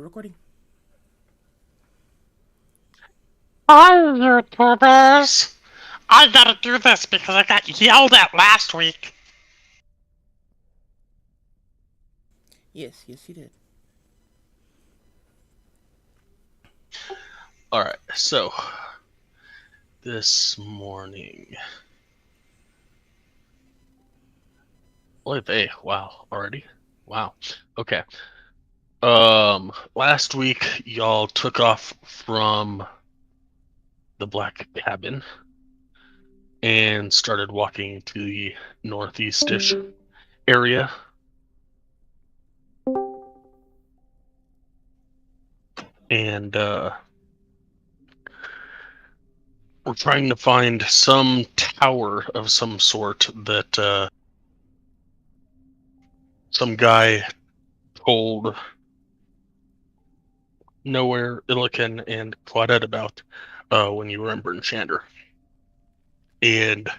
recording. Hi, YouTubers! I gotta do this because I got yelled at last week. Yes, you did. Alright, so this morning. Wow, already? Wow. Okay. Last week y'all took off from the Black Cabin and started walking to the northeast-ish area. And we're trying to find some tower of some sort that some guy told Nowhere, Illican, and Claudette about when you were in Bryn Shander. And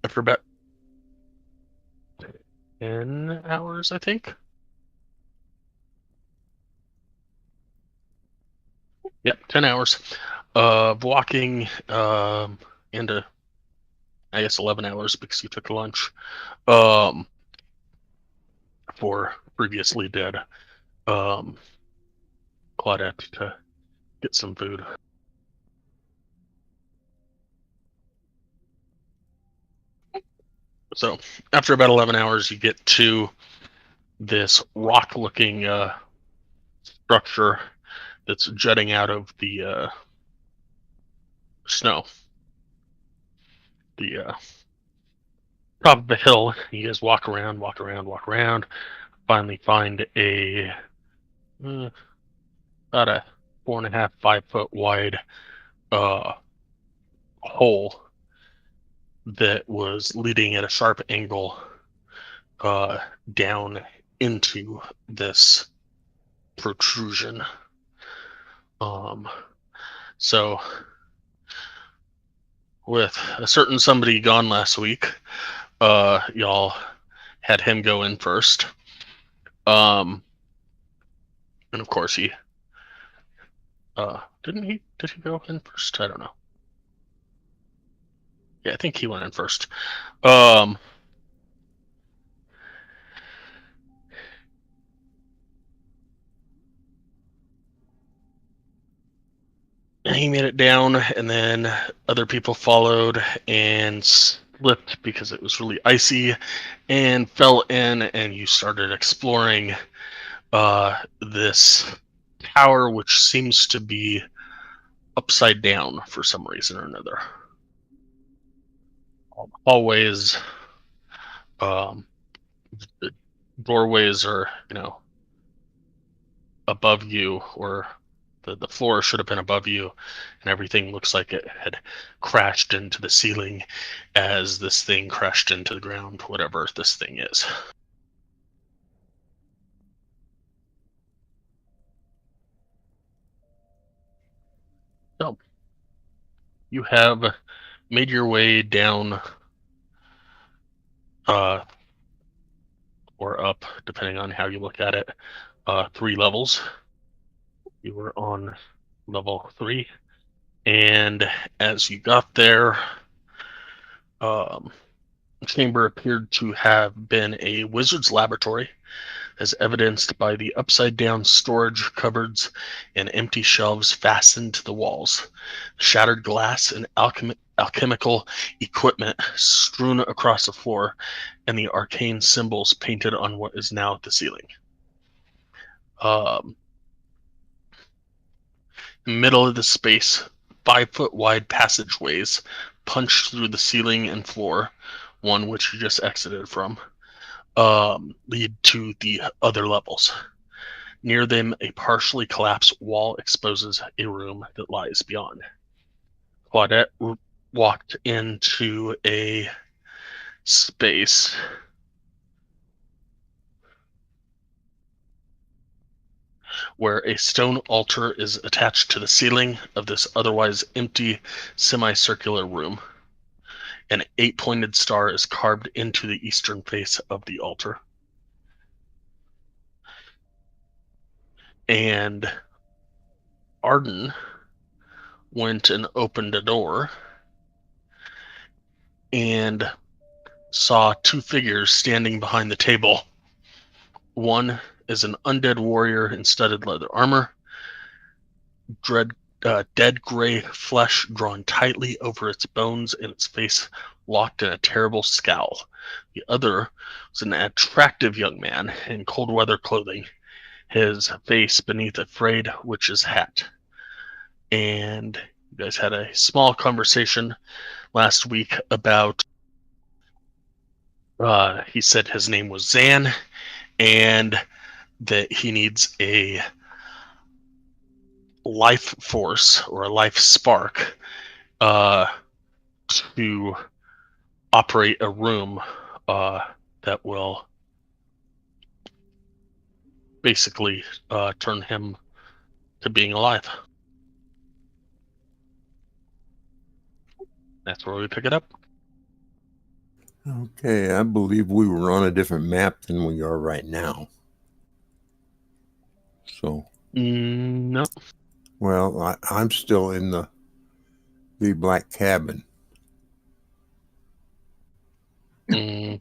after about 10 hours, I think. Yep, 10 hours of walking into, I guess, 11 hours because you took lunch um, for previously dead Claudette to get some food. So after about 11 hours, you get to this rock-looking structure that's jutting out of the snow. The top of the hill. You guys walk around, finally find about a 4.5, 5 foot wide hole that was leading at a sharp angle down into this protrusion. So with a certain somebody gone last week, y'all had him go in first. And of course he did he go in first? I don't know. Yeah, I think he went in first. He made it down, and then other people followed and slipped because it was really icy and fell in, and you started exploring this tower, which seems to be upside down for some reason or another. All the hallways, the doorways are, above you, or the floor should have been above you, and everything looks like it had crashed into the ceiling as this thing crashed into the ground, whatever this thing is. So you have made your way down or up, depending on how you look at it, 3 levels. You were on level 3, and as you got there, the chamber appeared to have been a wizard's laboratory, as evidenced by the upside-down storage cupboards and empty shelves fastened to the walls, shattered glass and alchemical equipment strewn across the floor, and the arcane symbols painted on what is now the ceiling. Middle of the space, 5 foot wide passageways punched through the ceiling and floor, one which you just exited from, lead to the other levels. Near them, a partially collapsed wall exposes a room that lies beyond. Claudette walked into a space where a stone altar is attached to the ceiling of this otherwise empty semicircular room. An 8-pointed star is carved into the eastern face of the altar. And Arden went and opened a door and saw two figures standing behind the table. One is an undead warrior in studded leather armor, dead gray flesh drawn tightly over its bones and its face locked in a terrible scowl. The other was an attractive young man in cold weather clothing, his face beneath a frayed witch's hat. And you guys had a small conversation last week about he said his name was Zan and that he needs a life force or a life spark to operate a room that will basically turn him to being alive. That's where we pick it up. Okay, I believe we were on a different map than we are right now. So, No. well, I'm still in the black cabin. I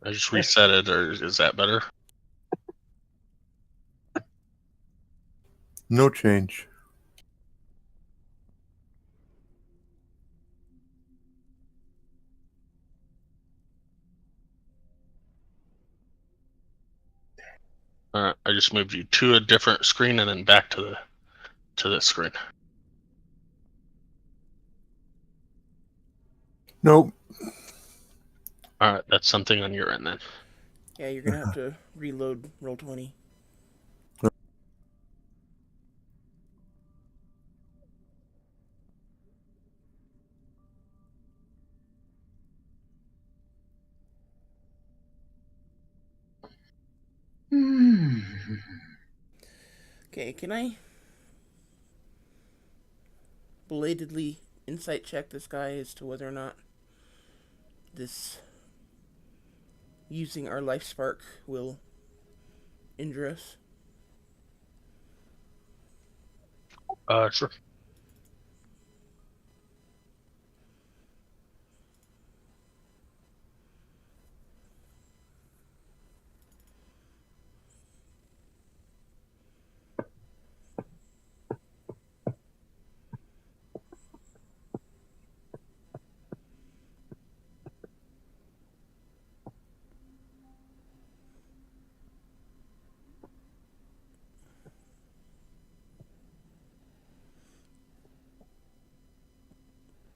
just reset it, or is that better? No change. I just moved you to a different screen and then back to this screen. Nope. All right, that's something on your end then. Yeah, you're gonna have to reload Roll20. Okay, can I belatedly insight check this guy as to whether or not this using our life spark will injure us? Sure.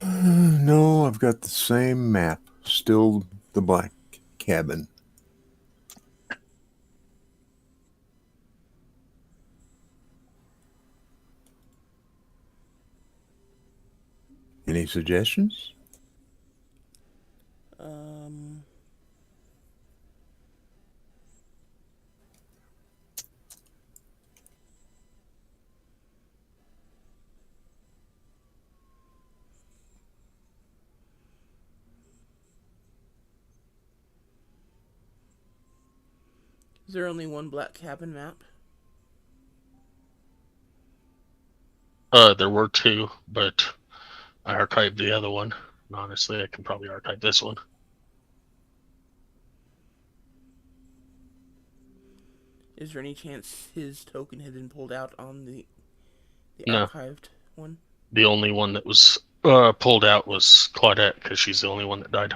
No, I've got the same map. Still the black cabin. Any suggestions? Is there only one black cabin map? There were two, but I archived the other one. And honestly, I can probably archive this one. Is there any chance his token had been pulled out on the No. archived one? The only one that was pulled out was Claudette, because she's the only one that died.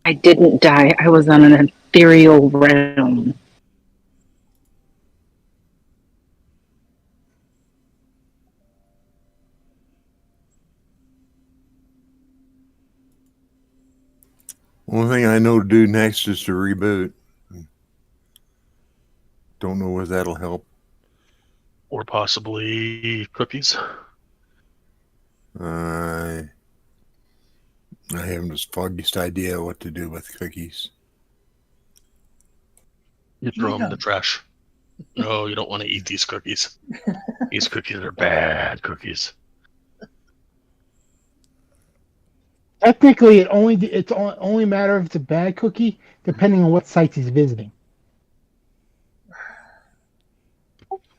I didn't die. I was on an ethereal realm. Only thing I know to do next is to reboot. Don't know whether that'll help. Or possibly cookies. I haven't the foggiest idea what to do with cookies. You throw them in the trash. No, you don't want to eat these cookies. These cookies are bad cookies. Technically, it's only a matter if it's a bad cookie, depending on what sites he's visiting.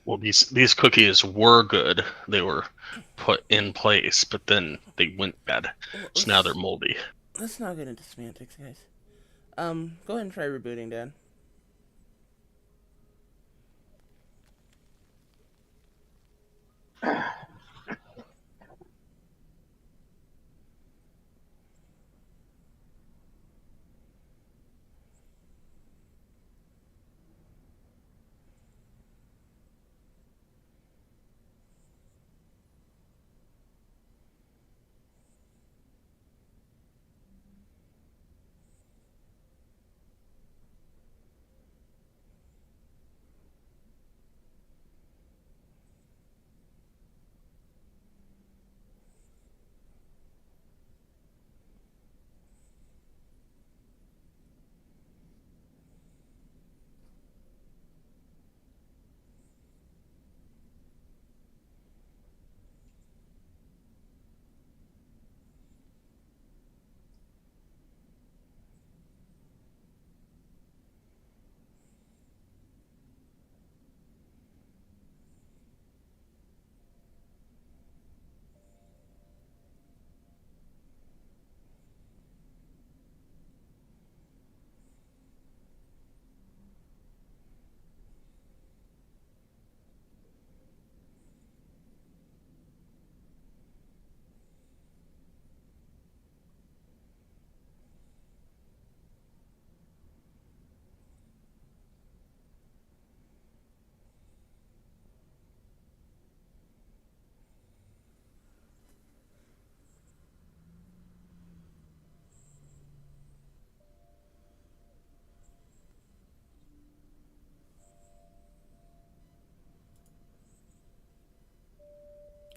Well, these cookies were good. They were put in place, but then they went bad. So now they're moldy. Let's not get into semantics, guys. Go ahead and try rebooting, Dad.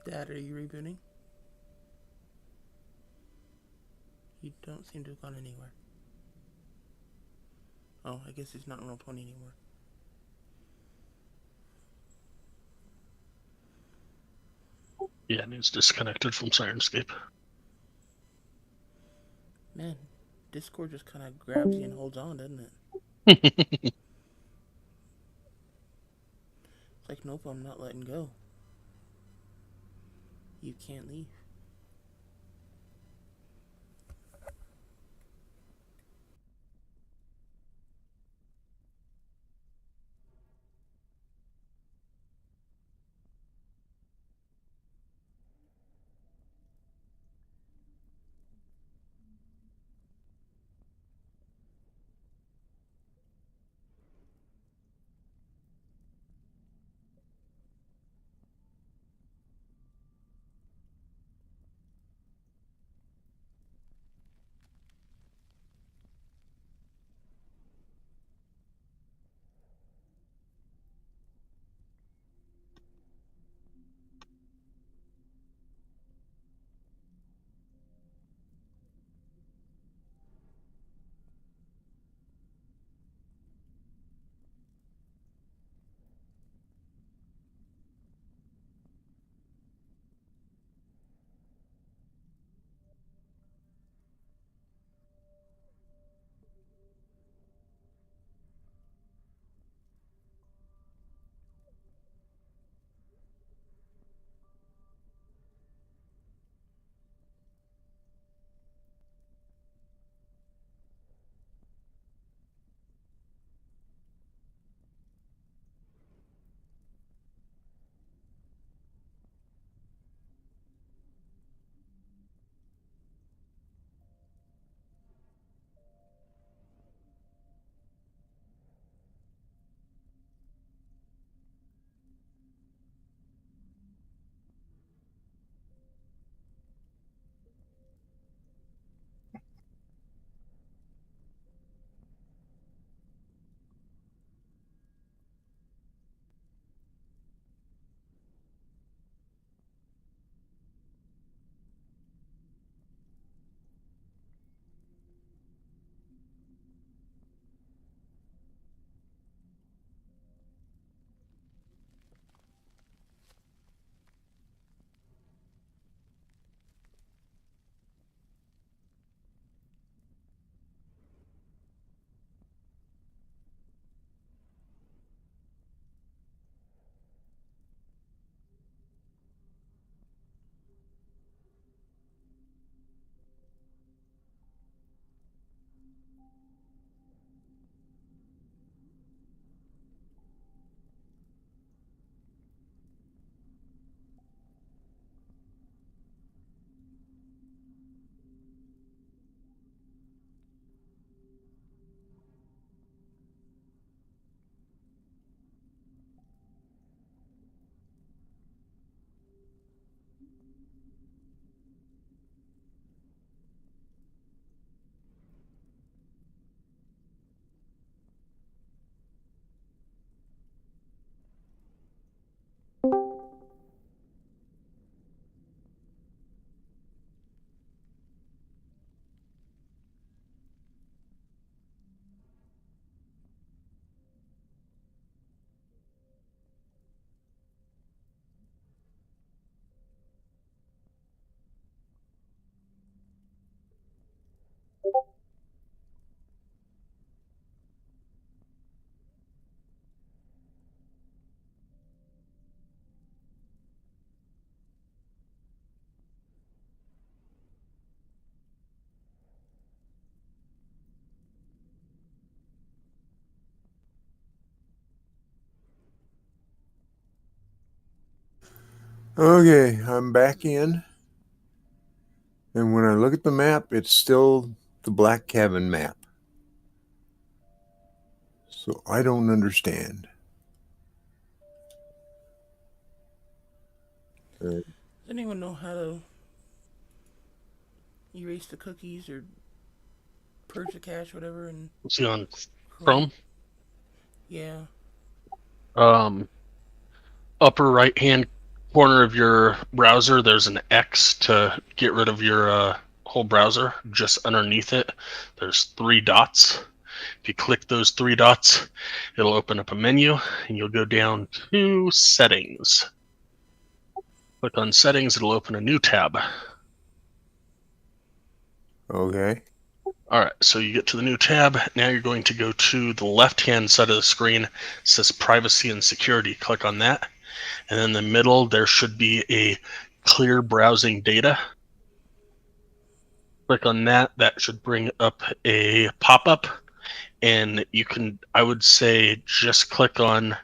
Dad, are you rebooting? You don't seem to have gone anywhere. Oh, I guess he's not on Roll20 anymore. Yeah, and it's disconnected from Sirenscape. Man, Discord just kind of grabs you and holds on, doesn't it? It's like, nope, I'm not letting go. You can't leave. Okay, I'm back in. And when I look at the map, it's still the black cabin map. So I don't understand. Does anyone know how to erase the cookies or purge the cache, whatever, in See on Chrome? Chrome, Yeah. upper right hand corner of your browser, there's an X to get rid of your whole browser. Just underneath it, there's 3 dots. If you click those 3 dots, it'll open up a menu, and you'll go down to Settings. Click on Settings, it'll open a new tab. Okay. All right, so you get to the new tab. Now you're going to go to the left-hand side of the screen. It says Privacy and Security. Click on that. And in the middle, there should be a Clear Browsing Data. Click on that. That should bring up a pop-up. And you can, I would say, just click on,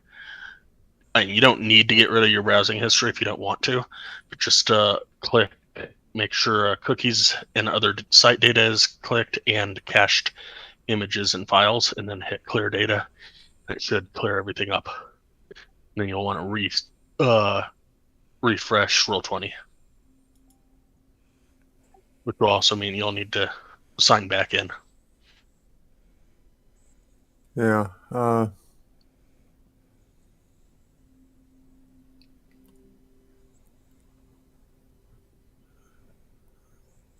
you don't need to get rid of your browsing history if you don't want to, but just click, make sure cookies and other site data is clicked and cached images and files, and then hit clear data. It should clear everything up. And then you'll want to refresh Roll20, which will also mean you'll need to sign back in. Yeah.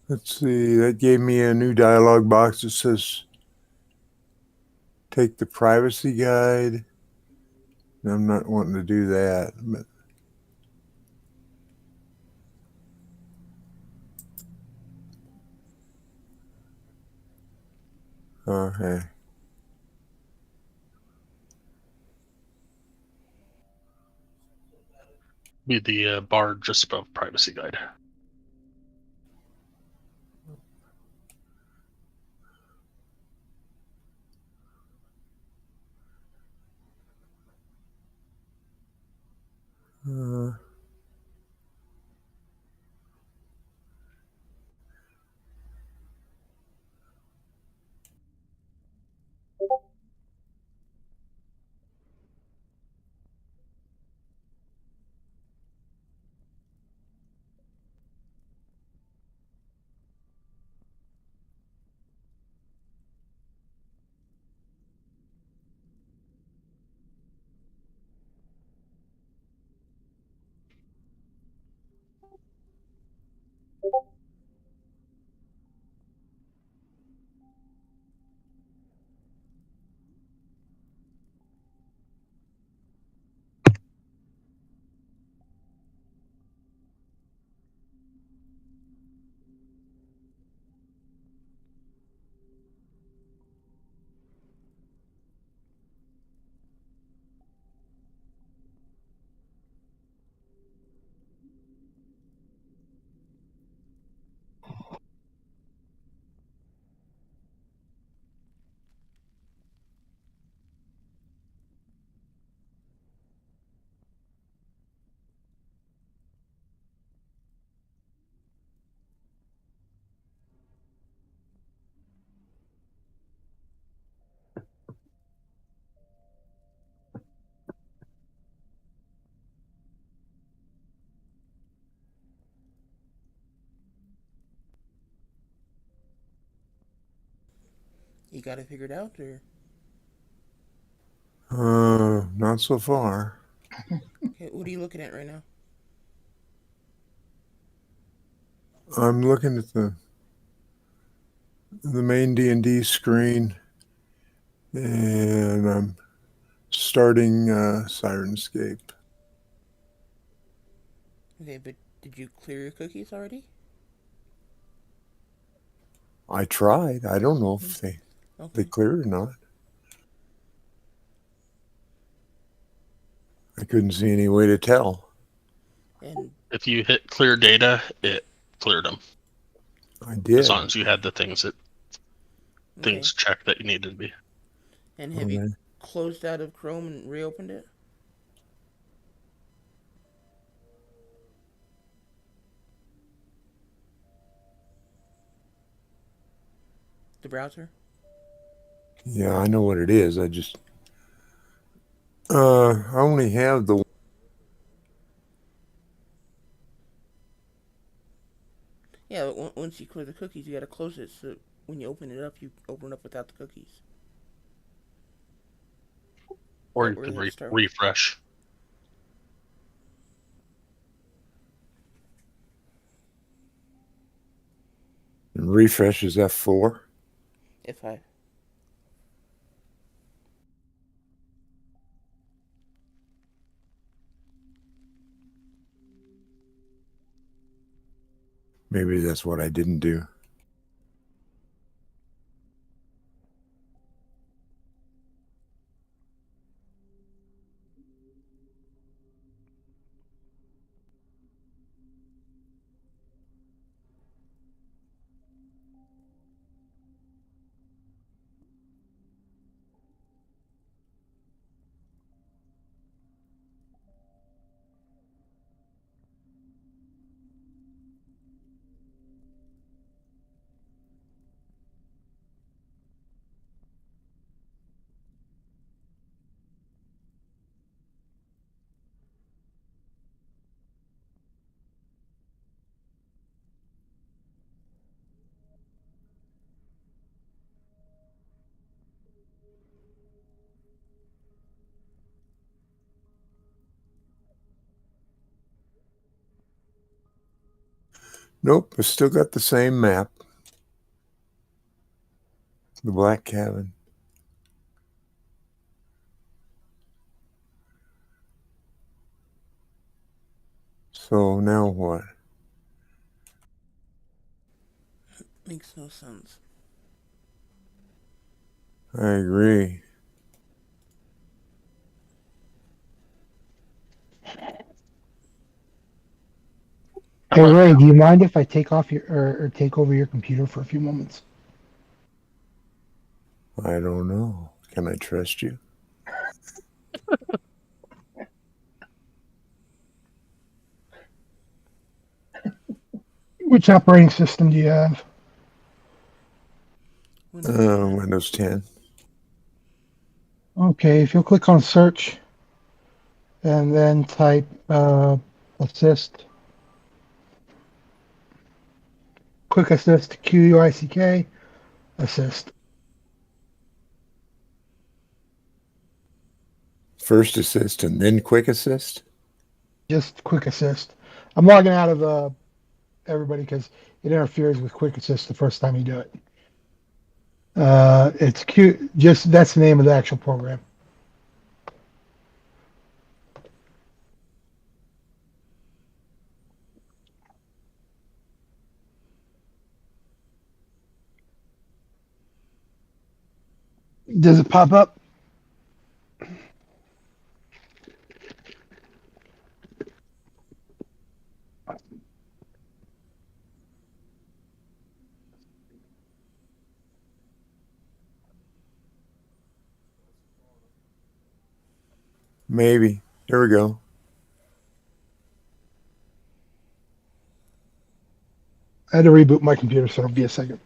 Let's see. That gave me a new dialog box that says take the privacy guide. I'm not wanting to do that. But okay. Be the bar just above privacy guide. You got it figured out, or? Not so far. Okay, what are you looking at right now? I'm looking at the main D&D screen, and I'm starting Sirenscape. Okay, but did you clear your cookies already? I tried. I don't know if they Okay. cleared or not. I couldn't see any way to tell. And If you hit clear data, it cleared them. I did. As long as you had the things okay. checked that you needed to be. And have you closed out of Chrome and reopened it? The browser? Yeah, I know what it is. I just I only have the Yeah, but once you clear the cookies, you gotta close it so when you open it up, you open it up without the cookies. Or you Or can you have to start. refresh. refresh is F4. If I. Maybe that's what I didn't do. Nope, it's still got the same map. The black cabin. So now what? Makes no sense. I agree. How Hey about Ray, now? do you mind if I take off your or take over your computer for a few moments? I don't know. Can I trust you? Which operating system do you have? Windows 10. Windows 10. Okay, if you'll click on search and then type assist, quick assist, QUICK, assist. First assist and then quick assist. Just quick assist. I'm logging out of everybody because it interferes with quick assist the first time you do it. It's Q. Just that's the name of the actual program. Does it pop up? Maybe. Here we go. I had to reboot my computer, so it'll be a second.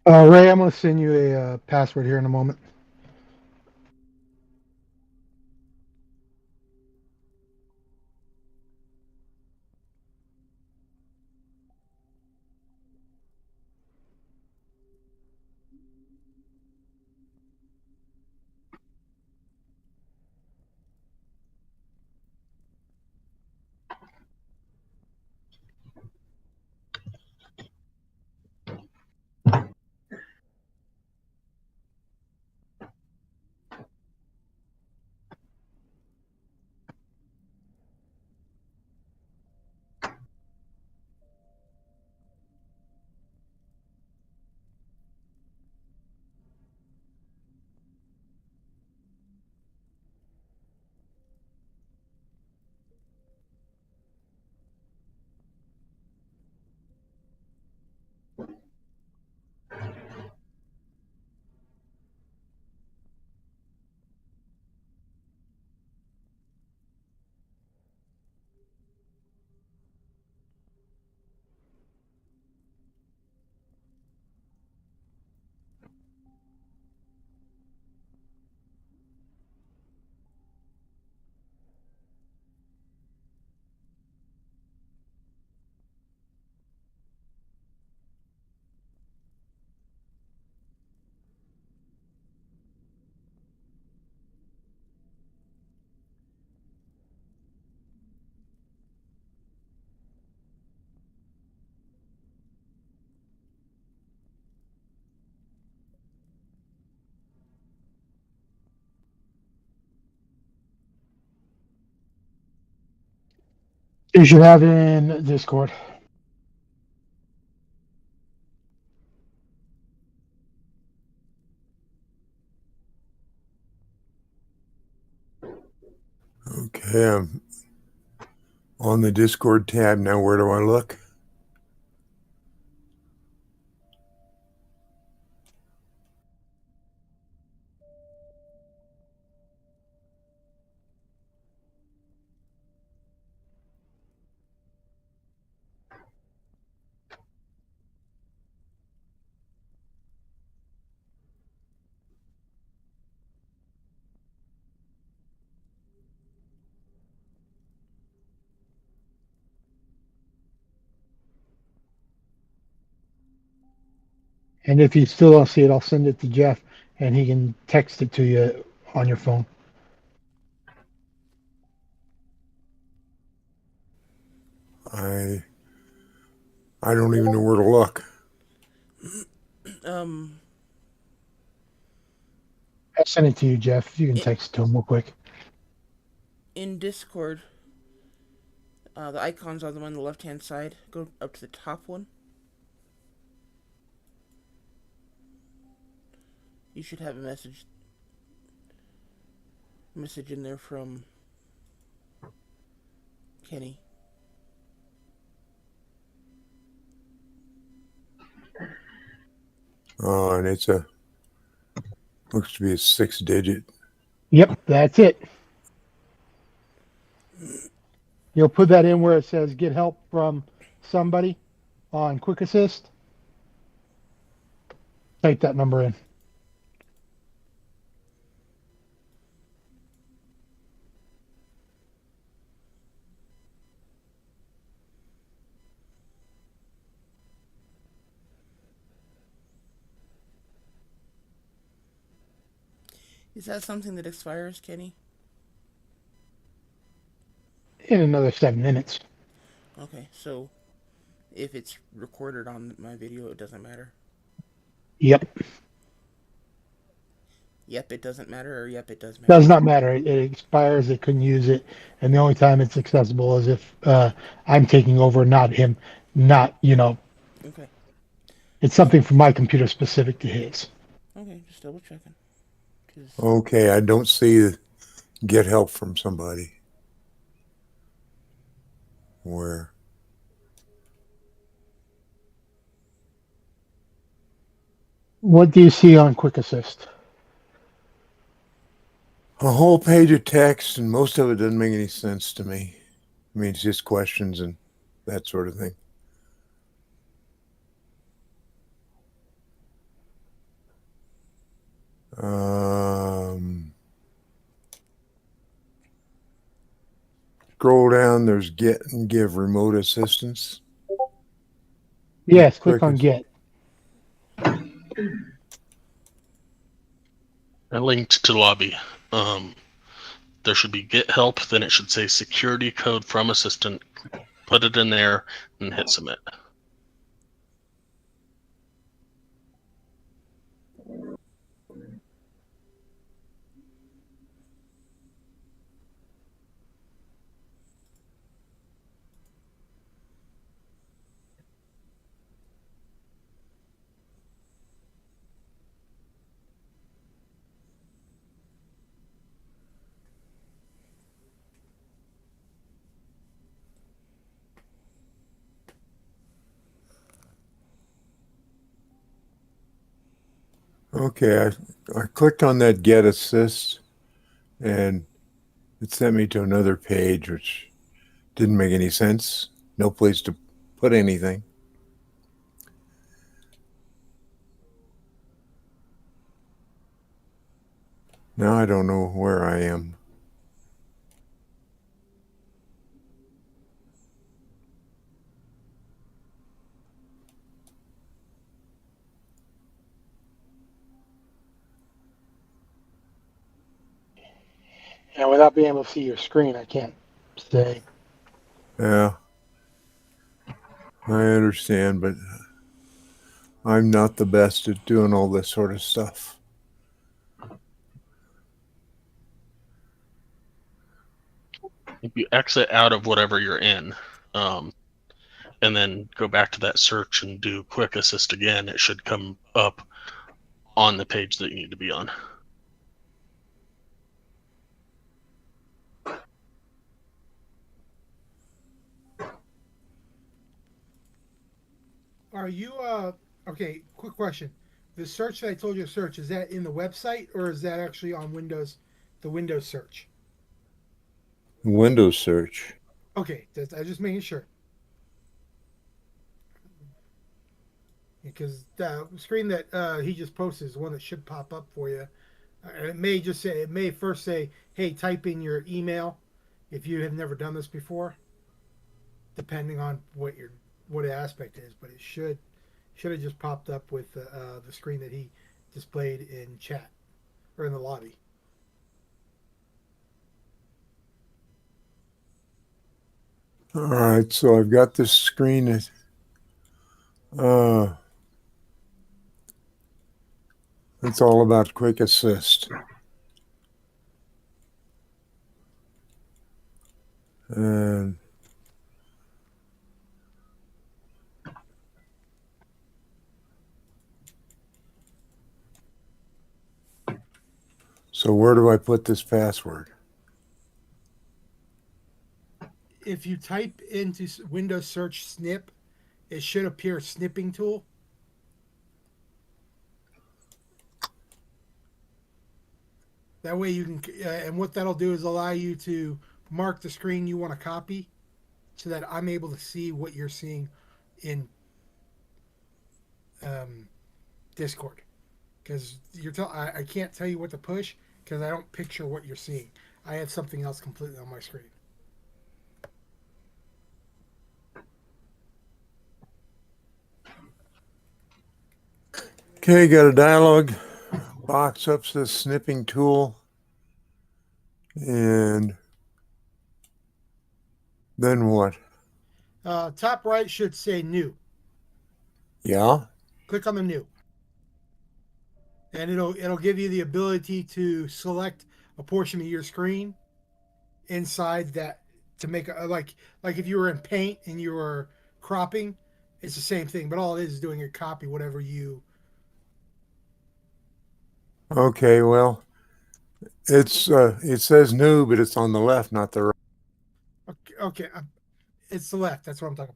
Ray, I'm going to send you a password here in a moment. You should have in Discord. Okay, I'm on the Discord tab now. Where do I look? And if you still don't see it, I'll send it to Jeff, and he can text it to you on your phone. I don't even know where to look. I'll send it to you, Jeff. You can It- text it to him real quick. In Discord, the icons on the left-hand side. Go up to the top one. You should have a message in there from Kenny. Oh, and it's looks to be a 6-digit. Yep, that's it. You'll put that in where it says get help from somebody on Quick Assist. Type that number in. Is that something that expires, Kenny? In another 7 minutes. Okay, so if it's recorded on my video, it doesn't matter. Yep. Yep, it doesn't matter, or yep, it does matter. Does not matter. It expires. They couldn't use it, and the only time it's accessible is if I'm taking over, not him. Not Okay. It's something from my computer specific to his. Okay, just double checking. Okay, I don't see get help from somebody. Where? What do you see on Quick Assist? A whole page of text, and most of it doesn't make any sense to me. I mean, it's just questions and that sort of thing. Scroll down, there's get and give remote assistance. Yes, click on get. I linked to lobby. There should be get help, then it should say security code from assistant. Put it in there and hit submit. Okay, I clicked on that get assist, and it sent me to another page, which didn't make any sense. No place to put anything. Now I don't know where I am. And without being able to see your screen, I can't say. Yeah, I understand, but I'm not the best at doing all this sort of stuff. If you exit out of whatever you're in, and then go back to that search and do quick assist again, it should come up on the page that you need to be on. Are you okay? Quick question: the search that I told you to search, is that in the website or is that actually on Windows, the Windows search? Windows search. Okay, I just making sure because the screen that he just posted is one that should pop up for you. It may just say, it may first say, "Hey, type in your email," if you have never done this before, depending on what aspect it is. But it should have just popped up with the screen that he displayed in chat or in the lobby. All right, so I've got this screen. Uh, it's all about quick assist. And so where do I put this password? If you type into Windows search snip, it should appear snipping tool. That way you can, and what that'll do is allow you to mark the screen you want to copy, so that I'm able to see what you're seeing in um, Discord. Because I can't tell you what to push because I don't picture what you're seeing. I have something else completely on my screen. Okay, got a dialog box up says snipping tool. And then what? Top right should say new. Yeah. Click on the new, and it'll give you the ability to select a portion of your screen inside that to make a like if you were in Paint and you were cropping, it's the same thing, but all it is doing a copy whatever you. Okay, well, it says new, but it's on the left, not the right. Okay, it's the left. That's what I'm talking about.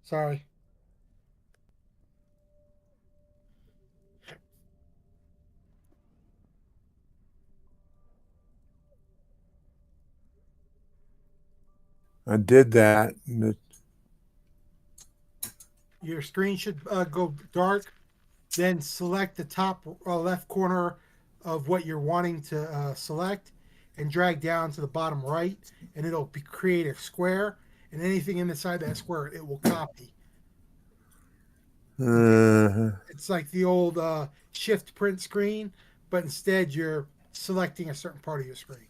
Sorry. I did that. Your screen should go dark. Then select the top left corner of what you're wanting to select and drag down to the bottom right, and create a square. And anything inside that square, it will copy. It's like the old shift print screen, but instead you're selecting a certain part of your screen.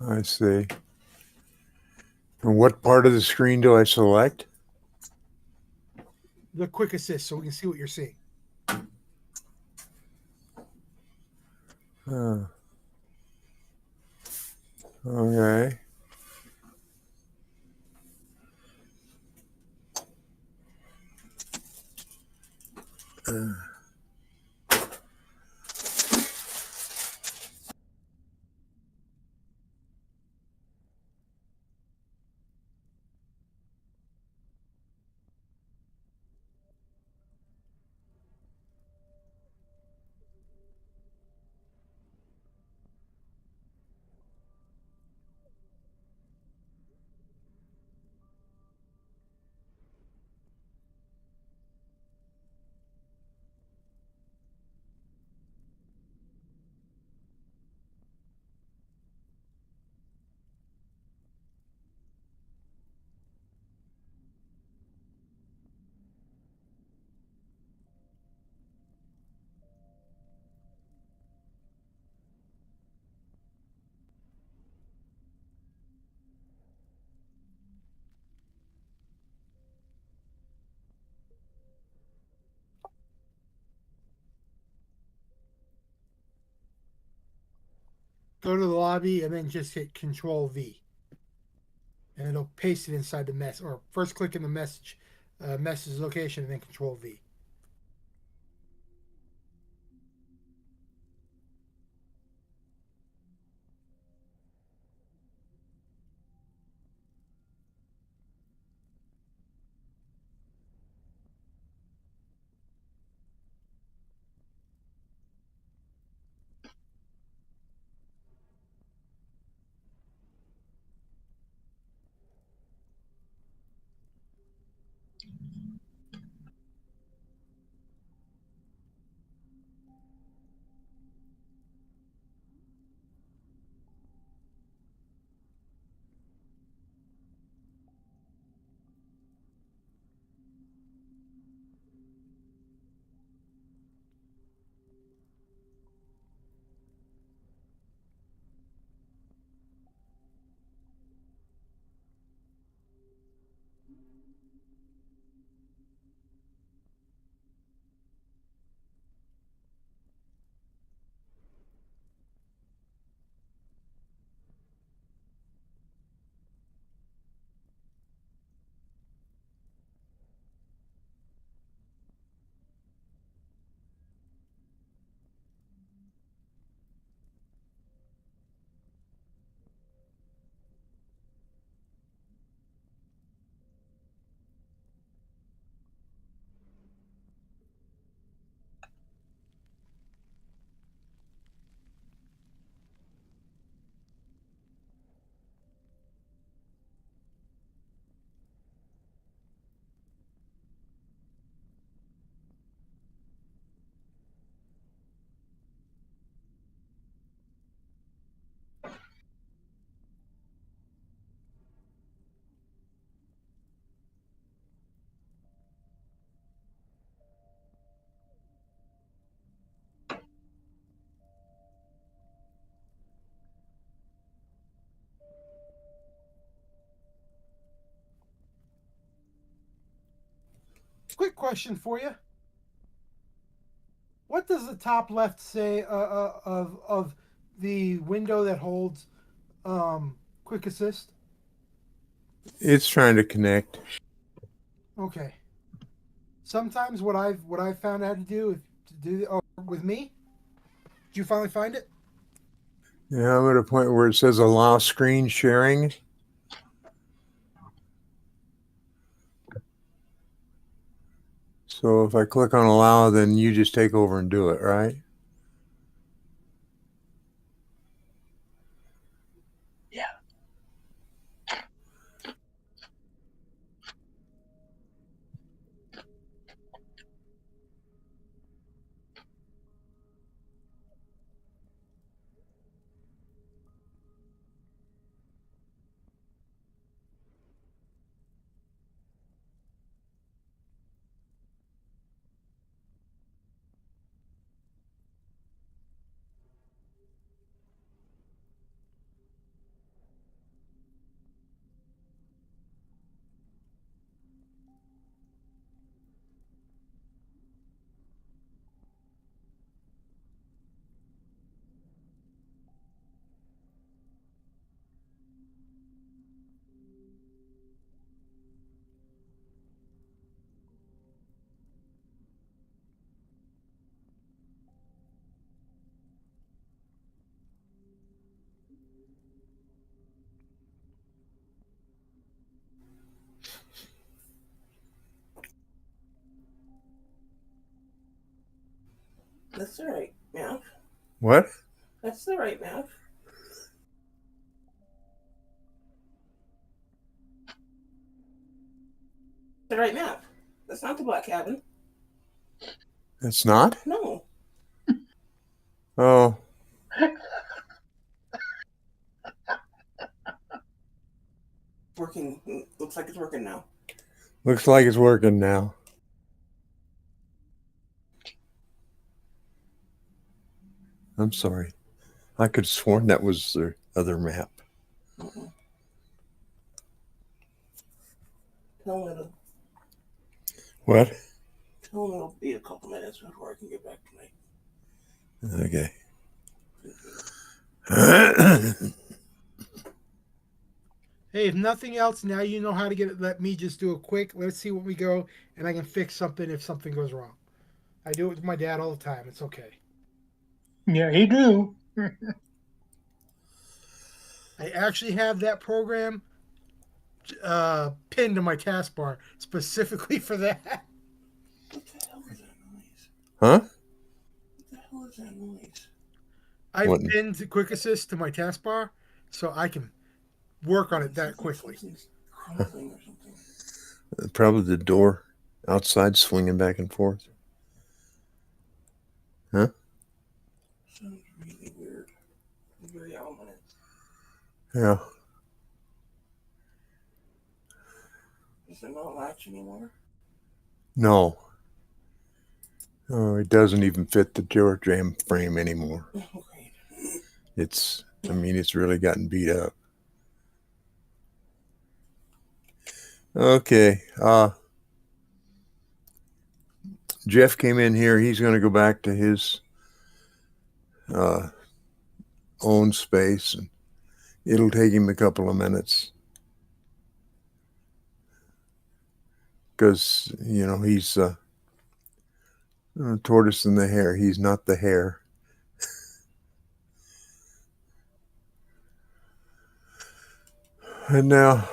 I see. And what part of the screen do I select? The quick assist, so we can see what you're seeing. Uh, okay. Go to the lobby and then just hit Control V. and it'll paste it inside the mess. Or first click in the message location, and then Control V. Quick question for you. What does the top left say of the window that holds quick assist? It's trying to connect. Okay. Sometimes what I've found out to do with me. Did you finally find it? Yeah, I'm at a point where it says allow screen sharing. So if I click on allow, then you just take over and do it, right? That's the right map. What? That's the right map. The right map. That's not the black cabin. It's not? No. Oh, Working. Looks like it's working now. looks like it's working now. I'm sorry. I could have sworn that was the other map. Uh-uh. Tell me it'll, What? tell me it'll be a couple minutes before I can get back to my Okay. thinking. Hey, if nothing else, now you know how to get it. Let me just do a quick. Let's see what we go, and I can fix something if something goes wrong. I do it with my dad all the time. It's okay. Yeah, he do. I actually have that program pinned to my taskbar specifically for that. What the hell is that noise? Huh? What the hell is that noise? I've What? pinned Quick Assist to my taskbar so I can work on it that Sounds like quickly. something's crumbling or something. Probably the door outside swinging back and forth. Huh? Sounds really weird. Very ominous. Yeah. Does it not latch anymore? No. Oh, it doesn't even fit the door jam frame anymore. Oh, great. It's really gotten beat up. Okay. Jeff came in here. He's going to go back to his uh, own space, and it'll take him a couple of minutes because, he's tortoise in the hare. He's not the hare. And now,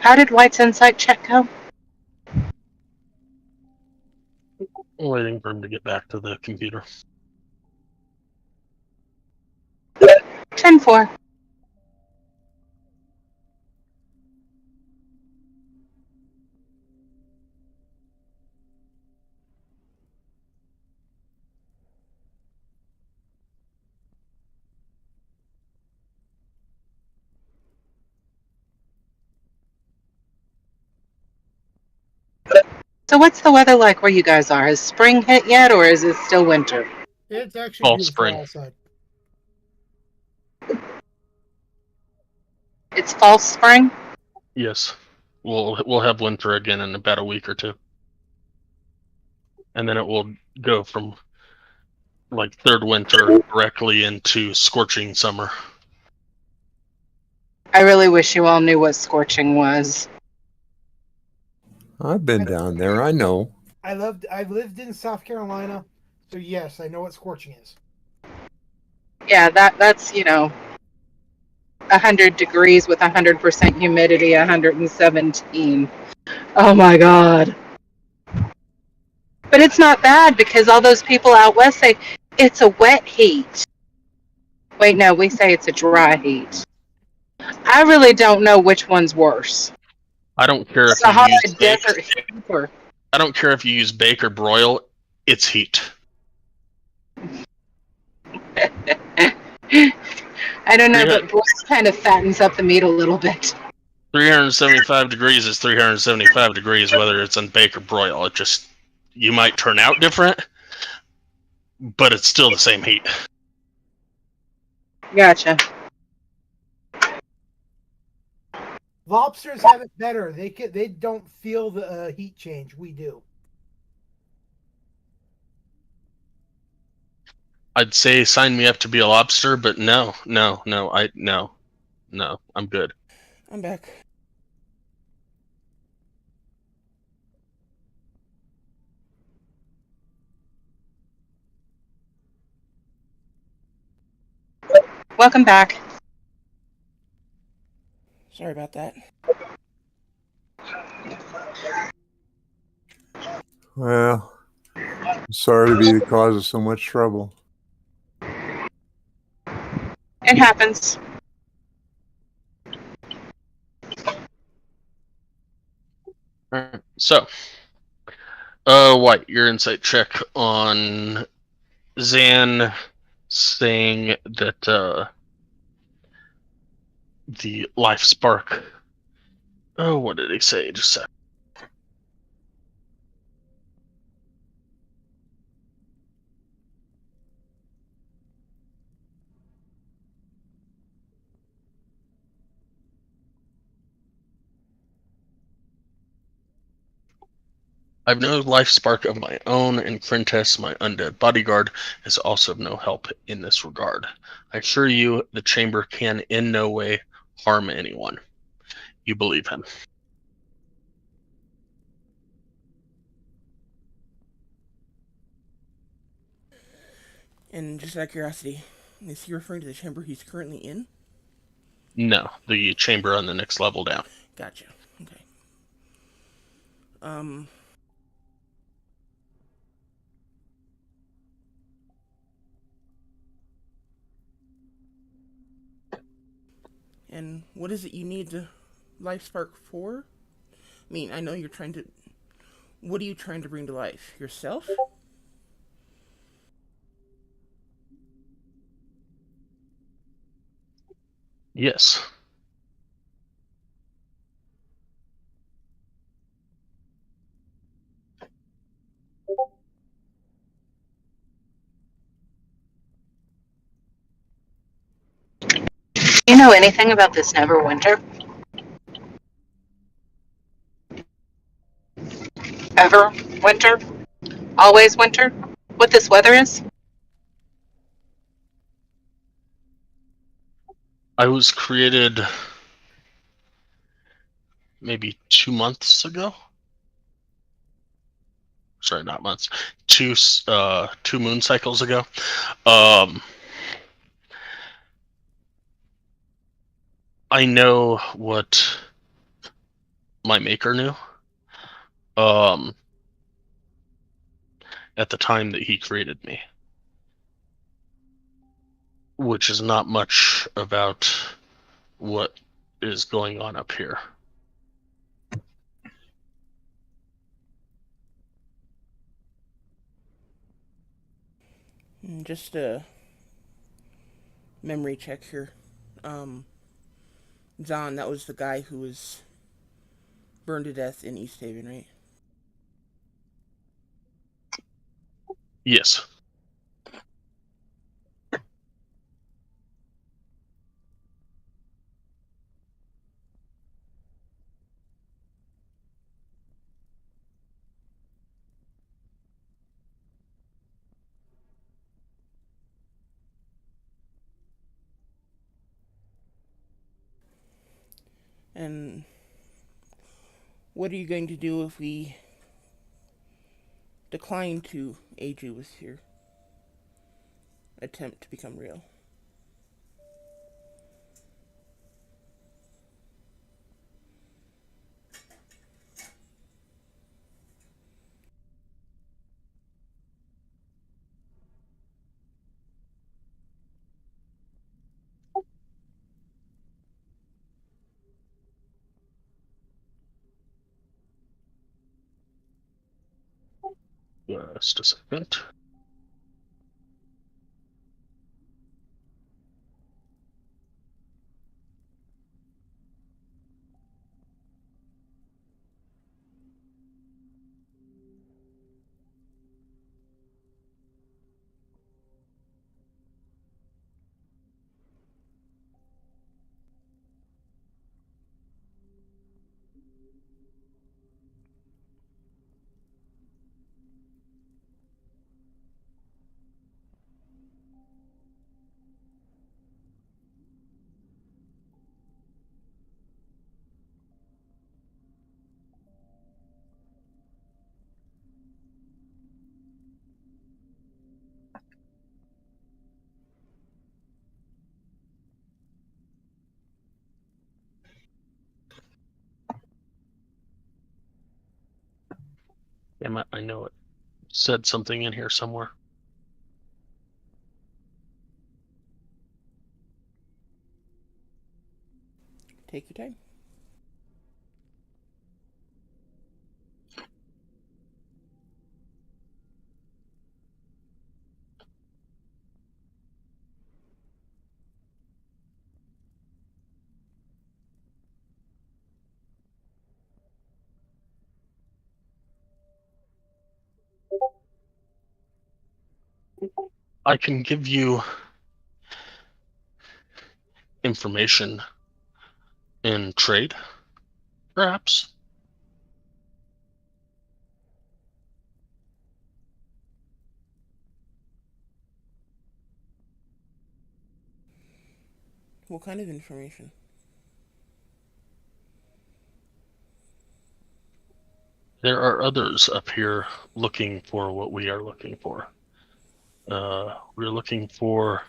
How did White's insight check go? Waiting for him to get back to the computer. 10-4. So what's the weather like where you guys are? Has spring hit yet, or is it still winter? It's actually Fall beautiful spring. outside. It's false spring? Yes, we'll have winter again in about a week or two, and then it will go from like third winter directly into scorching summer. I really wish you all knew what scorching was. I've been down there. I know. I've lived in South Carolina, so yes, I know what scorching is. Yeah, that's 100 degrees with 100% humidity, 117. Oh my God. But it's not bad because all those people out west say it's a wet heat. Wait, no, we say it's a dry heat. I really don't know which one's worse. I don't care if you Sahara use bake. Desert heat or I don't care if you use bake or broil. It's heat. I don't know, but broil kind of fattens up the meat a little bit. 375 degrees is 375 degrees, whether it's on bake or broil. It just, you might turn out different, but it's still the same heat. Gotcha. Lobsters have it better. They don't feel the heat change. We do. I'd say sign me up to be a lobster, but no, I'm good. I'm back. Welcome back. Sorry about that. Well, sorry to be the cause of so much trouble. It happens. Alright, so, White, your insight check on Zan saying that the life spark. Oh, what did he say? Just a sec. I've no life spark of my own, and Krintess, my undead bodyguard, is also of no help in this regard. I assure you, the chamber can in no way harm anyone. You believe him. And just out of curiosity, is he referring to the chamber he's currently in? No, the chamber on the next level down. Gotcha. Okay. Um. And what is it you need the life spark for? I mean, I know you're trying to. What are you trying to bring to life? Yourself? Yes. Do you know anything about this Neverwinter? Ever winter? Always winter? What this weather is? I was created maybe 2 months ago. Sorry, not months. Two moon cycles ago. I know what my maker knew. At the time that he created me, which is not much about what is going on up here. Just a memory check here. Zahn, that was the guy who was burned to death in East Haven, right? Yes. And what are you going to do if we decline to aid you with your attempt to become real? Just a second. Damn it, I know it said something in here somewhere. Take your time. I can give you information in trade, perhaps. What kind of information? There are others up here looking for what we are looking for. We're looking for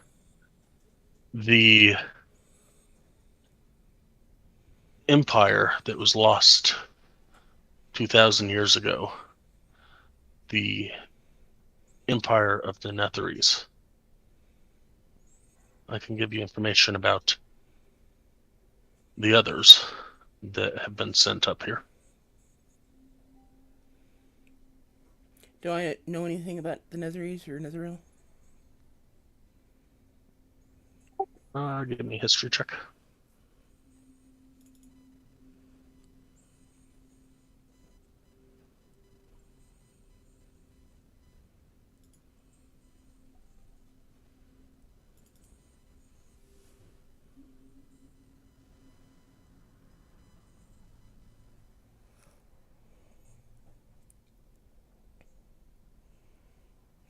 the empire that was lost 2,000 years ago. The empire of the Netheries. I can give you information about the others that have been sent up here. Do I know anything about the Netheries or Netheril? Give me a history check.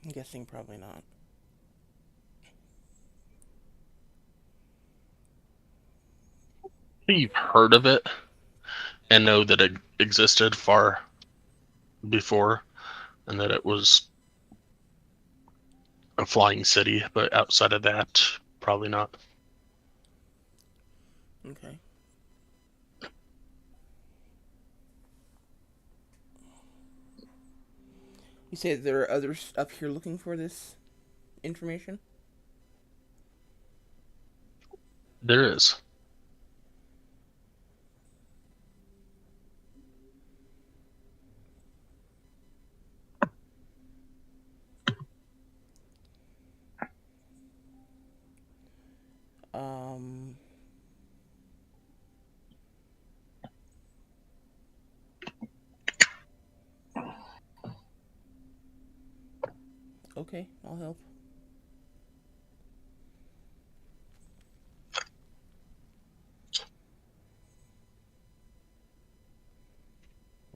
I'm guessing probably not. You've heard of it and know that it existed far before and that it was a flying city, but outside of that, probably not. Okay. You say there are others up here looking for this information? There is. Um. Okay, I'll help.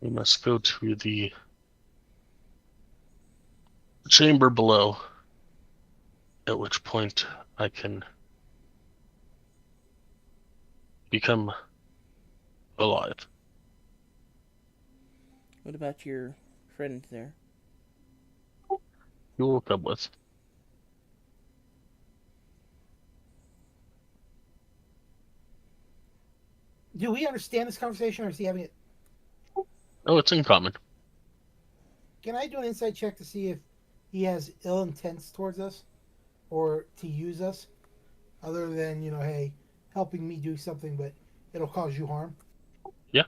We must go to the chamber below, at which point I can become alive. What about your friend there? You will come with. Do we understand this conversation, or is he having it? Oh, it's in common. Can I do an insight check to see if he has ill intents towards us, or to use us, other than hey, helping me do something, but it'll cause you harm? Yeah.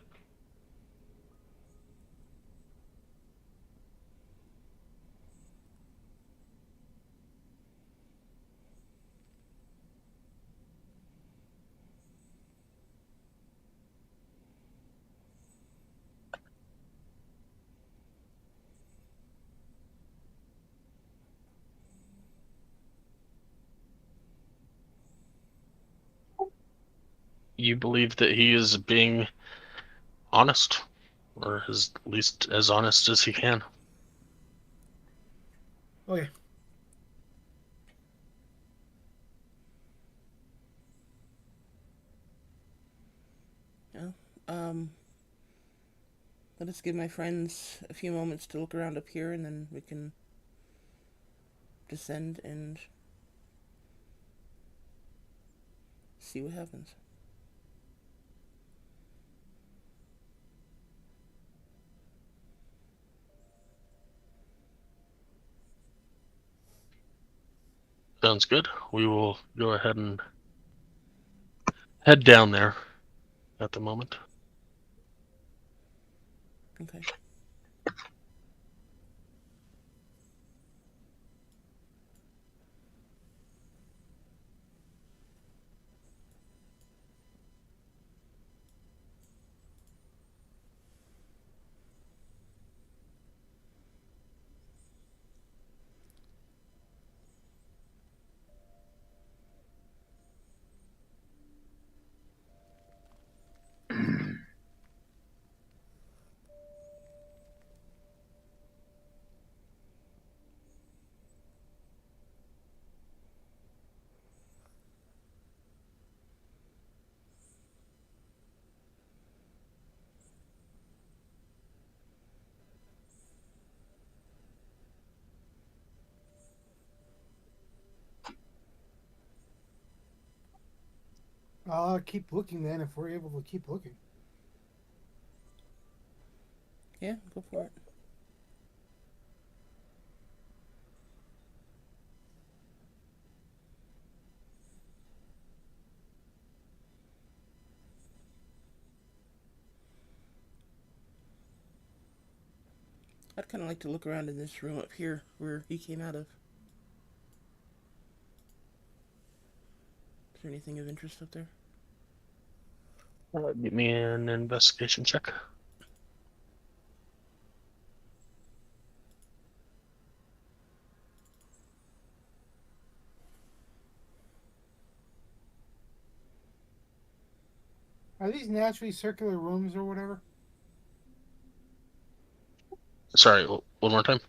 You believe that he is being honest, or at least as honest as he can. Okay. Yeah. Let us give my friends a few moments to look around up here, and then we can descend and see what happens. Sounds good. We will go ahead and head down there at the moment. Okay. I'll keep looking then if we're able to keep looking. Yeah, go for it. I'd kind of like to look around in this room up here where he came out of. Is there anything of interest up there? Give me an investigation check. Are these naturally circular rooms or whatever? Sorry, one more time.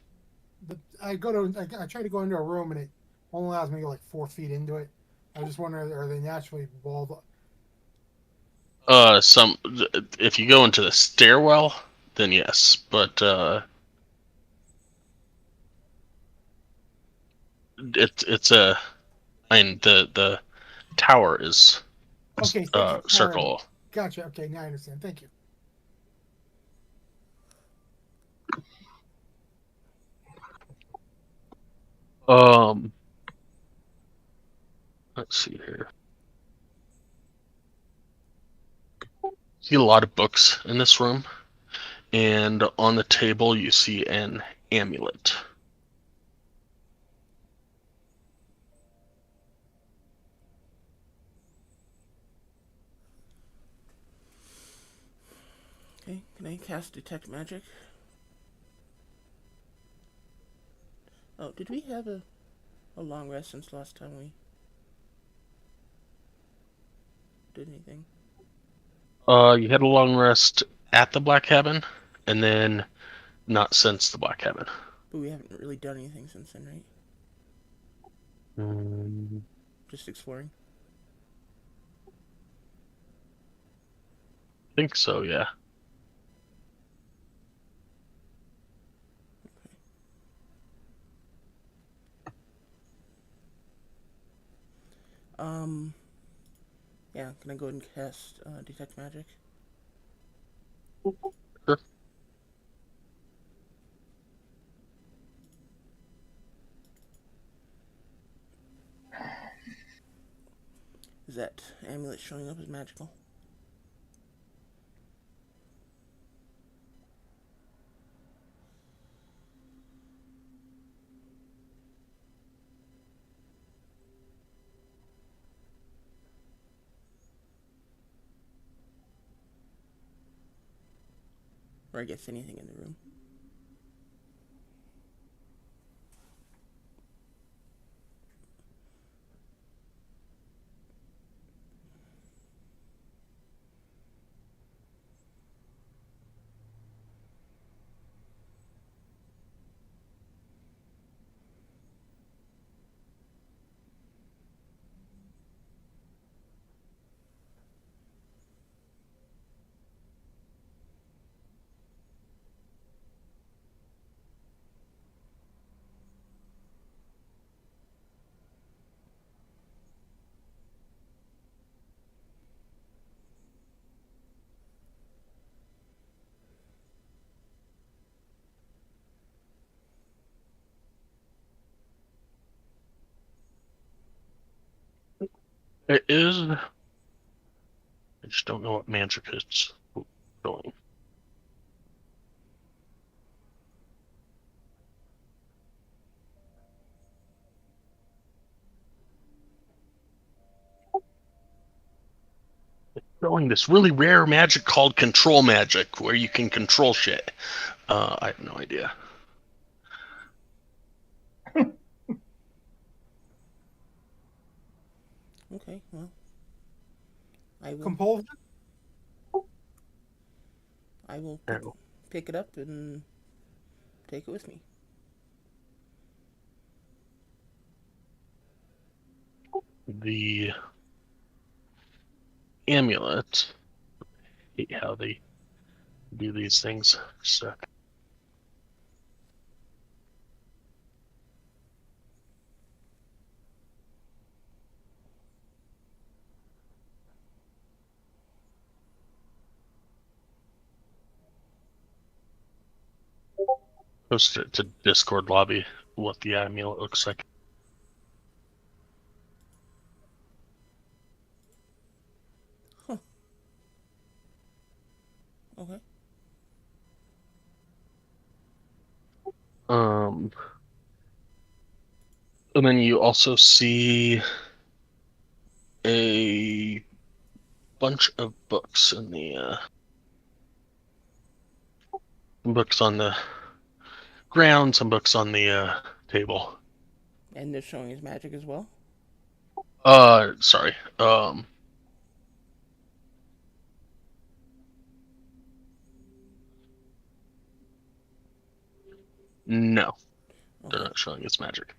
I try to go into a room and it only allows me to go like 4 feet into it. I was just wondering, are they naturally walled? If you go into the stairwell, then yes, but it's a. I mean, the tower is Okay, thank you. circle. Gotcha. Okay, now I understand. Thank you. Let's see here. See a lot of books in this room, and on the table you see an amulet. Okay, can I cast Detect Magic? Oh, did we have a long rest since last time we did anything? You had a long rest at the Black Cabin, and then not since the Black Cabin. But we haven't really done anything since then, right? Just exploring. I think so, yeah. Yeah, can I go ahead and cast Detect Magic? Sure. Is that amulet showing up as magical? Or I guess anything in the room. It is. I just don't know what magic it's going. Showing this really rare magic called control magic, where you can control shit. I have no idea. Okay, well, I will. Compulsion? I will Oh. pick it up and take it with me. The amulet. Hate how they do these things. So post it to Discord lobby what the amulet looks like. Okay. And then you also see a bunch of books in the books on the ground, some books on the table. And they're showing his magic as well. Sorry. No, they're Okay. not showing its magic.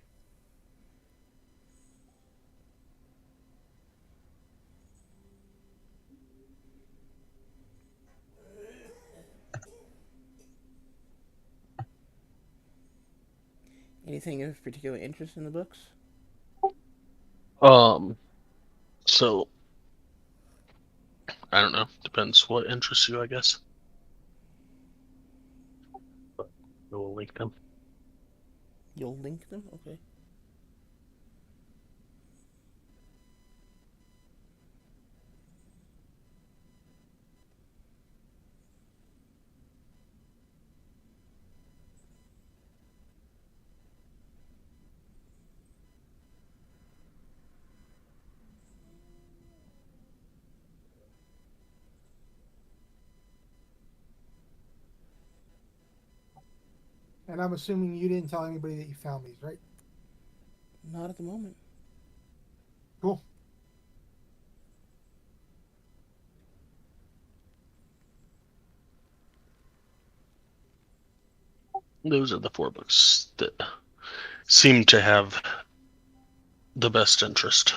Anything of particular interest in the books? So I don't know. Depends what interests you, I guess. But we'll link them. You'll link them? Okay. And I'm assuming you didn't tell anybody that you found these, right? Not at the moment. Cool. Those are the 4 books that seem to have the best interest.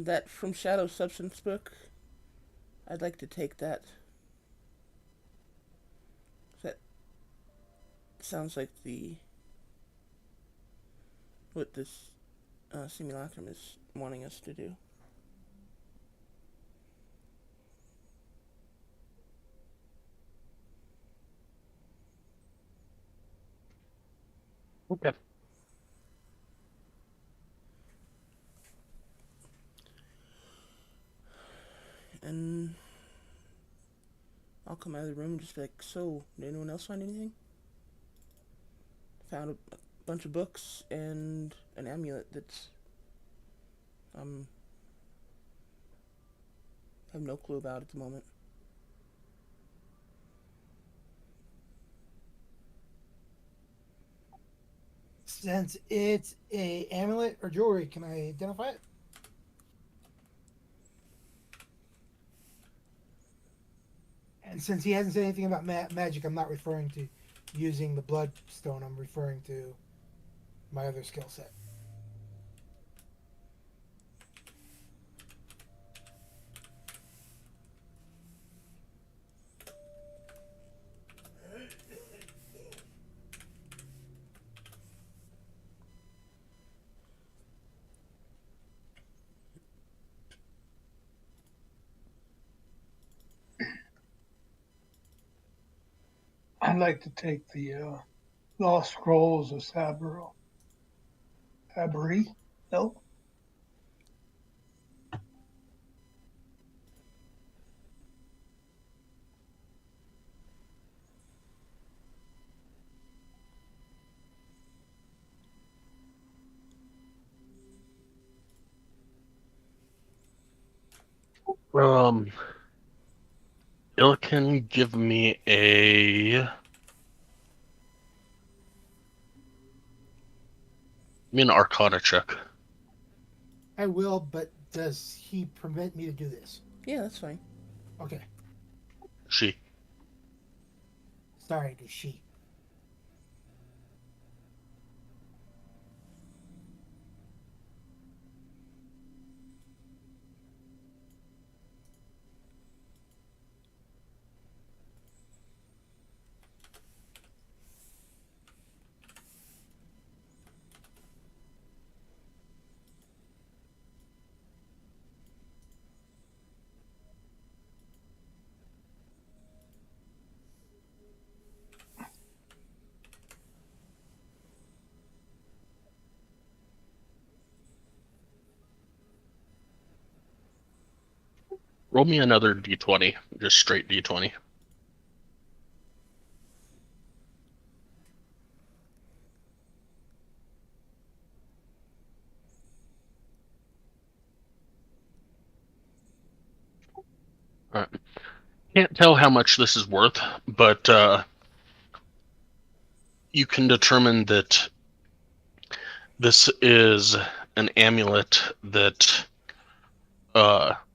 That From Shadow Substance book. I'd like to take that. That sounds like what this simulacrum is wanting us to do. Okay. And I'll come out of the room and just be like, so, did anyone else find anything? Found a bunch of books and an amulet that's have no clue about at the moment. Since it's a amulet or jewelry, can I identify it? And since he hasn't said anything about magic, I'm not referring to using the bloodstone. I'm referring to my other skill set. I'd like to take the Lost Scrolls of Sabri. No? Ilkin, give me an Arcana check. I will, but does he permit me to do this? Yeah, that's fine. Okay. She. Sorry, the she. Roll me another d20, just straight d20. All right. Can't tell how much this is worth, but you can determine that this is an amulet that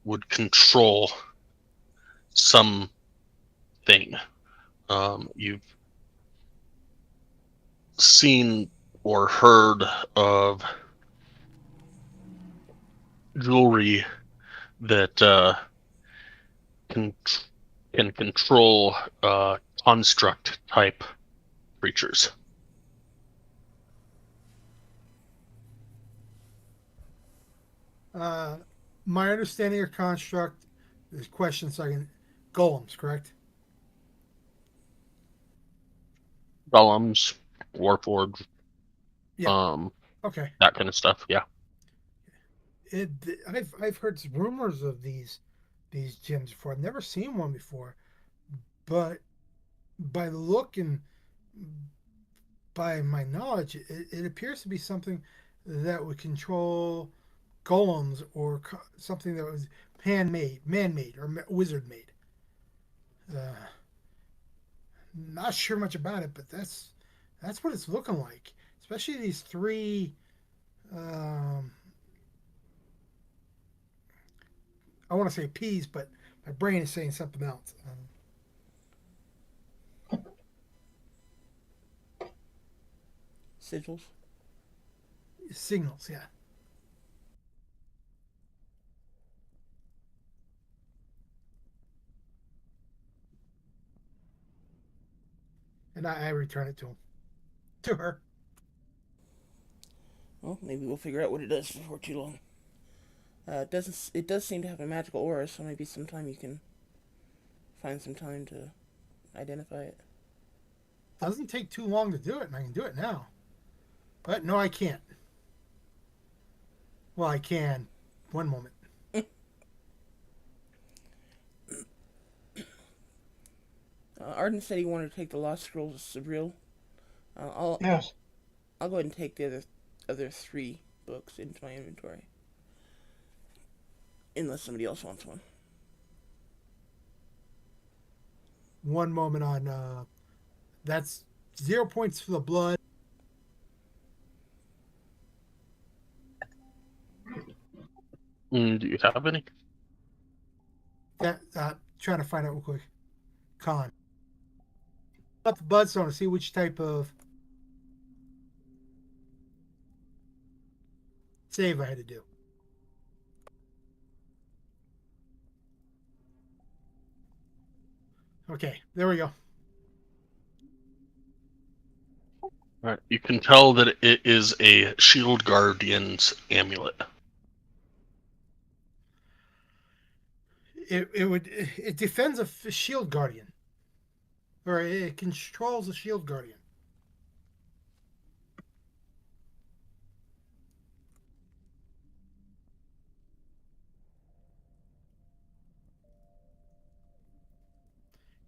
would control something. You've seen or heard of jewelry that can control construct type creatures. My understanding of construct is question second. Golems, correct? Golems, Warforged, Yeah. Okay. that kind of stuff. Yeah. I've heard rumors of these gems before. I've never seen one before, but by the look and by my knowledge, it appears to be something that would control golems or something that was man-made, or wizard-made. Uh, not sure much about it, but that's what it's looking like. Especially these three. Um, I want to say P's, but my brain is saying something else. Sigils. Signals, yeah. And I return it to her. Well, maybe we'll figure out what it does before too long. It doesn't. It does seem to have a magical aura, so maybe sometime you can find some time to identify it. Doesn't take too long to do it, and I can do it now. But no, I can't. Well, I can. One moment. Arden said he wanted to take the Lost Scrolls of Sabril. Yes. I'll go ahead and take the other 3 books into my inventory. Unless somebody else wants one. One moment on. That's 0 points for the blood. Do you have any? That trying to find out real quick. Con. Up the Budstone to see which type of save I had to do. Okay, there we go. All right. You can tell that it is a Shield Guardian's amulet. It defends a shield guardian, or it controls a shield guardian.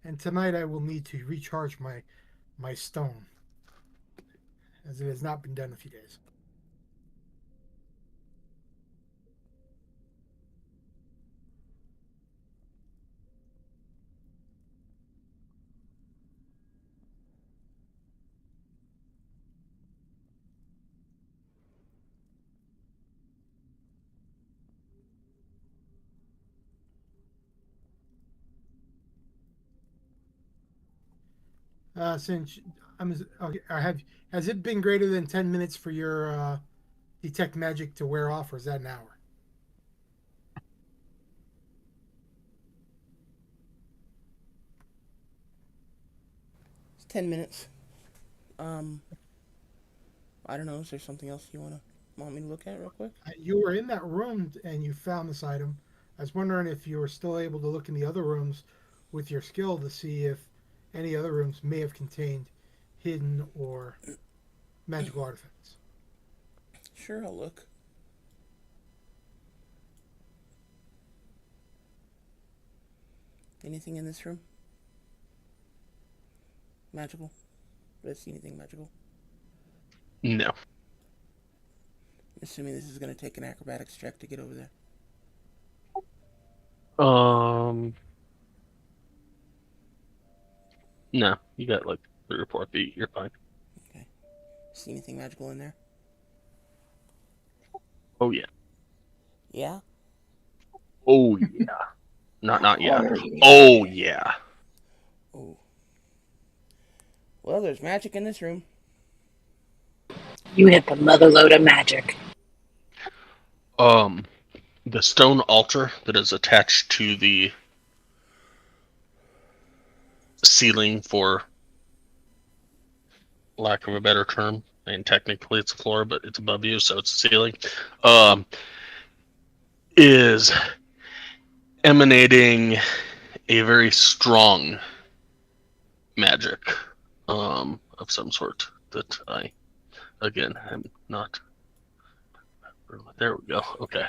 And tonight I will need to recharge my stone, as it has not been done in a few days. Since okay, has it been greater than 10 minutes for your detect magic to wear off, or is that an hour? It's 10 minutes. I don't know. Is there something else you want me to look at real quick? You were in that room and you found this item. I was wondering if you were still able to look in the other rooms with your skill to see if any other rooms may have contained hidden or magical artifacts. Sure, I'll look. Anything in this room? Magical? Did I see anything magical? No. I'm assuming this is going to take an acrobatics check to get over there. No. You got like 3 or 4 feet. You're fine. Okay. See anything magical in there? Oh yeah. Yeah? Oh yeah. Not yeah. Oh yeah. Oh. Well, there's magic in this room. You hit the mother load of magic. The stone altar that is attached to the ceiling, for lack of a better term, and technically it's a floor, but it's above you, so it's a ceiling, is emanating a very strong magic of some sort that I, again, I'm not. There we go. Okay.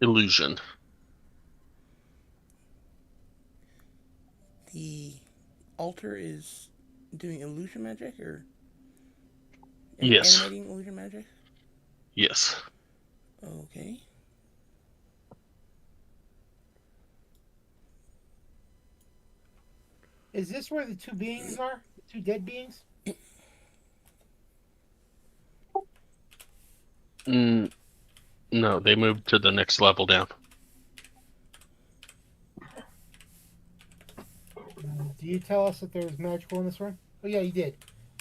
Illusion. The altar is doing illusion magic, or Yes. emanating illusion magic? Yes. Okay. Is this where the two beings are? The two dead beings? No, they moved to the next level down. Do you tell us that there's magical in this room? Oh yeah, you did.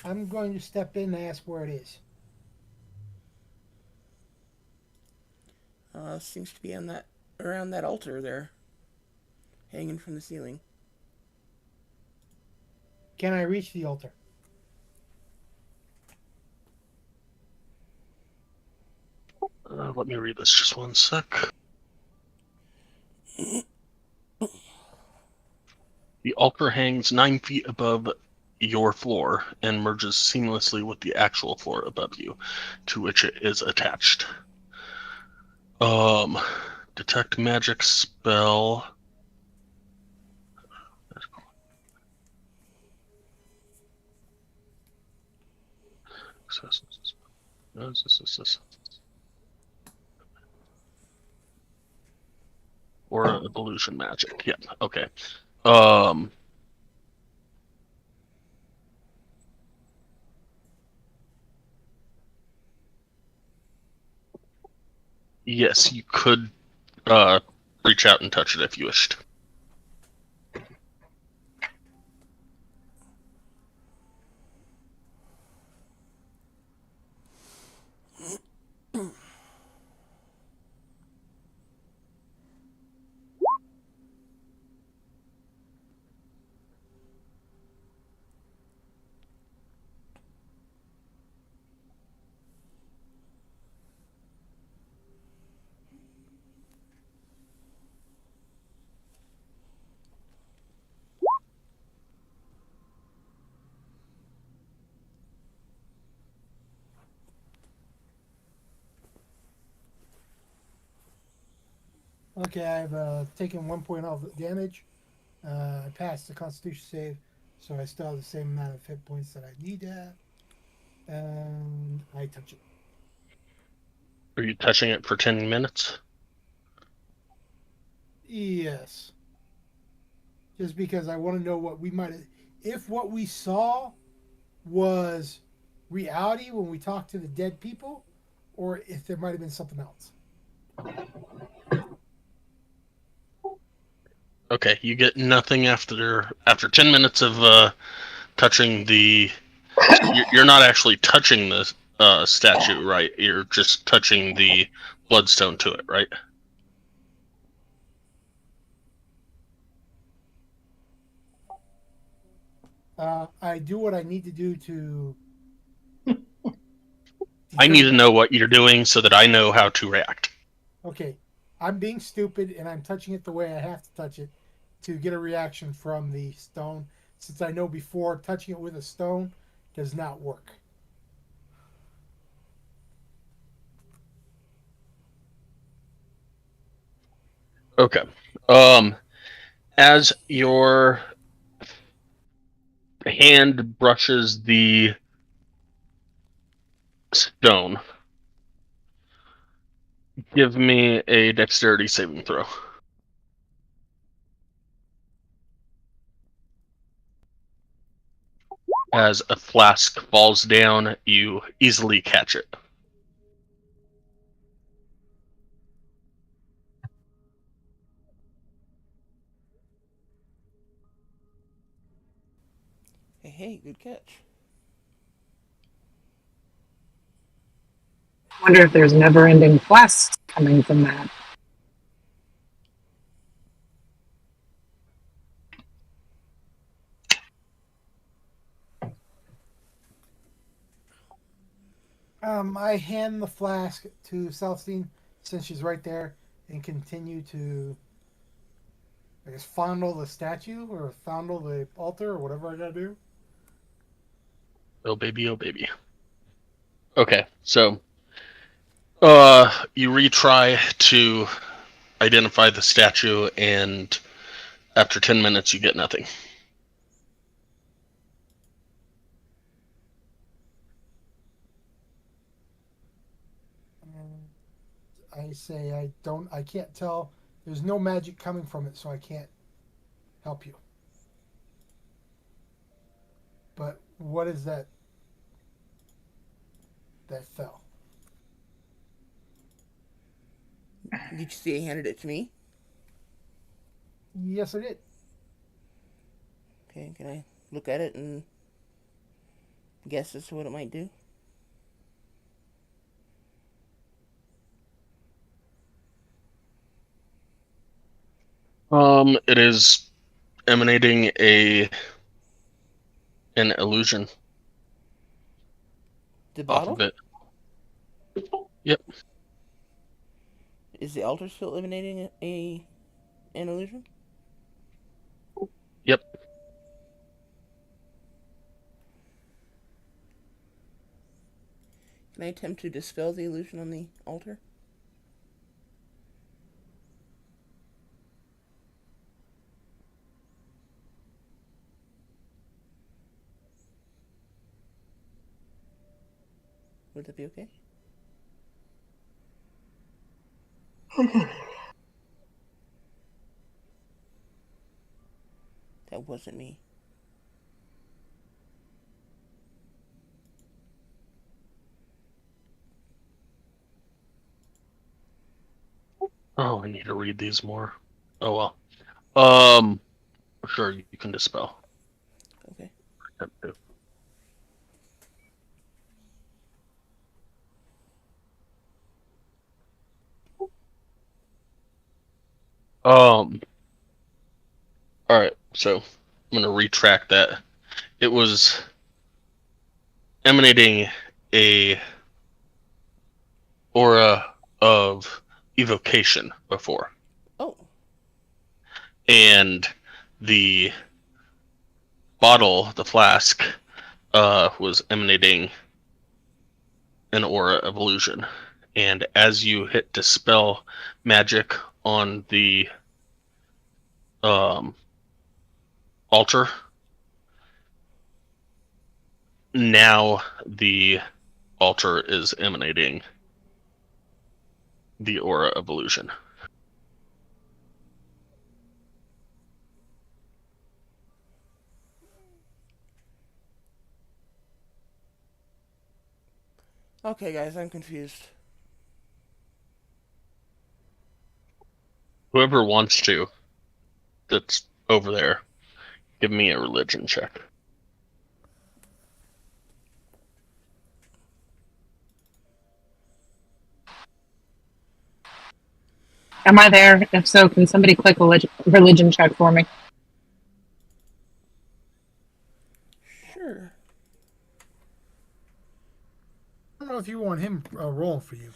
I'm going to step in and ask where it is. Seems to be on that around that altar there, hanging from the ceiling. Can I reach the altar? Let me read this just one sec. The altar hangs 9 feet above your floor and merges seamlessly with the actual floor above you, to which it is attached. Detect magic spell. Or illusion magic. Yeah. Okay. Yes, you could reach out and touch it if you wished. Okay, I've taken 1 point off damage. I passed the Constitution save, so I still have the same amount of hit points that I need to have. And I touch it. Are you touching it for 10 minutes? Yes. Just because I want to know what we might have. If what we saw was reality when we talked to the dead people, or if there might have been something else. Okay, you get nothing after 10 minutes of touching the. You're not actually touching the statue, right? You're just touching the bloodstone to it, right? I do what I need to do to. I need to know what you're doing so that I know how to react. Okay, I'm being stupid and I'm touching it the way I have to touch it to get a reaction from the stone, since I know before touching it with a stone does not work. Okay. As your hand brushes the stone, give me a dexterity saving throw. As a flask falls down, you easily catch it. Hey, good catch. Wonder if there's never-ending quests coming from that. I hand the flask to Celestine since she's right there and continue to, I guess, fondle the statue or fondle the altar or whatever I gotta do. Oh baby, oh baby. Okay, so you retry to identify the statue, and after 10 minutes you get nothing. I say I can't tell. There's no magic coming from it, so I can't help you. But what is that that fell? Did you see he handed it to me? Yes, I did. Okay, can I look at it and guess as to what it might do? It is emanating an illusion The off bottle? of it. Yep. Is the altar still emanating an illusion? Yep. Can I attempt to dispel the illusion on the altar? Would that be okay? That wasn't me. Oh, I need to read these more. Oh well. Sure, you can dispel. Okay. Yep, yep. All right. So I'm gonna retract that. It was emanating a aura of evocation before, Oh. and the bottle, the flask, was emanating an aura of illusion. And as you hit dispel magic on the um, altar, now the altar is emanating the aura of illusion. Okay, guys, I'm confused. Whoever wants to, that's over there, give me a religion check. Am I there? If so, can somebody click a religion check for me? Sure. I don't know if you want him rolling for you.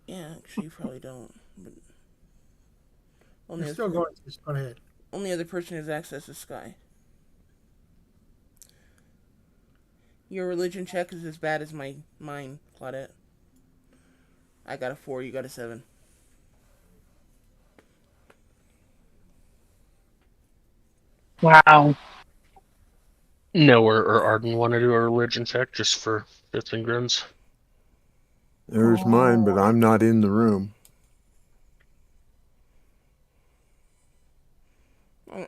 Yeah, actually, you probably don't. But only You're still other, going. Just go ahead. only other person who has access is Sky. Your religion check is as bad as mine, Claudette. I got a 4, you got a 7. Wow. Noah or Arden want to do a religion check just for shits and grins? There's mine, but I'm not in the room.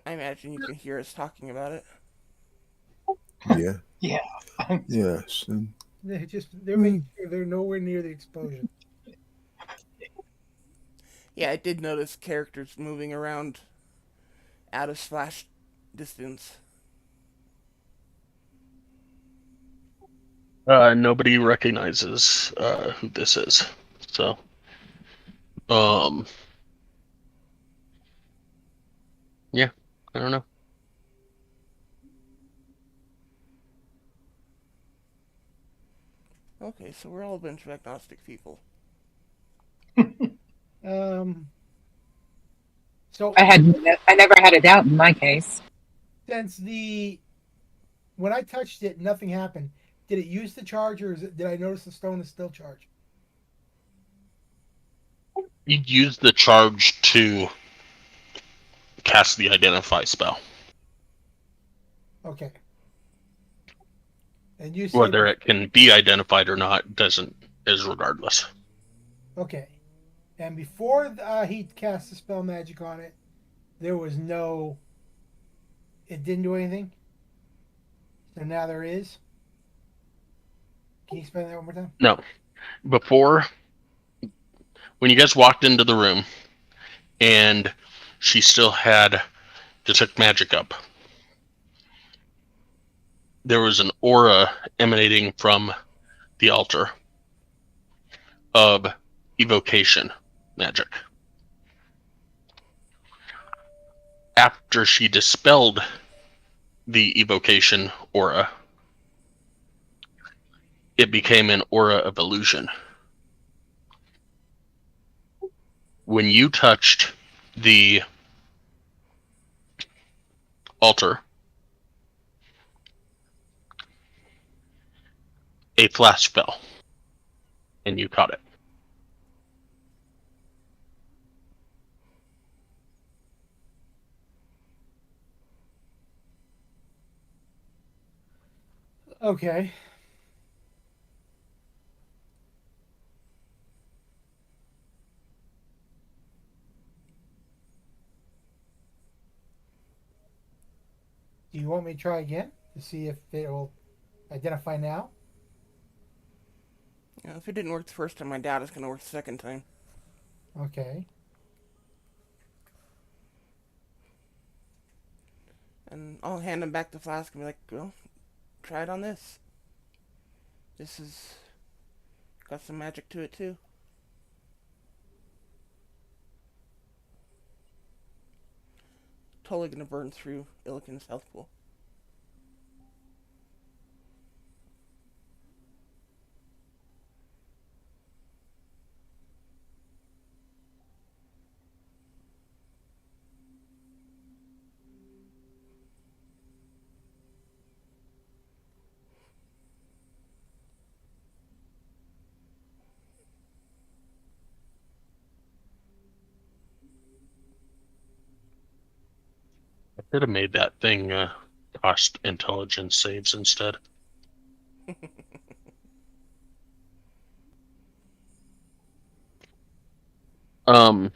I imagine you can hear us talking about it. Yeah. Yeah. Yes. And They're making sure they're nowhere near the explosion. Yeah, I did notice characters moving around out of splash distance. Nobody recognizes who this is. So, yeah, I don't know. Okay, so we're all a bunch of agnostic people. Um. So I never had a doubt in my case. since when I touched it, nothing happened. Did it use the charge, or did I notice the stone is still charged? You use the charge to cast the identify spell. Okay. And you said Whether it can be identified or not is regardless. okay. And before he cast the spell magic on it, there was no. It didn't do anything. So now there is. Can you explain that one more time? No, before when you guys walked into the room, and she still had detect magic up. There was an aura emanating from the altar of evocation magic. After she dispelled the evocation aura, it became an aura of illusion. When you touched the altar, a flash fell, and you caught it. Okay. Do you want me to try again to see if it will identify now? You know, if it didn't work the first time, I doubt it's going to work the second time. Okay. And I'll hand him back the flask and be like, well, try it on this. This has got some magic to it too. Totally gonna burn through Illiken's health pool. I could have made that thing cost intelligence saves instead. Um,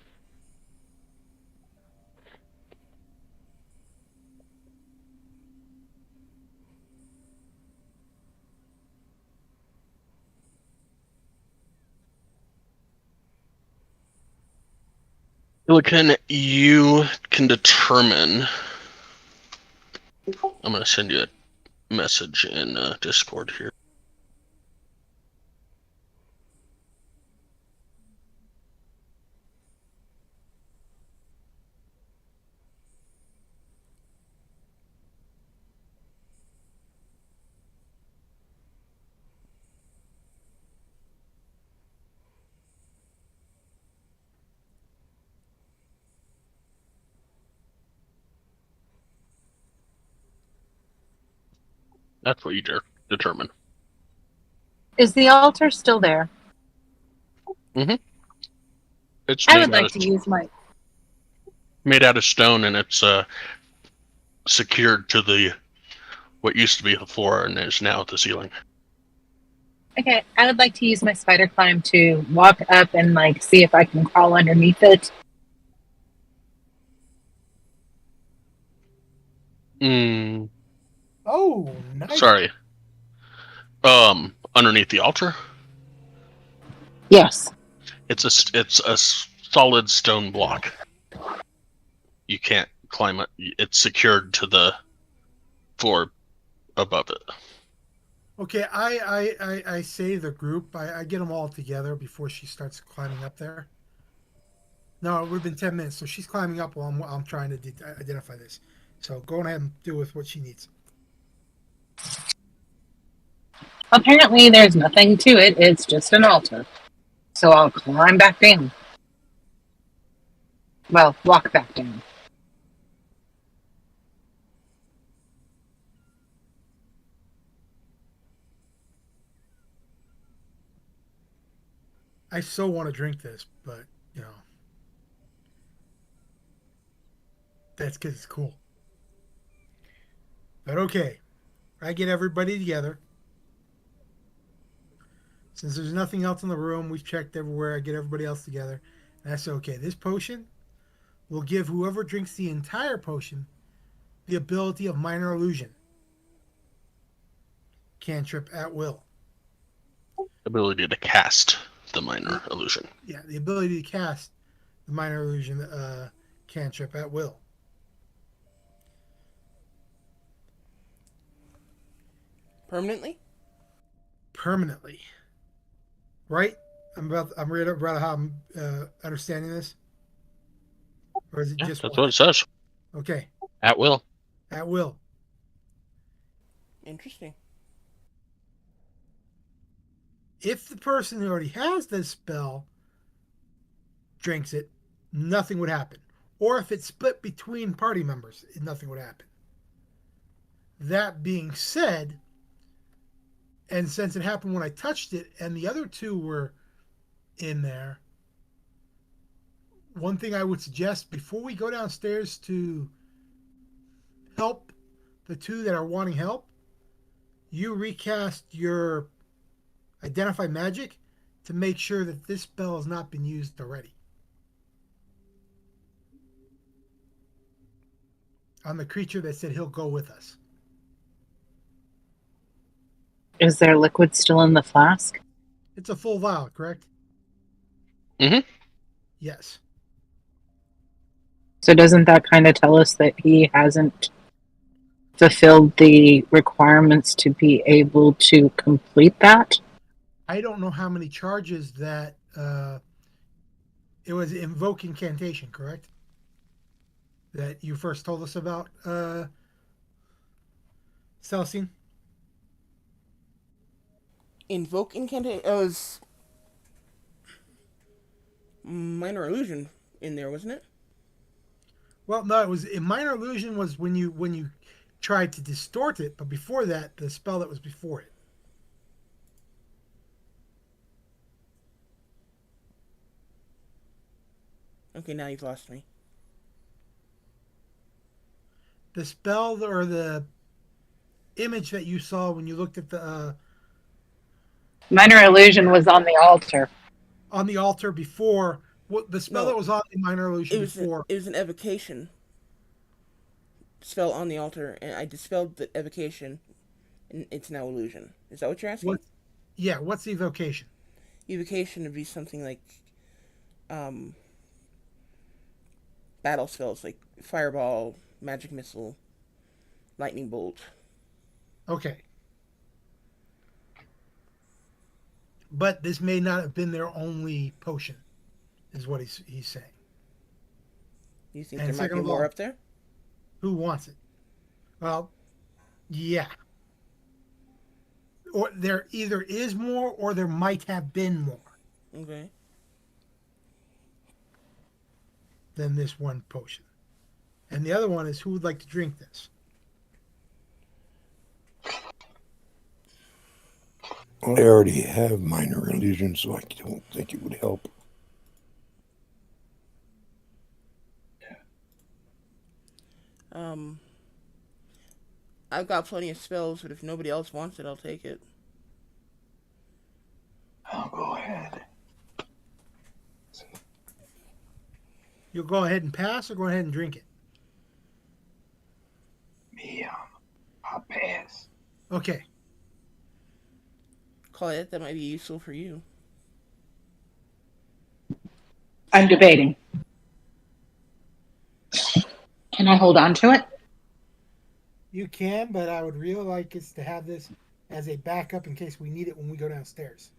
Illiken, you can determine. I'm going to send you a message in Discord here. That's what you determine. Is the altar still there? It's I would like to use my. made out of stone, and it's secured to the what used to be the floor and is now the ceiling. Okay, I would like to use my spider climb to walk up and like see if I can crawl underneath it. Oh, nice. Sorry. Underneath the altar, Yes. it's a solid stone block. You can't climb it. It's secured to the floor above it. Okay, I say the group. I get them all together before she starts climbing up there. No, it would have been 10 minutes. So she's climbing up while I'm trying to identify this. So go ahead and do with what she needs. Apparently, there's nothing to it. It's just an altar. So I'll climb back down. Well, walk back down. I so want to drink this, but, you know, that's because it's cool. But okay, I get everybody together. Since there's nothing else in the room, we've checked everywhere. I get everybody else together. And I say, okay, this potion will give whoever drinks the entire potion the ability of minor illusion. Cantrip at will. Ability to cast the minor illusion. Yeah, the ability to cast the minor illusion cantrip at will. Permanently? Permanently. Right? I'm read about how I'm understanding this. Or is it just that's what it says. Okay. At will. At will. Interesting. If the person who already has this spell drinks it, nothing would happen. Or if it's split between party members, nothing would happen. That being said, and since it happened when I touched it and the other two were in there, one thing I would suggest before we go downstairs to help the two that are wanting help, you recast your identify magic to make sure that this spell has not been used already. On the creature that said he'll go with us. Is there liquid still in the flask? It's a full vial, correct? Mm-hmm. Yes. So doesn't that kind of tell us that he hasn't fulfilled the requirements to be able to complete that? I don't know how many charges that it was invoke incantation, correct? That you first told us about, Celestine? Invoke incantation. Oh, it was minor illusion in there, wasn't it? Well, no, it was a minor illusion was when you tried to distort it, but before that, the spell that was before it. Okay, now you've lost me. The spell or the image that you saw when you looked at the Minor illusion was on the altar before what the spell No, that was on the minor illusion it was before. it was an evocation spell on the altar, and I dispelled the evocation, and it's now illusion. Is that what you're asking? What? Yeah. What's the evocation? Evocation would be something like um, battle spells like fireball, magic missile, lightning bolt. Okay. But this may not have been their only potion, is what he's saying. You think And there might second be of more all- up there? Who wants it? Well, yeah. Or there either is more or there might have been more Okay. than this one potion. And the other one is who would like to drink this? I already have minor illusion, so I don't think it would help. I've got plenty of spells, but if nobody else wants it, I'll take it. I'll go ahead. You'll go ahead and pass or go ahead and drink it? Me, I'll pass. Okay. Claudette, that might be useful for you. I'm debating. Can I hold on to it? You can, but I would really like us to have this as a backup in case we need it when we go downstairs.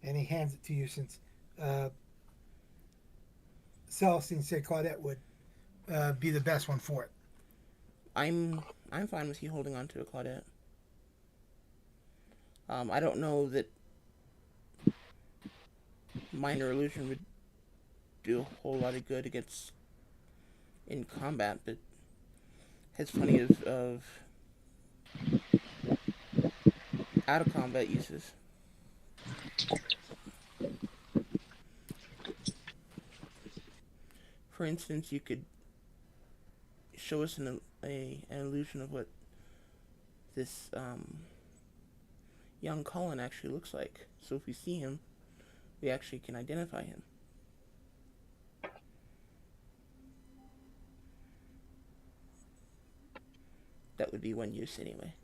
And he hands it to you since Celestine said Claudette would be the best one for it. I'm fine with you holding on to it, Claudette. I don't know that minor illusion would do a whole lot of good against in combat, but has plenty of out of combat uses. For instance, you could show us an illusion of what this young Colin actually looks like. So if we see him, we actually can identify him. That would be one use anyway.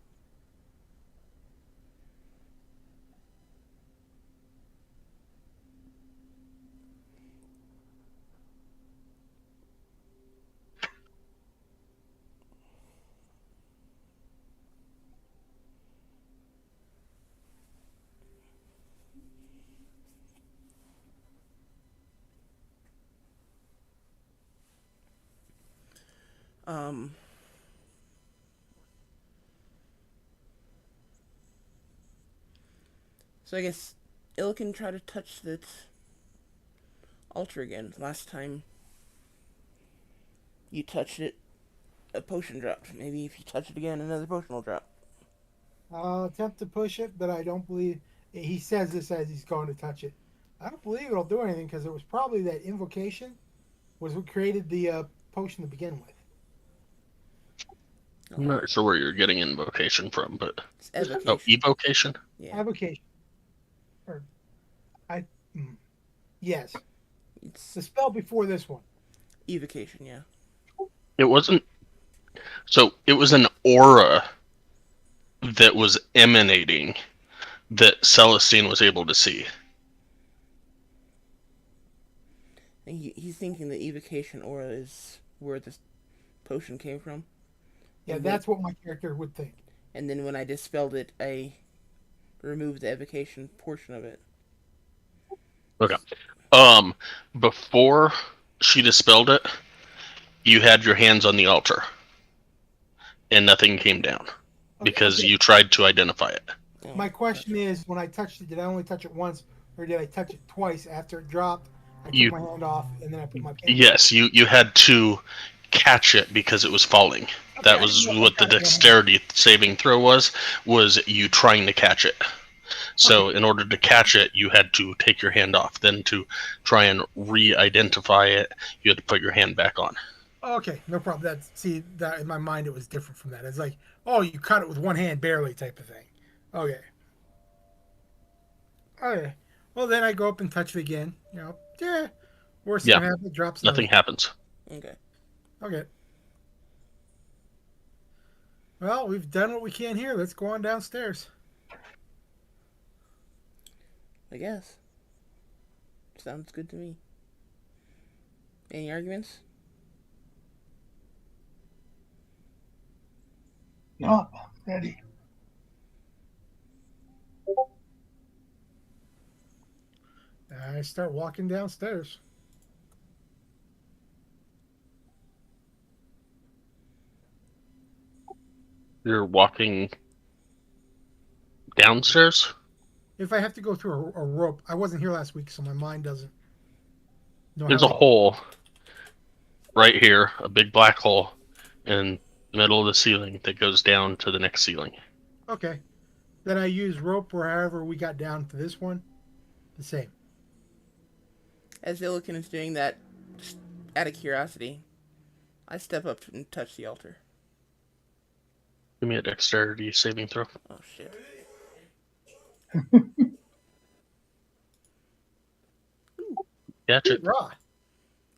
So I guess Il can try to touch that altar again. Last time you touched it, a potion dropped. Maybe if you touch it again, another potion will drop. I'll attempt to push it, but I don't believe he says this as he's going to touch it. I don't believe it'll do anything because it was probably that invocation was what created the potion to begin with. I'm not sure where you're getting invocation from, but It's evocation. oh, evocation. Yeah. Avocation. Or yes. It's The spell before this one. evocation, yeah. It wasn't. So it was an aura that was emanating that Celestine was able to see. And he's thinking the evocation aura is where this potion came from. Yeah, And that's what my character would think. and then when I dispelled it, I removed the evocation portion of it. Okay. Before she dispelled it, you had your hands on the altar, and nothing came down because Okay. you tried to identify it. Oh, My question gotcha. is, when I touched it, did I only touch it once, or did I touch it twice after it dropped? I took You my hand off, and then I put my pants. Yes, you had to catch it because it was falling. Okay, That I didn't was know if I what the got it in my hand. dexterity saving throw was you trying to catch it. So in order to catch it, you had to take your hand off. Then to try and re-identify it, you had to put your hand back on. Okay, no problem. That in my mind it was different from that. It's like, oh, you caught it with one hand barely type of thing. Okay. Okay. Well, then I go up and touch it again. Yeah. Worst thing Yeah, that happens, it drops another. nothing happens. Okay. Okay. Well, we've done what we can here. Let's go on downstairs. I guess. Sounds good to me. Any arguments? No, ready. I start walking downstairs. You're walking downstairs. If I have to go through a rope, I wasn't here last week, so my mind doesn't know There's how a hole right here, a big black hole in the middle of the ceiling that goes down to the next ceiling. Okay. Then I use rope or however we got down to this one. The same. As Illiken is doing that, just out of curiosity, I step up and touch the altar. Give me a dexterity saving throw. Oh shit. Catch it. Raw.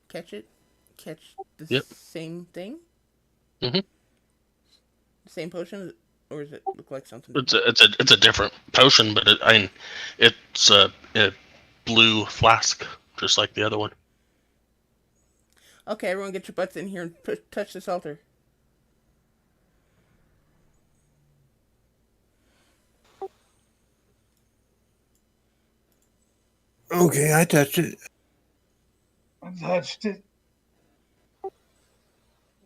Catch it? Catch the Yep. same thing? Mhm. The same potion? Or does it look like something It's different? a different potion, but it's a blue flask, just like the other one. Okay, everyone get your butts in here and touch this altar. Okay, I touched it. I touched it. I'm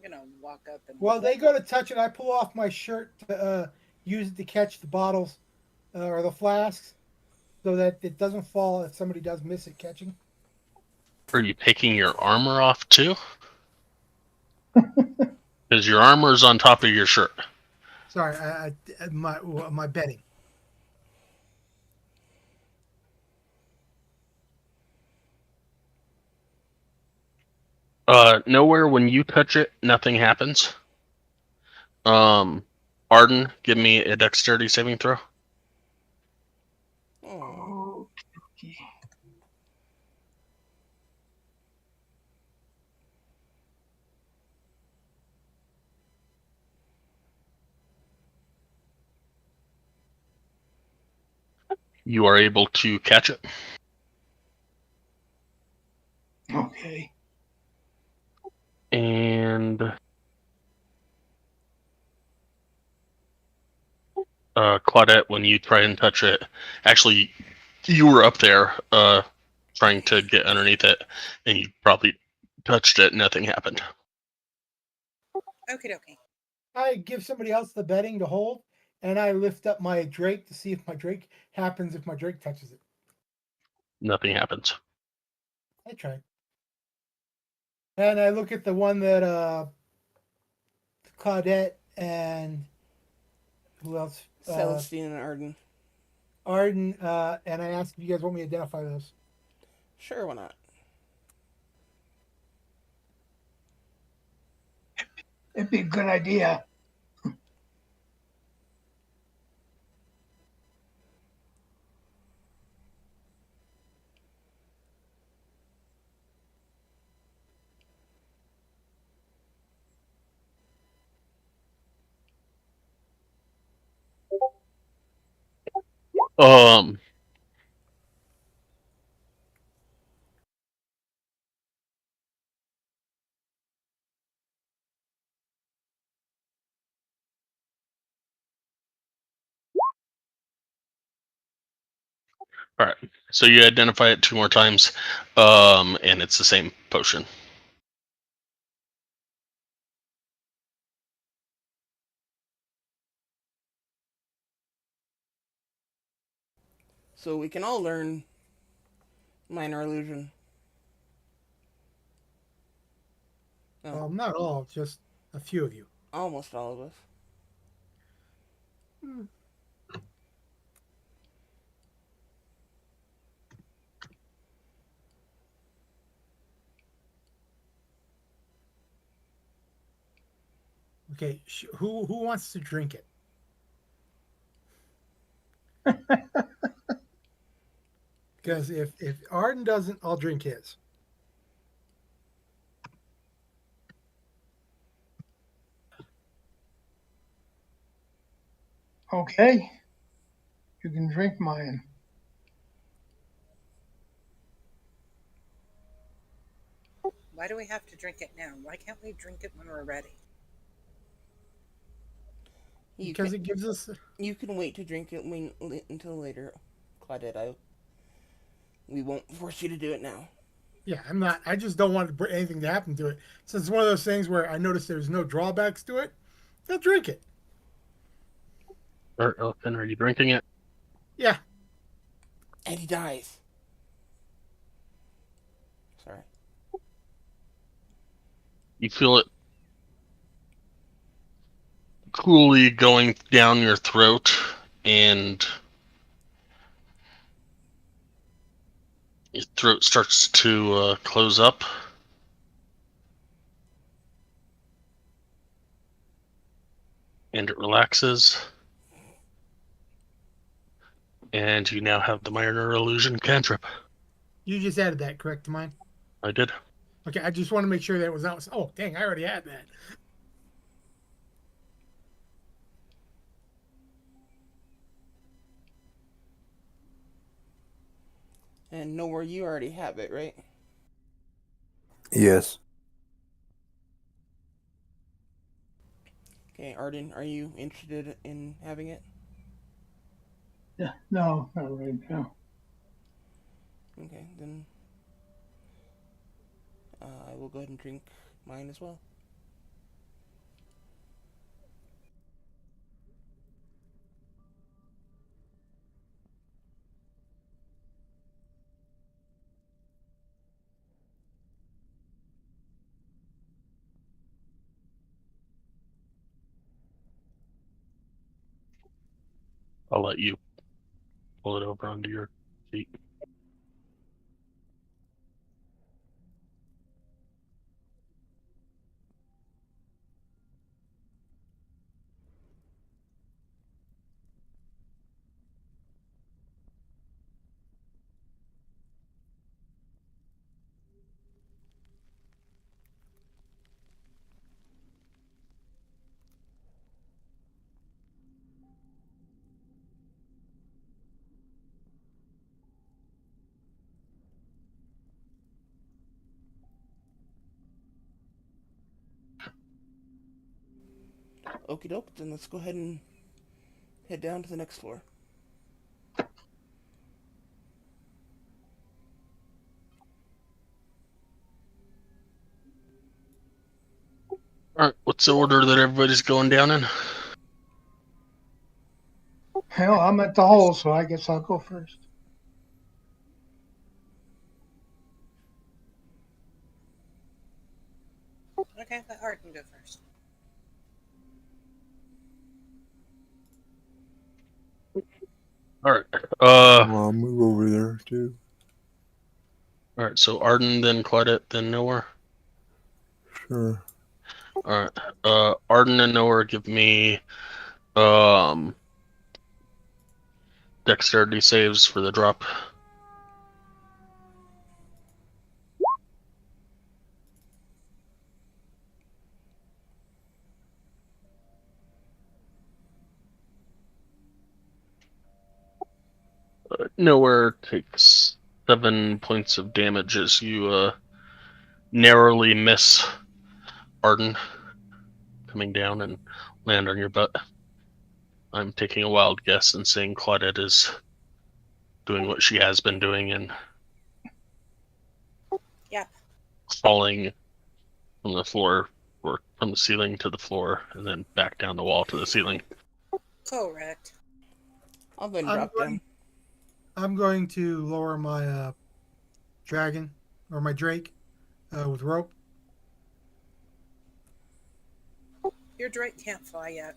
gonna walk up and. While they go to touch it, I pull off my shirt to use it to catch the bottles or the flasks so that it doesn't fall if somebody does miss it catching. Are you taking your armor off too? Because your armor is on top of your shirt. Sorry, my bedding. Nowhere when you touch it, nothing happens. Arden, give me a dexterity saving throw. Oh. Okay. You are able to catch it. Okay. And Claudette, when you try and touch it, actually, you were up there trying to get underneath it, and you probably touched it. Nothing happened. Okay, okay. I give somebody else the bedding to hold, and I lift up my drake to see if my drake happens if my drake touches it. Nothing happens. I tried. And I look at the one that Claudette and who else? Celestine and Arden. Arden, and I ask if you guys want me to identify those. Sure, why not? It'd be a good idea. Um, All right. So you identify it 2 more times, and it's the same potion. So we can all learn minor illusion. No, Not all, just a few of you. almost all of us. Okay, who wants to drink it? Because if Arden doesn't, I'll drink his. Okay. You can drink mine. Why do we have to drink it now? Why can't we drink it when we're ready? You Because can, it gives us. you can wait to drink it until later, Claudette. We won't force you to do it now. Yeah, I'm not. I just don't want anything to happen to it. Since it's one of those things where I notice there's no drawbacks to it, I'll drink it. All right, Elton, are you drinking it? Yeah. And he dies. Sorry. You feel it coolly going down your throat, and your throat starts to close up. And it relaxes. And you now have the minor illusion cantrip. You just added that, correct, to mine? I did. Okay, I just want to make sure that it was not. Oh, dang, I already had that. And nowhere you already have it, right? Yes. Okay, Arden, are you interested in having it? Yeah. No, not right now. Okay, then I will go ahead and drink mine as well. I'll let you pull it over onto your seat. Okie doke, then let's go ahead and head down to the next floor. All right, what's the order that everybody's going down in? Hell, I'm at the hole, so I guess I'll go first. Okay, let Arden go first. All right. I'll move over there too. All right. So Arden, then Claudette, then Nowhere. Sure. All right. Arden and Nowhere, give me dexterity saves for the drop. Nowhere takes 7 points of damage as you narrowly miss Arden coming down and land on your butt. I'm taking a wild guess and saying Claudette is doing what she has been doing and Yep. falling from the floor or from the ceiling to the floor and then back down the wall to the ceiling. Correct. I'll go and I'm drop down. I'm going to lower my dragon or my drake with rope. Your drake can't fly yet.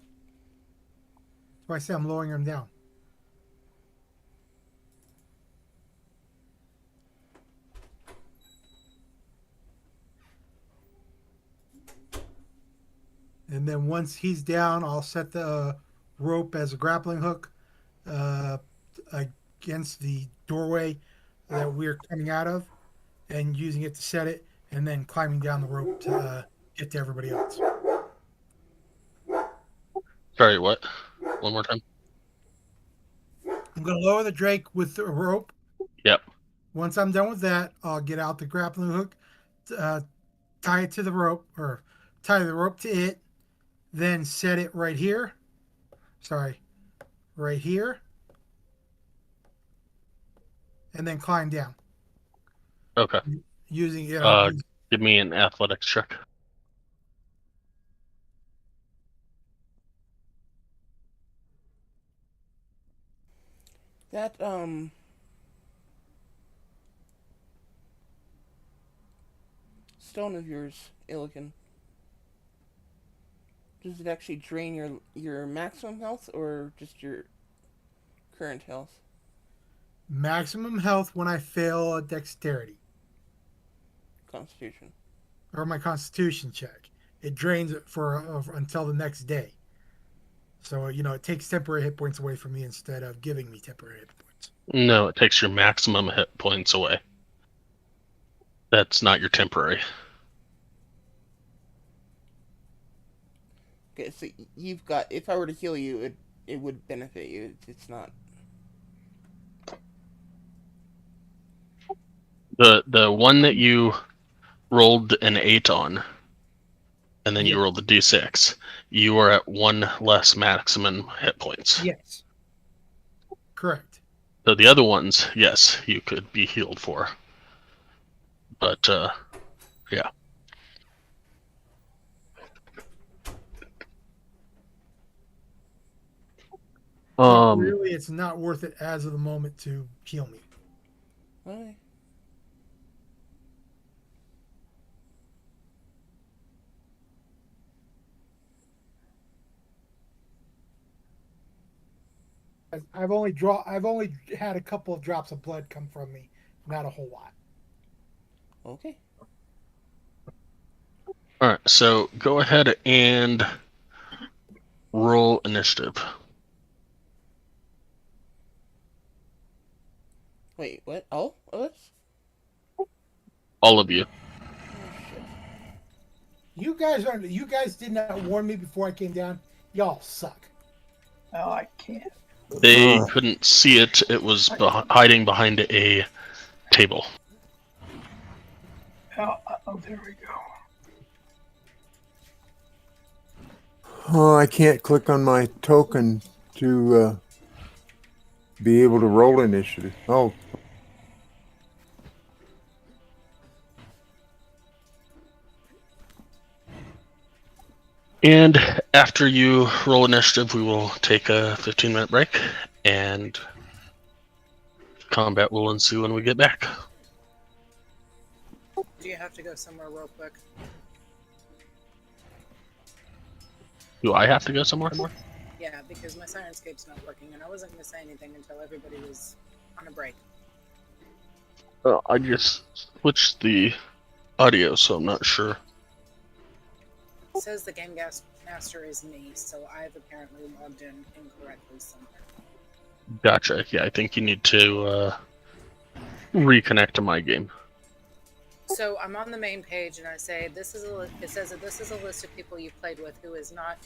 So I say I'm lowering him down. And then once he's down, I'll set the rope as a grappling hook against the doorway that we're coming out of, and using it to set it, and then climbing down the rope to get to everybody else. Sorry, what? One more time? I'm going to lower the drake with the rope. Yep. Once I'm done with that, I'll get out the grappling hook, tie it to the rope, or tie the rope to it, then set it right here. Sorry, right here. And then climb down. Okay. Using it. Give me an athletics check. That, stone of yours, Illican, does it actually drain your maximum health or just your current health? Maximum health when I fail a dexterity Constitution. or my constitution check. It drains it for until the next day. So, it takes temporary hit points away from me instead of giving me temporary hit points. No, it takes your maximum hit points away. That's not your temporary. Okay, so you've got, if I were to heal you, it would benefit you. It's not. The one that you rolled an 8 on, and then you rolled the d6, you are at 1 less maximum hit points. Yes. Correct. So the other ones, yes, you could be healed for. But, yeah. Really, it's not worth it as of the moment to heal me. Okay. I've only had a couple of drops of blood come from me, not a whole lot. Okay. All right, so go ahead and roll initiative. Wait, what? All of us? All of you. You guys did not warn me before I came down. Y'all suck. Oh, I can't. They couldn't see it. It was hiding behind a table. Oh, there we go. Oh, I can't click on my token to be able to roll initiative. Oh. And after you roll initiative, we will take a 15-minute break, and combat will ensue when we get back. Do you have to go somewhere real quick? Do I have to go somewhere? Yeah, because my Sirenscape's not working, and I wasn't going to say anything until everybody was on a break. I just switched the audio, so I'm not sure. It says the game master is me, so I've apparently logged in incorrectly somewhere. Gotcha. Yeah, I think you need to reconnect to my game. So I'm on the main page, and I say it says that this is a list of people you've played with who is not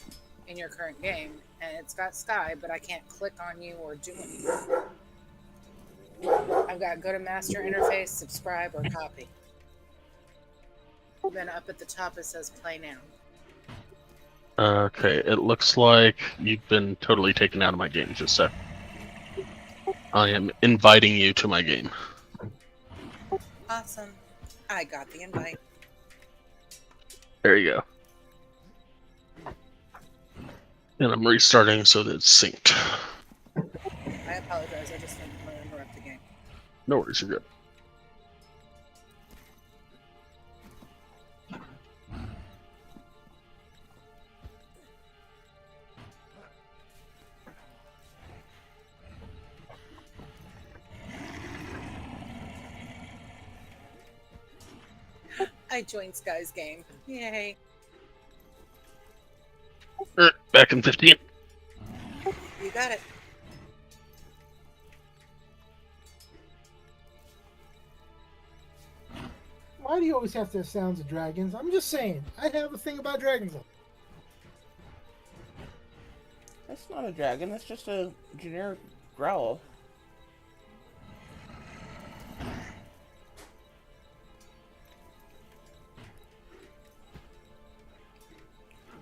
in your current game, and it's got Sky, but I can't click on you or do anything. I've got go to master interface, subscribe, or copy. Then up at the top it says play now. Okay, it looks like you've been totally taken out of my game just a sec. I am inviting you to my game. Awesome. I got the invite. There you go. And I'm restarting so that it's synced. I apologize. I just didn't want to interrupt the game. No worries, you're good. I joined Sky's game. Yay. Back in 15. You got it. Why do you always have to have sounds of dragons? I'm just saying. I have a thing about dragons. That's not a dragon. That's just a generic growl.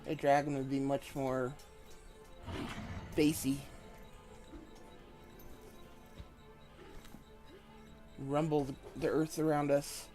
A dragon would be much more bassy. Rumble the earth around us.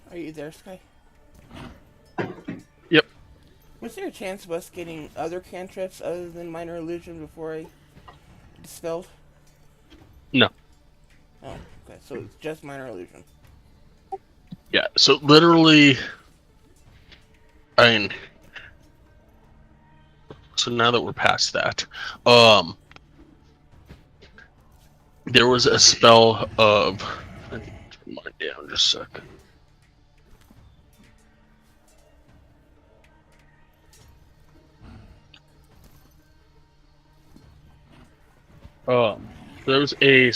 Are you there, Sky? Yep. Was there a chance of us getting other cantrips other than minor illusion before I dispelled? No. Oh, okay. So it's just minor illusion. Yeah. So literally, I mean, so now that we're past that, there was a spell of. I need to turn mine down just a second. There was a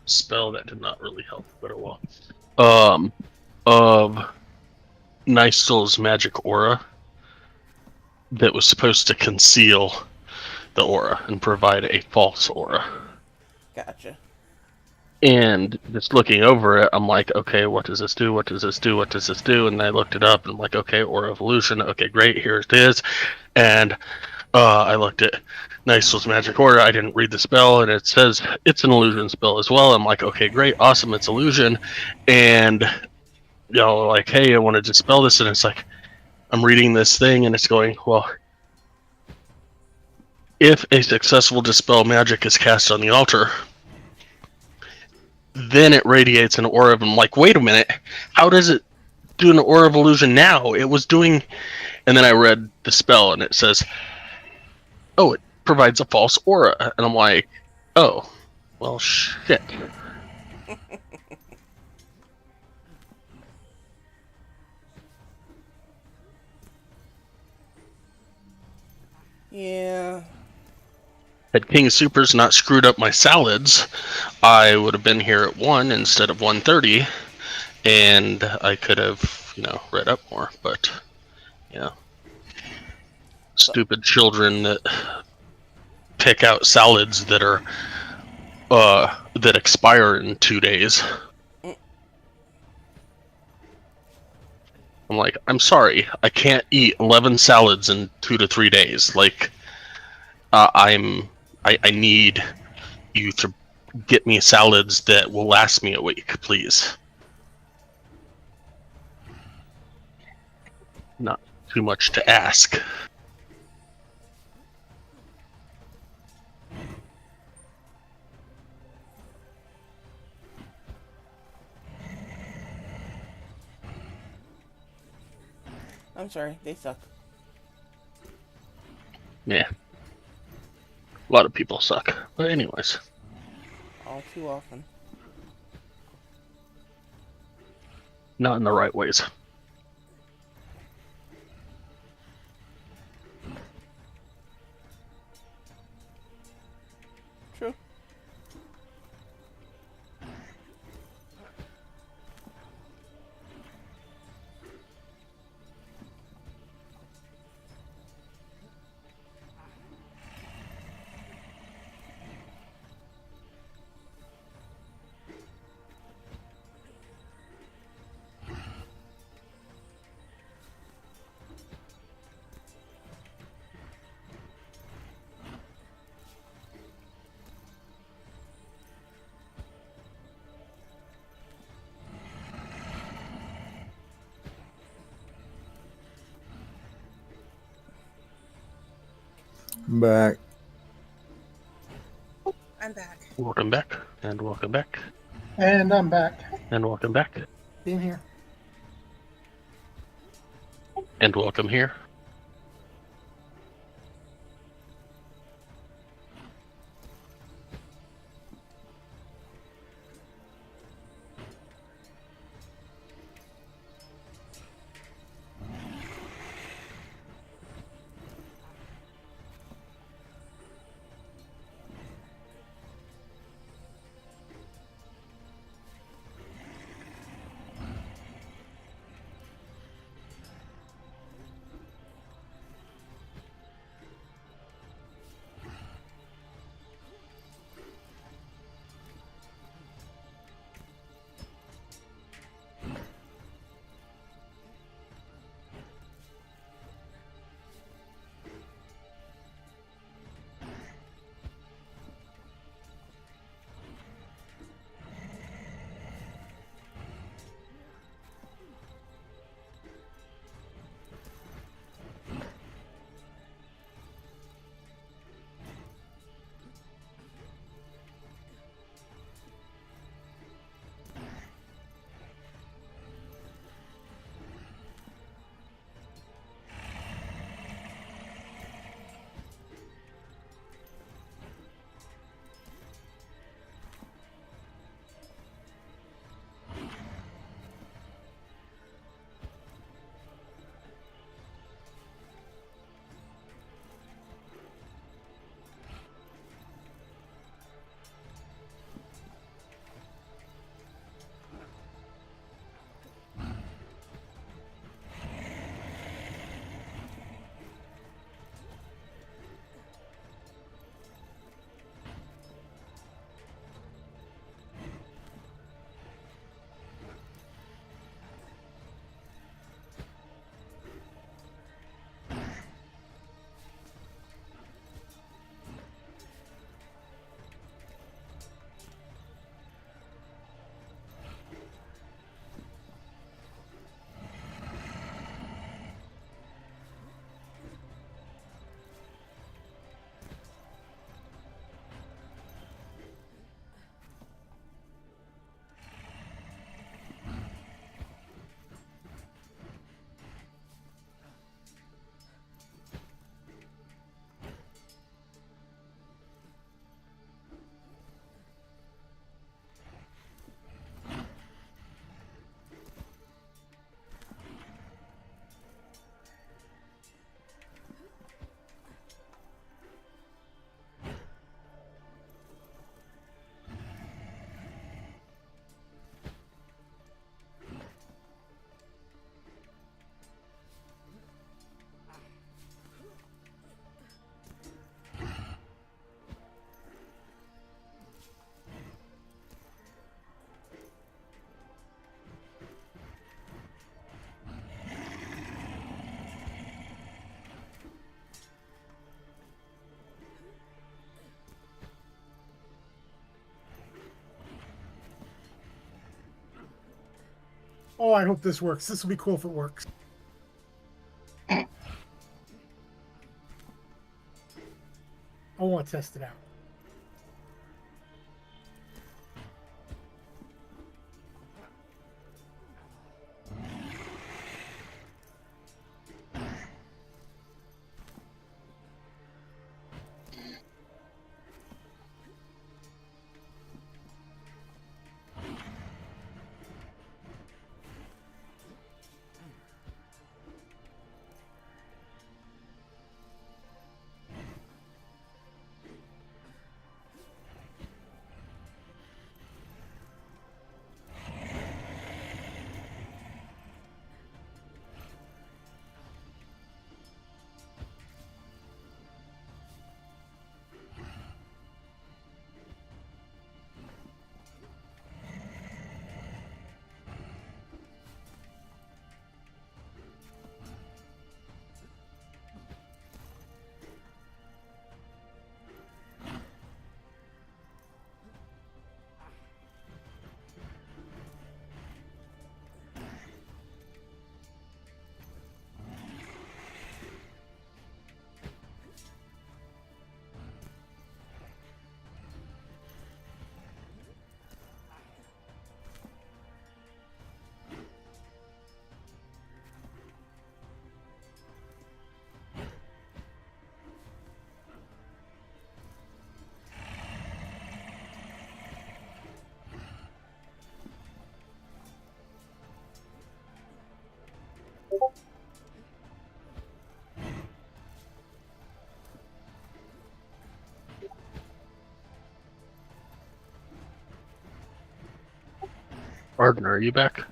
spell that did not really help, but it will. Of Nystel's magic aura that was supposed to conceal the aura and provide a false aura. Gotcha. And just looking over it, I'm like, okay, what does this do? What does this do? What does this do? And I looked it up and I'm like, okay, Aura of Illusion. Okay, great, here it is. And I looked at Nystel's magic aura. I didn't read the spell, and it says it's an illusion spell as well. I'm like, okay, great, awesome, it's illusion. And like, hey, I want to dispel this, and it's like, I'm reading this thing, and it's going, well, if a successful dispel magic is cast on the altar, then it radiates an aura of. I'm like, wait a minute, how does it do an aura of illusion now? It was doing, and then I read the spell, and it says, oh, it provides a false aura, and I'm like, oh, well, shit. Yeah. Had King Supers not screwed up my salads, I would have been here at 1 instead of 1:30, and I could have, read up more, but, stupid children that pick out salads that are, that expire in 2 days. I'm like, I'm sorry, I can't eat 11 salads in 2 to 3 days. Like, I need you to get me salads that will last me a week, please. Not too much to ask. I'm sorry, they suck. Yeah. A lot of people suck. But anyways. All too often. Not in the right ways. True. I'm back. I'm back. Welcome back, and welcome back, And I'm back. and welcome back, In here. and welcome here. Oh, I hope this works. This will be cool if it works. I want to test it out. Arden, are you back?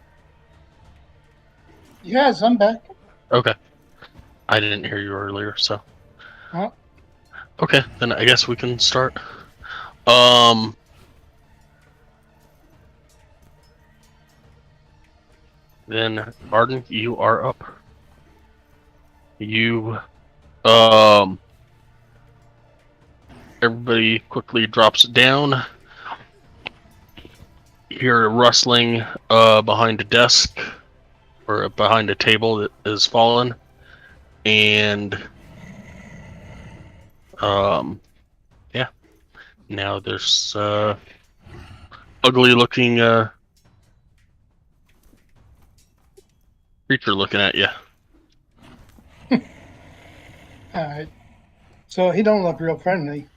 Yes, I'm back. Okay. I didn't hear you earlier, so. Huh? Okay, then I guess we can start. Then Arden, you are up. You everybody quickly drops down. You hear a rustling behind a desk or behind a table that is fallen, and yeah. Now there's ugly looking creature looking at you. All right. So he don't look real friendly.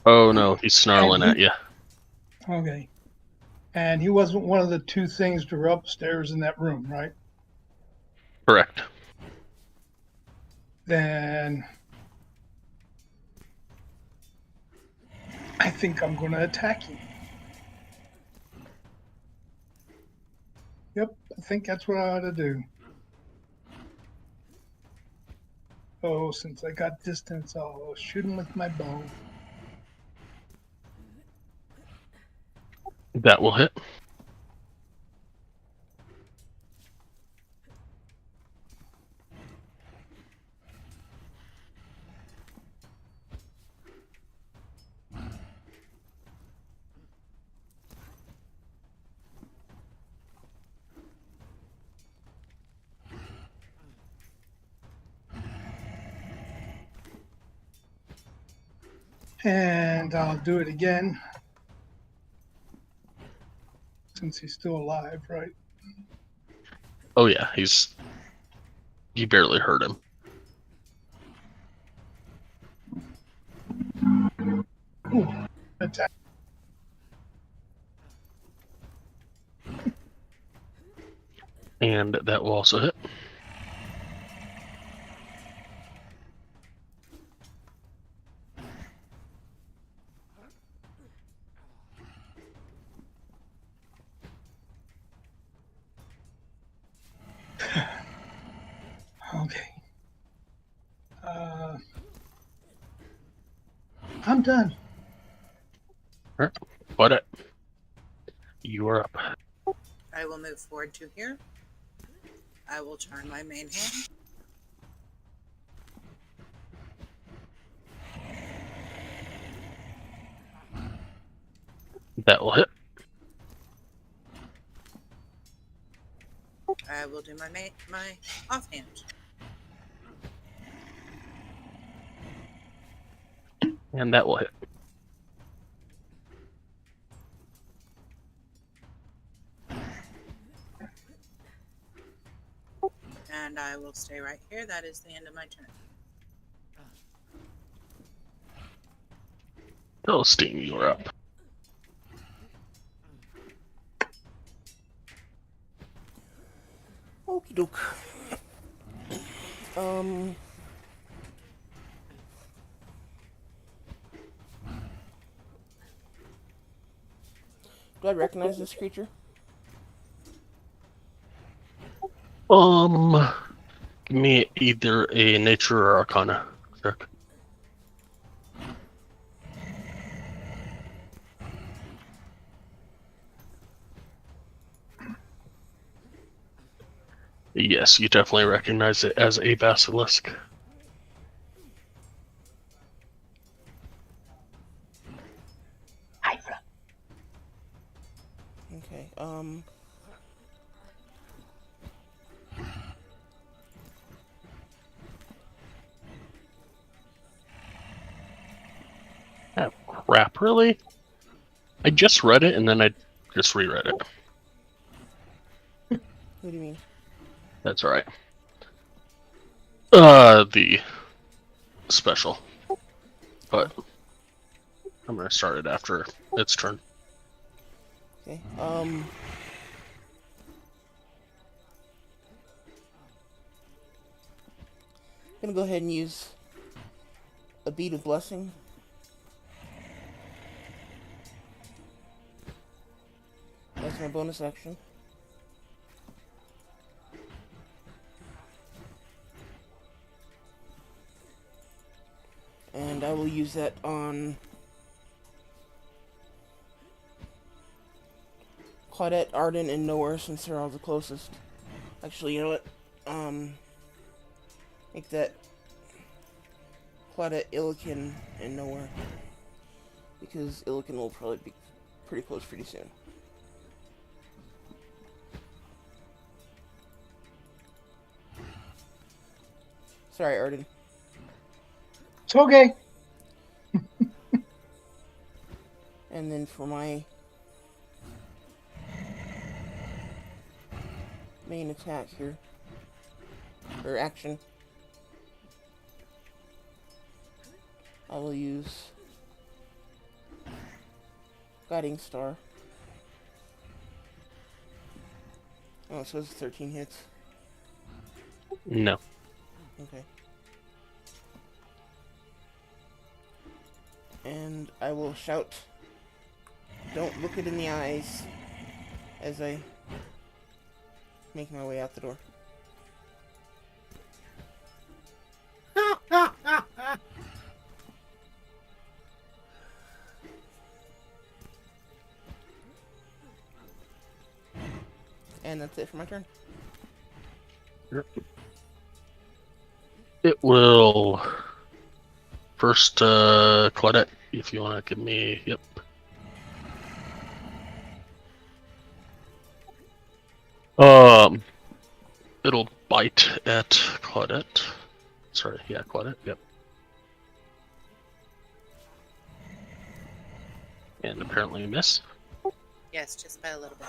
Oh no, he's snarling And at you. Okay. And he wasn't one of the two things that were upstairs in that room, right? Correct. Then I think I'm going to attack him. Yep, I think that's what I ought to do. Oh, since I got distance, I'll shoot him with my bow. That will hit. And I'll do it again. Since he's still alive, right? Oh yeah, you barely hurt him. Ooh, attack. And that will also hit. Okay. I'm done. Alright. What? You are up. I will move forward to here. I will turn my main hand. That will hit. I will do my offhand. And that will hit. And I will stay right here. That is the end of my turn. Philistine, you're up. Okie doke. Do I recognize this creature? Give me either a nature or arcana check. Yes, you definitely recognize it as a basilisk. Okay, Oh, crap, really? I just read it and then I just reread it. what do you mean? That's alright. The special. But I'm gonna start it after its turn. Okay, gonna go ahead and use a bead of blessing. That's my bonus action. And I will use that on Claudette, Arden, and Nowhere, since they're all the closest. Actually, you know what? Make that Claudette, Illican, and Nowhere. Because Illican will probably be pretty close pretty soon. Sorry, Arden. It's okay. And then for my main attack here, or action, I will use Guiding Star. Oh, so it's 13 hits. No. Okay. And I will shout, "Don't look it in the eyes," as I make my way out the door. And that's it for my turn. It will first, Claudette, if you want to give me, yep. It'll bite at Claudette. Sorry, yeah, Claudette, yep. And apparently miss. Yes, just by a little bit.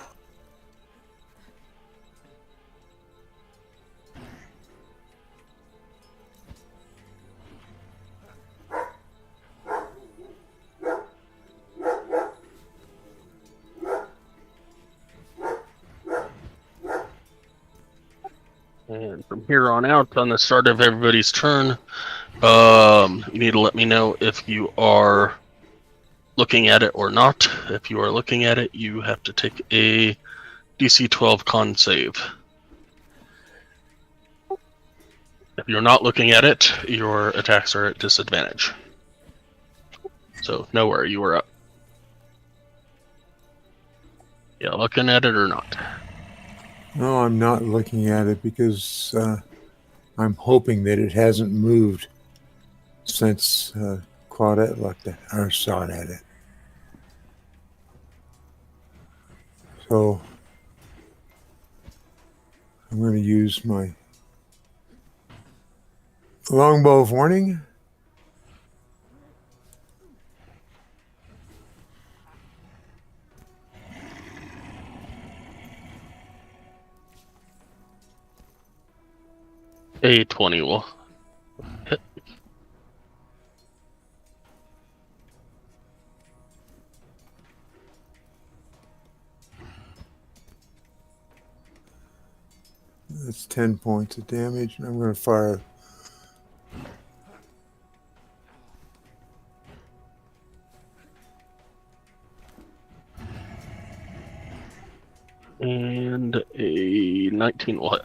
And from here on out, on the start of everybody's turn, you need to let me know if you are looking at it or not. If you are looking at it, you have to take a DC 12 con save. If you're not looking at it, your attacks are at disadvantage. So, Nowhere, you are up. Yeah, looking at it or not? No, I'm not looking at it because I'm hoping that it hasn't moved since Claudette looked at or saw at it. So I'm going to use my longbow of warning. A 20 will hit. That's 10 points of damage, and I'm going to fire. And a 19 will hit.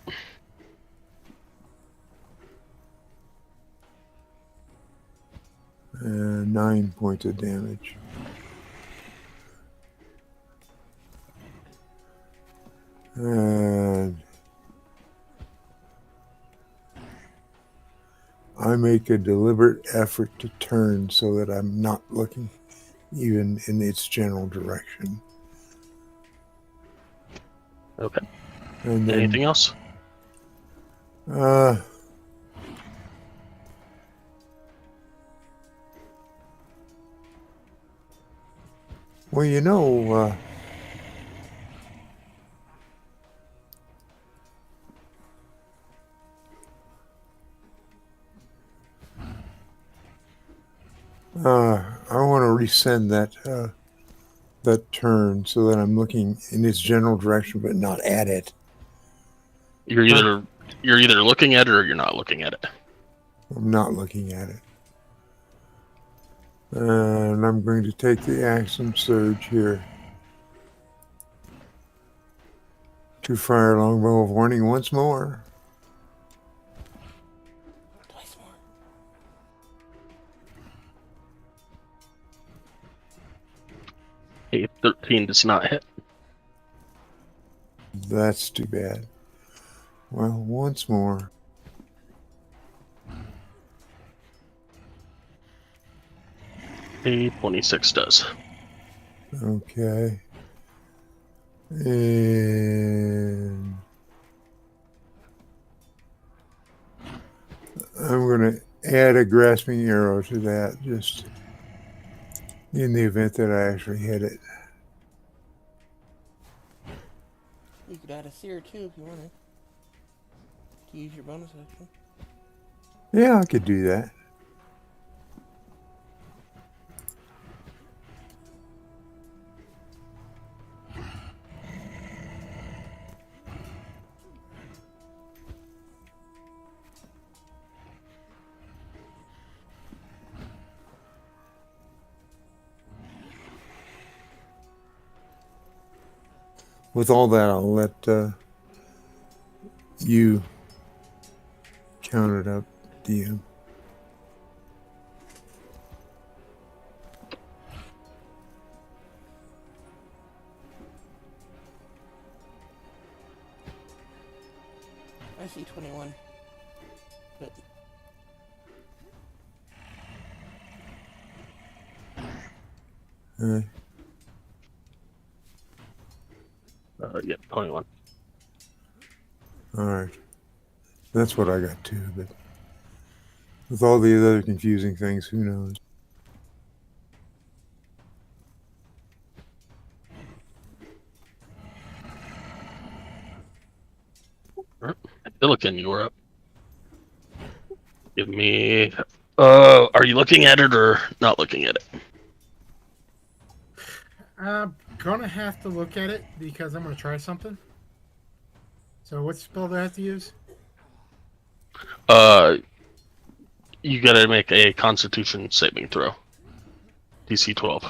And 9 points of damage. And I make a deliberate effort to turn so that I'm not looking even in its general direction. Okay. And then, Anything else? well, you know, I want to resend that turn so that I'm looking in its general direction, but not at it. You're either looking at it or you're not looking at it. I'm not looking at it. And I'm going to take the action surge here to fire longbow of warning once more. Twice more. A 13 does not hit. That's too bad. Well, once more. A 26 does. Okay. And I'm going to add a grasping arrow to that, just in the event that I actually hit it. You could add a seer too if you wanted. To use your bonus action. Yeah, I could do that. With all that, I'll let you count it up, DM. I see 21. But Yeah, 21. All right. That's what I got too, but with all the other confusing things, who knows? Billiken, you were up. Give me. Are you looking at it or not looking at it? I'm gonna have to look at it because I'm gonna try something. So what spell do I have to use? You gotta make a Constitution saving throw. DC 12.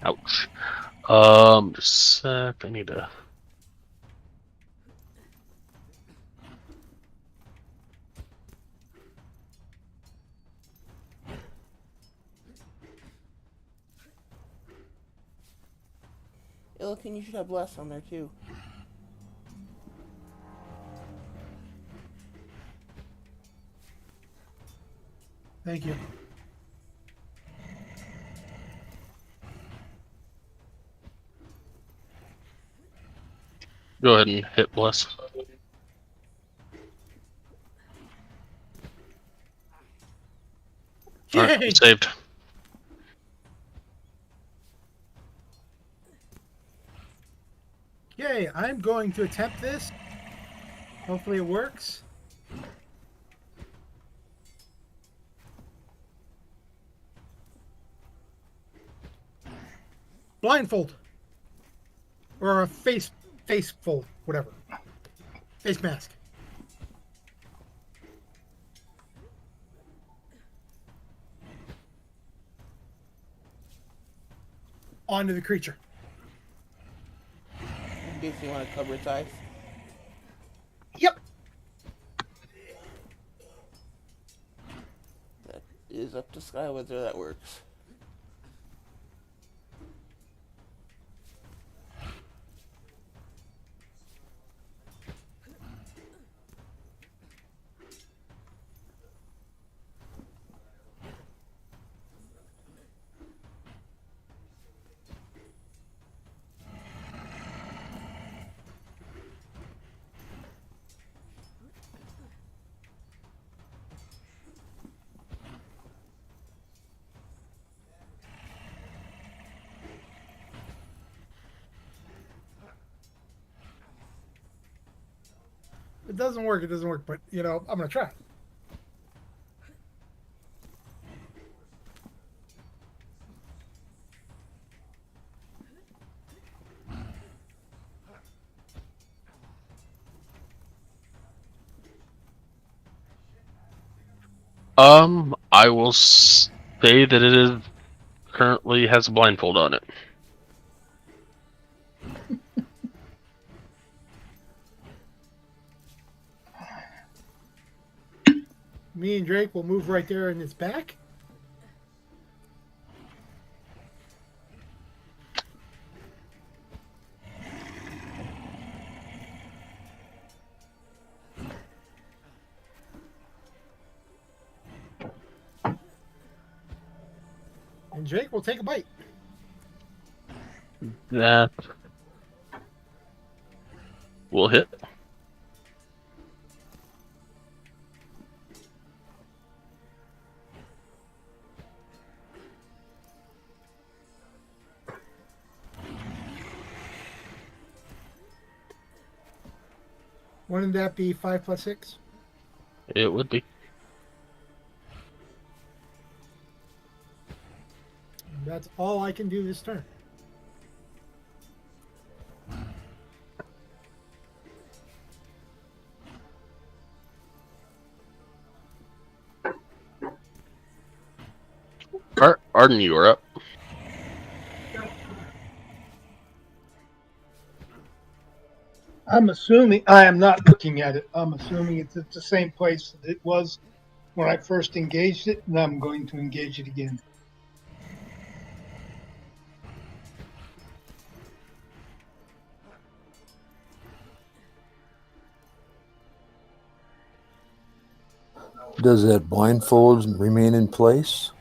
Ouch. Just a sec. I need to. Silicon, you should have less on there too. Thank you. Go ahead and hit bless. Alright, Yay! saved. Yay! I'm going to attempt this. Hopefully it works. Blindfold. Or a face fold, whatever. Face mask. Onto the creature. In case you want to cover its eyes. Yep. That is up to Sky whether that works. It doesn't work, but, you know, I'm going to try. I will say that it is currently has a blindfold on it. Me and Drake will move right there in its back. And Drake will take a bite. That will hit. Wouldn't that be 5 plus 6? It would be. That's all I can do this turn. Arden, you are up. I'm assuming, I am not looking at it. I'm assuming it's at the same place that it was when I first engaged it, and I'm going to engage it again. Does that blindfold remain in place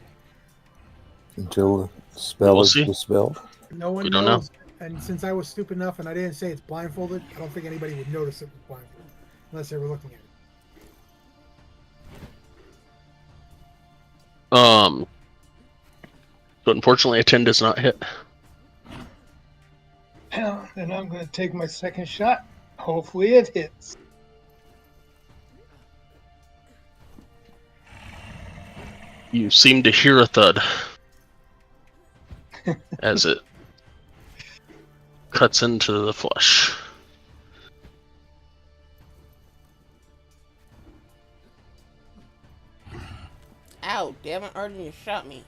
until the spell We'll is see. dispelled? No one We don't know. knows. And since I was stupid enough and I didn't say it's blindfolded, I don't think anybody would notice it was blindfolded unless they were looking at it. So unfortunately, a 10 does not hit. Now, then I'm going to take my second shot. Hopefully it hits. You seem to hear a thud as it cuts into the flesh. Ow, damn it, Arden, you shot me.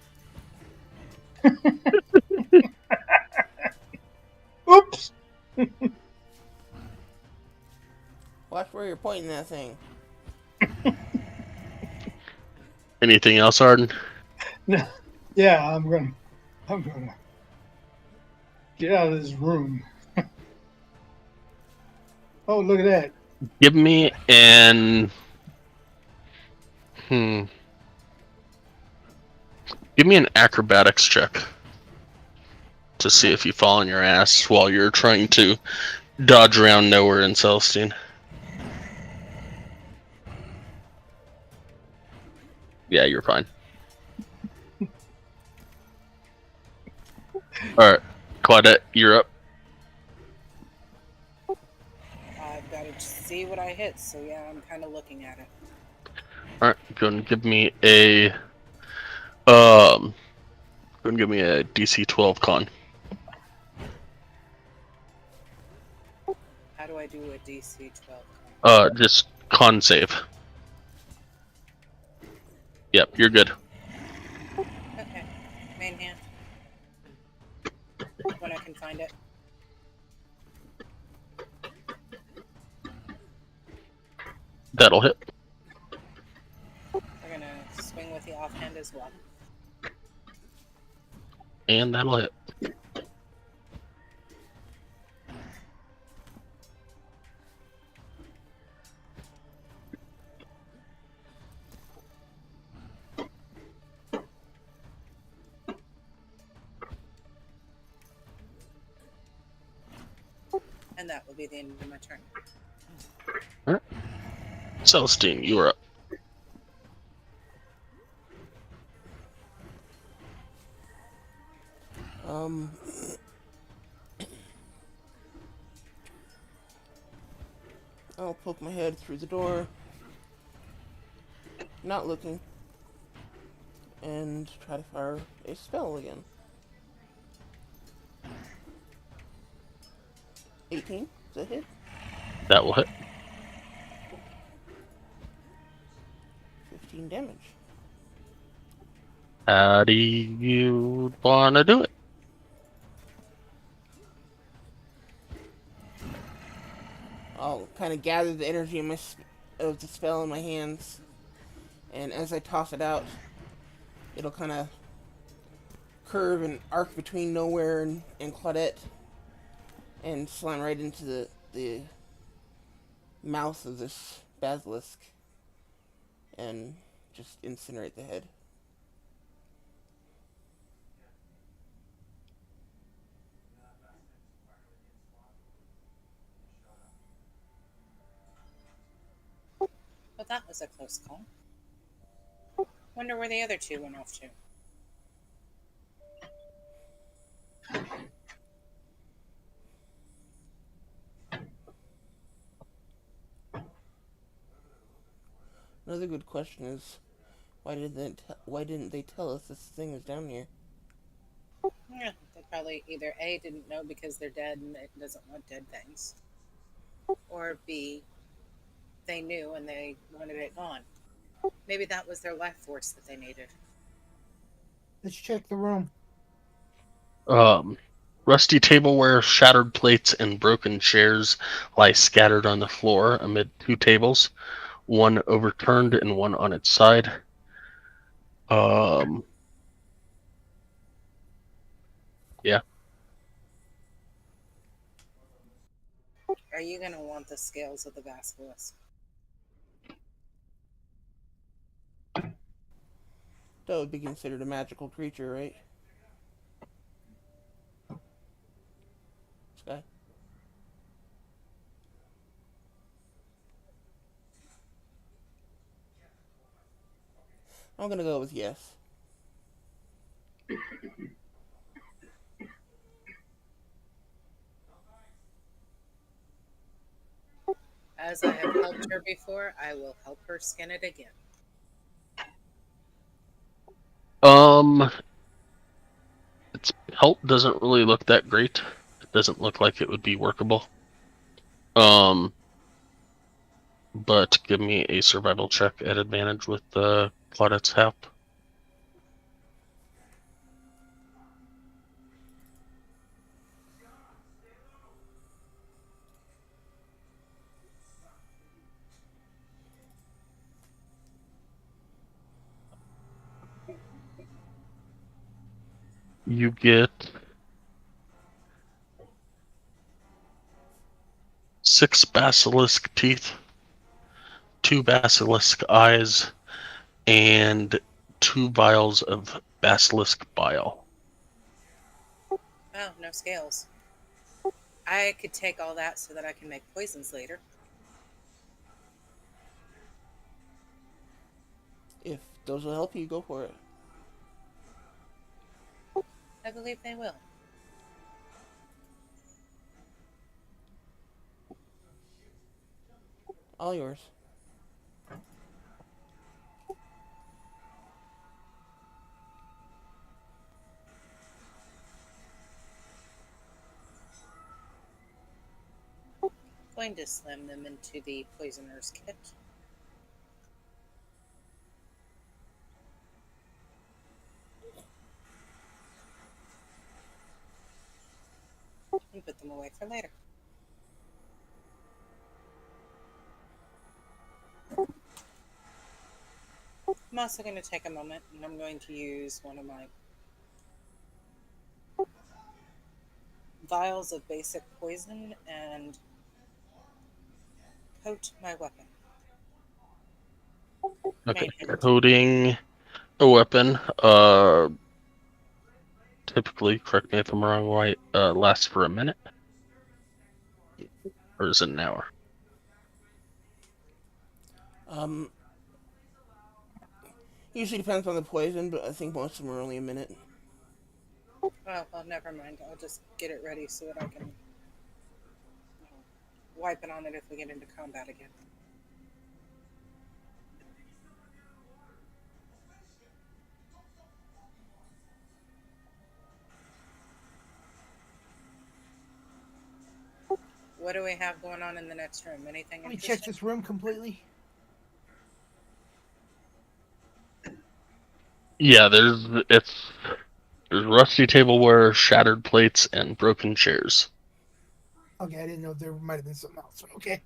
Oops! Watch where you're pointing that thing. Anything else, Arden? No. Yeah, I'm gonna Get out of this room. Oh, look at that. Give me an give me an acrobatics check to see if you fall on your ass while you're trying to dodge around nowhere in Celestine. Yeah, you're fine. Alright, Claudette, you're up. I've got to see what I hit, so yeah, I'm kind of looking at it. Alright, go and give me a go and give me a DC 12 con. How do I do a DC 12? Just con save. Yep, you're good. Okay, main hand. When I can find it. That'll hit. We're gonna swing with the offhand as well. And that'll hit. And that will be the end of my turn. Alright. Celestine, you are up. I'll poke my head through the door, not looking, and try to fire a spell again. 18, is that hit? That will hit. 15 damage. How do you want to do it? I'll kind of gather the energy of the spell in my hands, and as I toss it out, it'll kind of curve and arc between Nowhere and Claudette, and slam right into the mouth of this basilisk, and just incinerate the head. Well, that was a close call. Wonder where the other two went off to. Another good question is, why didn't they tell us this thing was down here? Yeah, they probably either A, didn't know because they're dead and it doesn't want dead things, or B, they knew and they wanted it gone. Maybe that was their life force that they needed. Let's check the room. Rusty tableware, shattered plates, and broken chairs lie scattered on the floor amid two tables, one overturned and one on its side. Yeah. Are you going to want the scales of the basilisk? That would be considered a magical creature, right? Sky? I'm gonna go with yes. As I have helped her before, I will help her skin it again. Its pelt doesn't really look that great. It doesn't look like it would be workable. But give me a survival check at advantage with Claudette's help. You get 6 basilisk teeth, 2 basilisk eyes, and 2 vials of basilisk bile. Oh, no scales. I could take all that so that I can make poisons later. If those will help you, go for it. I believe they will. All yours. Going to slam them into the poisoner's kit. And put them away for later. I'm also going to take a moment and I'm going to use one of my vials of basic poison and coat my weapon. Okay, Main hit. coating a weapon, typically, correct me if I'm wrong, right, lasts for a minute? Or is it an hour? Usually depends on the poison, but I think most of them are only a minute. Oh, well, never mind. I'll just get it ready so that I can wipe it on it if we get into combat again. What do we have going on in the next room? Anything Let me interesting? check this room completely. Yeah, there's rusty tableware, shattered plates, and broken chairs. Okay, I didn't know there might have been something else. Okay.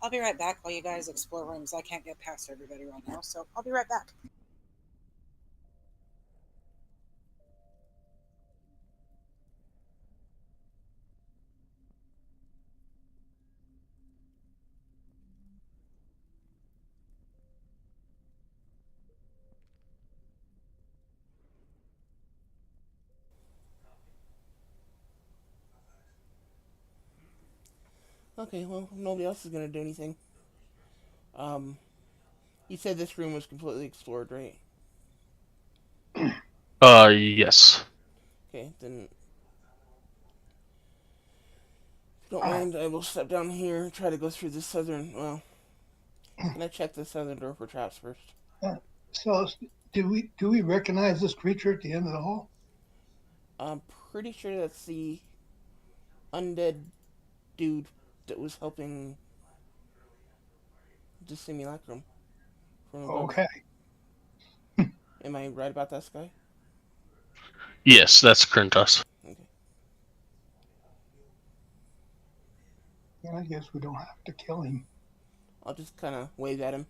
I'll be right back while you guys explore rooms. I can't get past everybody right now, so I'll be right back. Okay, well, nobody else is gonna do anything. You said this room was completely explored, right? Yes. Okay, then if you don't mind, I will step down here and try to go through the southern. Well, can I check the southern door for traps first? So, do we recognize this creature at the end of the hall? I'm pretty sure that's the undead dude that was helping the simulacrum from above. Okay. Am I right about that, Sky? Yes, that's Krentos. Okay. Then I guess we don't have to kill him. I'll just kind of wave at him,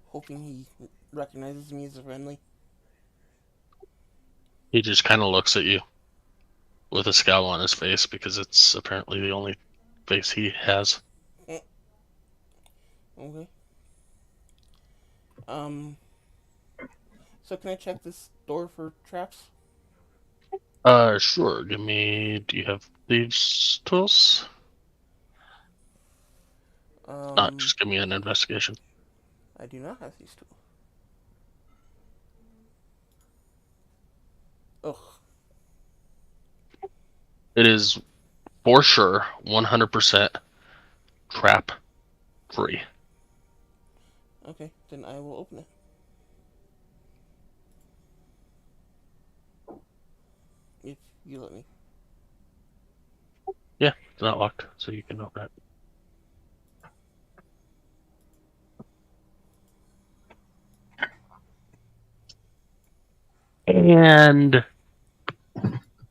hoping he recognizes me as a friendly. He just kind of looks at you with a scowl on his face because it's apparently the only face he has. Okay. So can I check this door for traps? Sure. Do you have thieves' tools? Just give me an investigation. I do not have these tools. Ugh. It is for sure 100% trap free. Okay, then I will open it. If you let me. Yeah, it's not locked, so you can open it. And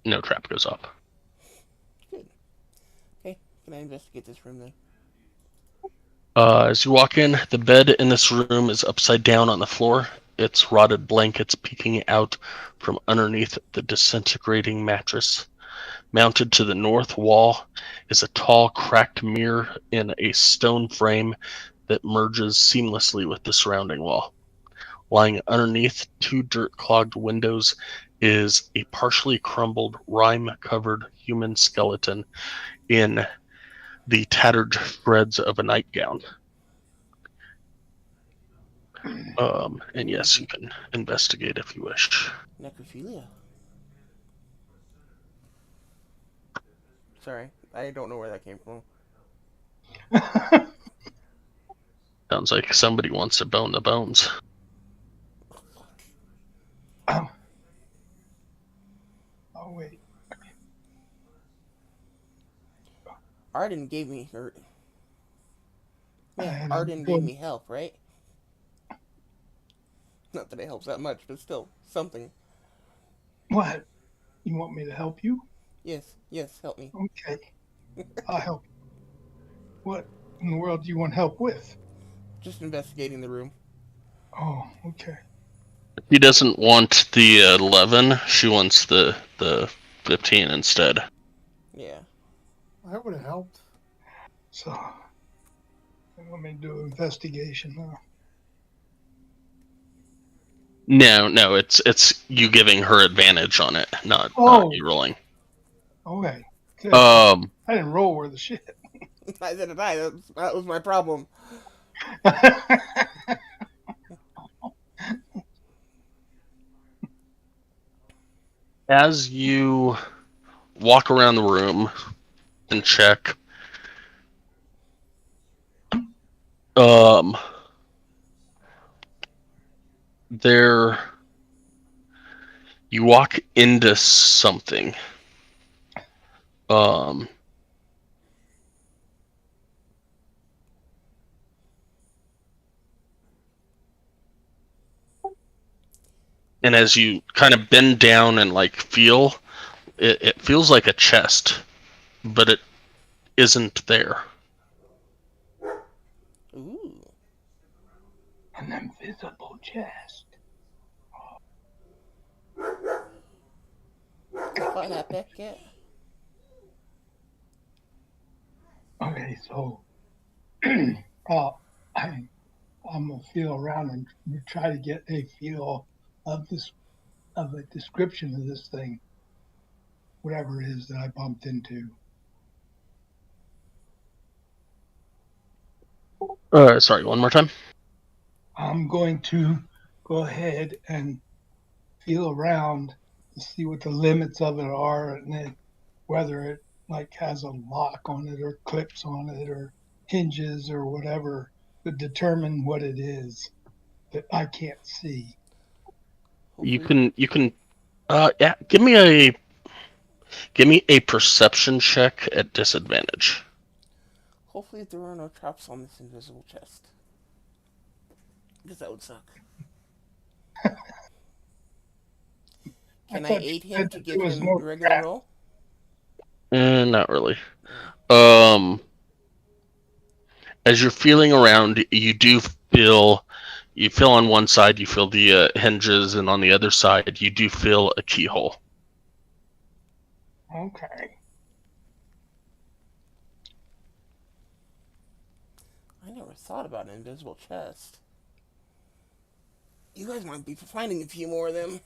no trap goes up. Good. Okay, can I investigate this room then? As you walk in, the bed in this room is upside down on the floor. Its rotted blankets peeking out from underneath the disintegrating mattress. Mounted to the north wall is a tall, cracked mirror in a stone frame that merges seamlessly with the surrounding wall. Lying underneath two dirt-clogged windows is a partially crumbled, rime-covered human skeleton in the tattered shreds of a nightgown. And yes, you can investigate if you wish. Necrophilia. Sorry, I don't know where that came from. Sounds like somebody wants to bone the bones. Oh, wait. Arden gave me And Arden gave me help, right? Not that it helps that much, but still something. What? You want me to help you? Yes, help me. Okay. I'll help. What in the world do you want help with? Just investigating the room. Oh, okay. She doesn't want the 11. She wants the 15 instead. Yeah. That would have helped. So, let me do an investigation now. No, it's you giving her advantage on it, not you rolling. Okay. Good. I didn't roll worth of shit. Neither did I. That was my problem. As you walk around the room and check, there you walk into something. And as you kind of bend down and like feel, it feels like a chest, but it isn't there. Ooh. An invisible chest. What that back yet? Okay, so I'm gonna feel around and try to get a feel of a description of this thing, whatever it is that I bumped into. Sorry, one more time. I'm going to go ahead and feel around to see what the limits of it are, and then whether it like has a lock on it or clips on it or hinges or whatever to determine what it is that I can't see. Hopefully, You can yeah, give me a perception check at disadvantage. hopefully there are no traps on this invisible chest. Because that would suck. Can I aid him to give him a regular roll? Not really. As you're feeling around, you feel on one side, you feel the hinges, and on the other side, you do feel a keyhole. Okay. I never thought about an invisible chest. You guys might be finding a few more of them.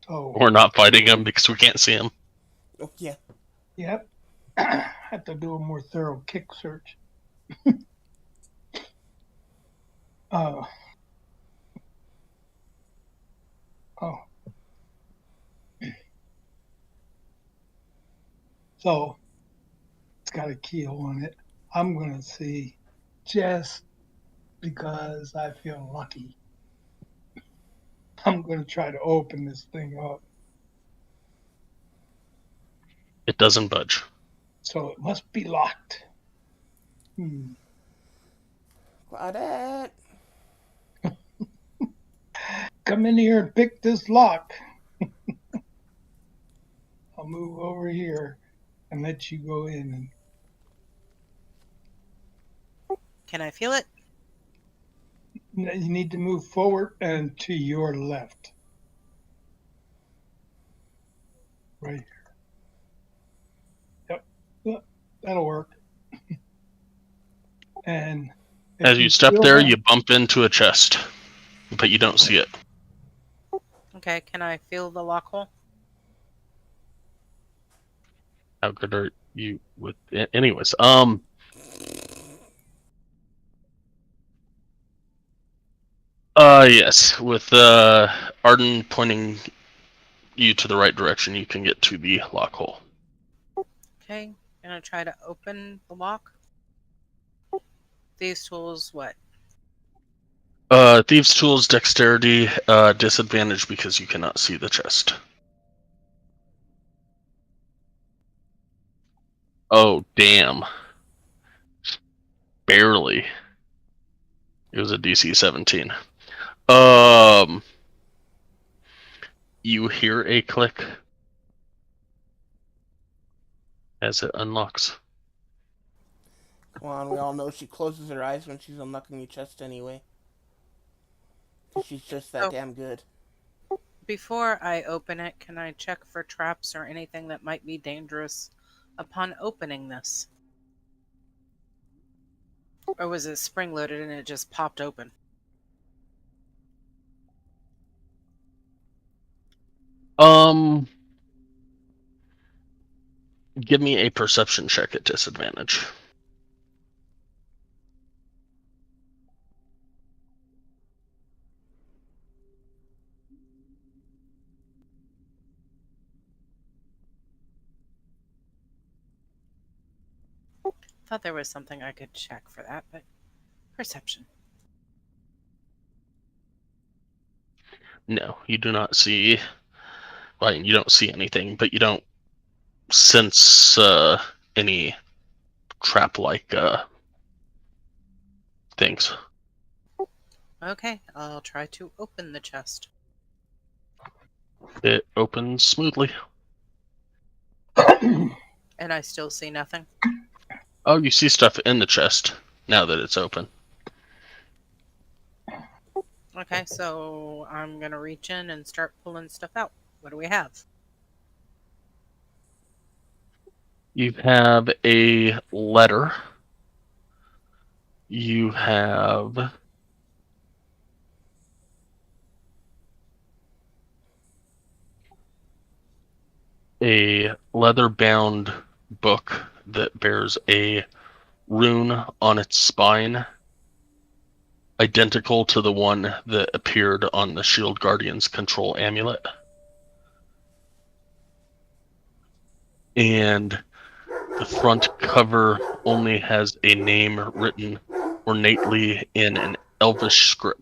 Oh. We're not fighting them because we can't see them. Oh, yeah. Yep. Have to do a more thorough kick search. Oh. So it's got a keyhole in it. I'm gonna see just because I feel lucky. I'm gonna try to open this thing up. It doesn't budge. So it must be locked. Claudette! come in here and pick this lock. I'll move over here and let you go in. Can I feel it? And you need to move forward and to your left. Right here. Yep, that'll work. And if As you step feel there, that- you bump into a chest, but you don't see it. Okay, can I feel the lock hole? How good are you with? Anyways, yes, with Arden pointing you to the right direction, you can get to the lock hole. Okay, gonna try to open the lock. These tools, what? Thieves' tools, dexterity, disadvantage because you cannot see the chest. Oh, damn. Barely. It was a DC 17. You hear a click as it unlocks. Come on, we all know she closes her eyes when she's unlocking your chest anyway. 'Cause she's just that Oh. damn good. Before I open it, can I check for traps or anything that might be dangerous upon opening this? Or was it spring loaded and it just popped open? Give me a perception check at disadvantage. Thought there was something I could check for that, but perception. No, you do not see. Well, you don't see anything, but you don't sense any trap-like things. Okay, I'll try to open the chest. It opens smoothly. And I still see nothing. Oh, you see stuff in the chest now that it's open. Okay, so I'm gonna reach in and start pulling stuff out. What do we have? You have a letter. You have a leather-bound book that bears a rune on its spine, identical to the one that appeared on the Shield Guardian's control amulet. And the front cover only has a name written ornately in an Elvish script.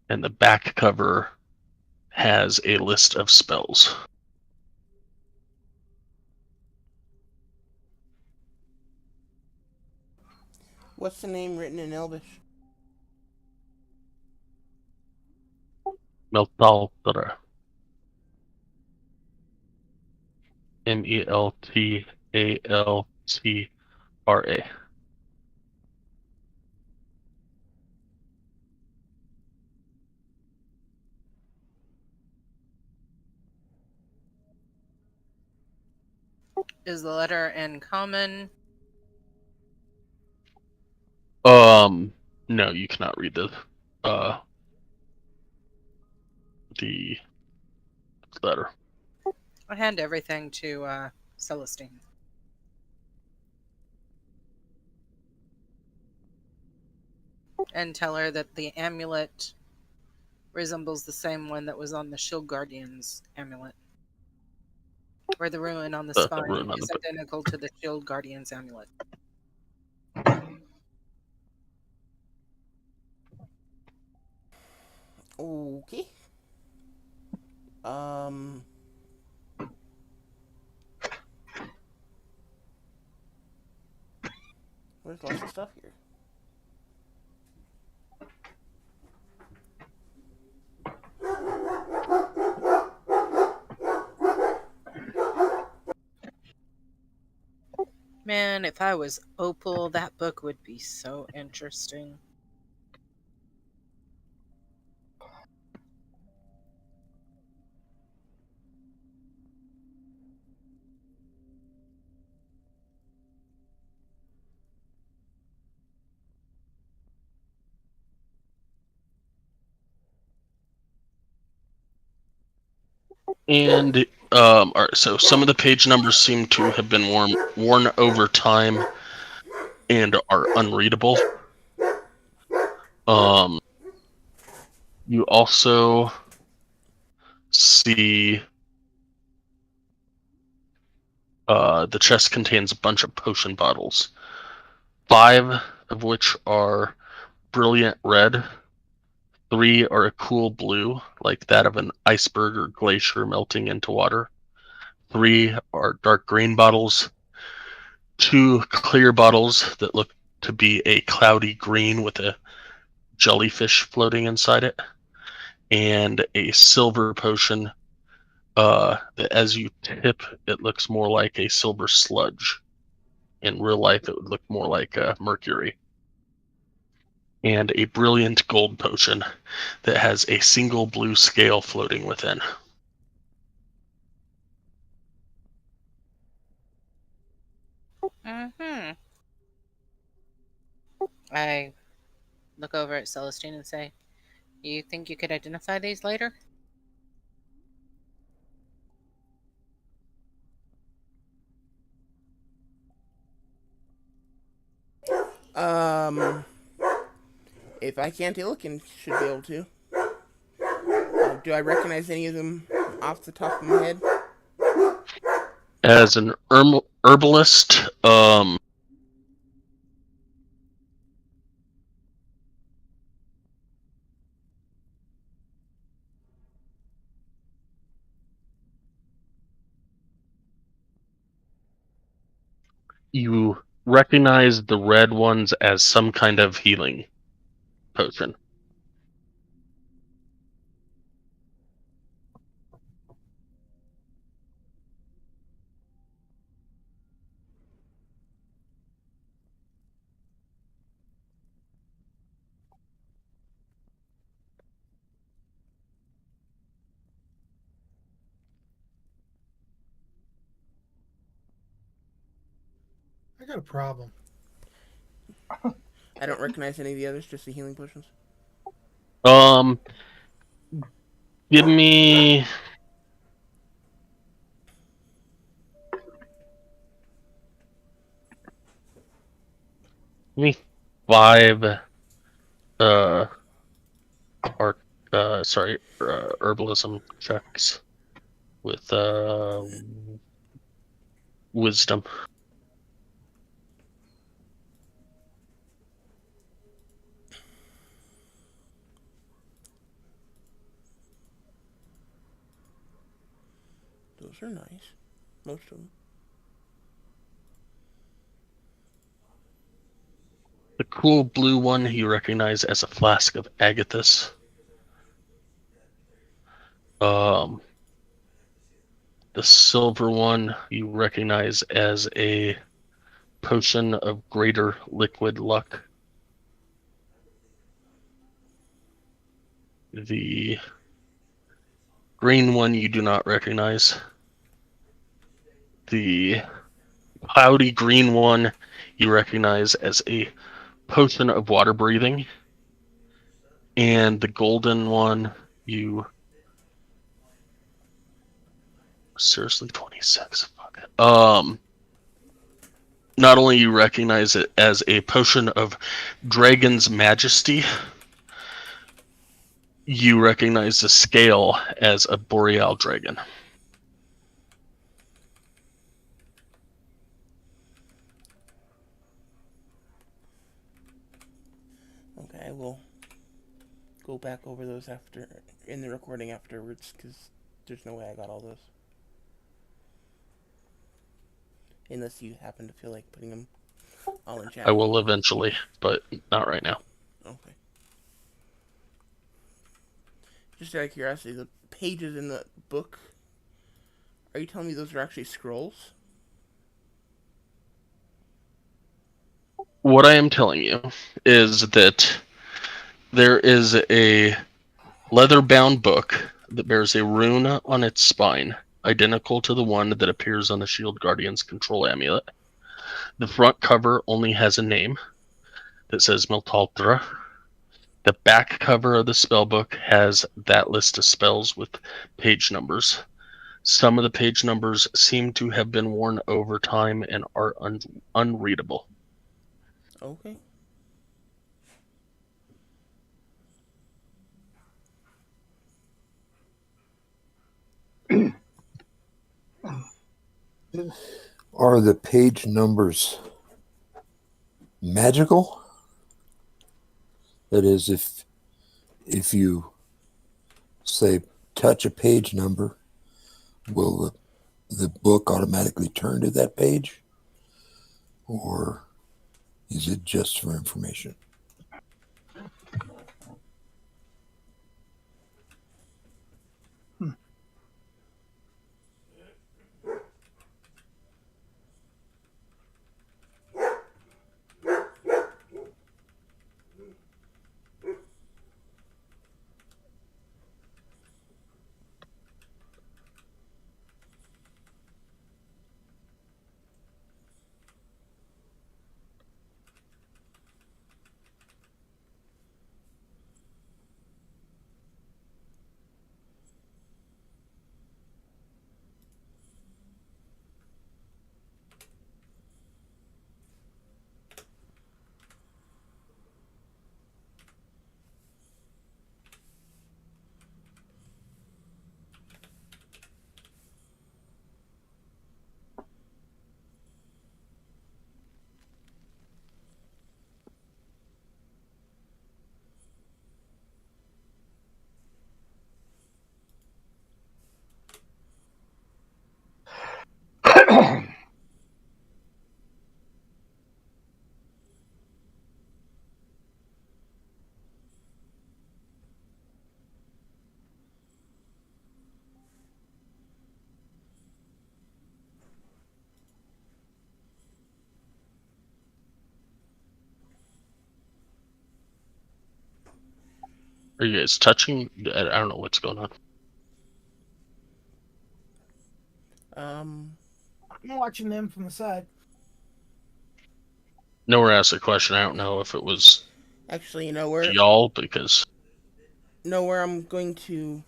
And the back cover has a list of spells. What's the name written in Elvish? Meltaltra. Meltaltra. Is the letter in common? No, you cannot read the letter. I hand everything to Celestine. And tell her that the amulet resembles the same one that was on the Shield Guardian's amulet. Where the rune on the spine rune on is the identical to the Shield Guardian's amulet. Okay. There's lots of stuff here. Man, if I was Opal, that book would be so interesting. And so some of the page numbers seem to have been worn over time and are unreadable. You also see the chest contains a bunch of potion bottles, 5 of which are brilliant red, 3 are a cool blue, like that of an iceberg or glacier melting into water. 3 are dark green bottles, 2 clear bottles that look to be a cloudy green with a jellyfish floating inside it, and a silver potion that as you tip, it looks more like a silver sludge. In real life, it would look more like mercury. And a brilliant gold potion that has a single blue scale floating within. Mm-hmm. I look over at Celestine and say, "You think you could identify these later?" Um, if I can't look, and should be able to. Do I recognize any of them off the top of my head? As an herbalist, you recognize the red ones as some kind of healing potion. I got a problem. I don't recognize any of the others, just the healing potions. Um, give me me 5 art herbalism checks with wisdom. Those are nice. Most of them. The cool blue one you recognize as a flask of agathis. Um, the silver one you recognize as a potion of greater liquid luck. The green one you do not recognize. The cloudy green one you recognize as a potion of water breathing. And the golden one you seriously 26. Fuck it. Not only you recognize it as a potion of Dragon's Majesty, you recognize the scale as a boreal dragon. Okay, we'll go back over those after in the recording afterwards, because there's no way I got all those. Unless you happen to feel like putting them all in chat. I will eventually, but not right now. Okay. Just out of curiosity, the pages in the book, are you telling me those are actually scrolls? what I am telling you is that there is a leather-bound book that bears a rune on its spine, identical to the one that appears on the Shield Guardian's control amulet. The front cover only has a name that says Miltaltra. The back cover of the spellbook has that list of spells with page numbers. Some of the page numbers seem to have been worn over time and are unreadable. Okay. Are the page numbers magical? That is, if you say touch a page number, will the book automatically turn to that page, or is it just for information? Are you guys touching? I don't know what's going on. Um, I'm watching them from the side. Nowhere asked a question. I don't know if it was actually, you know where? y'all because Where I'm going to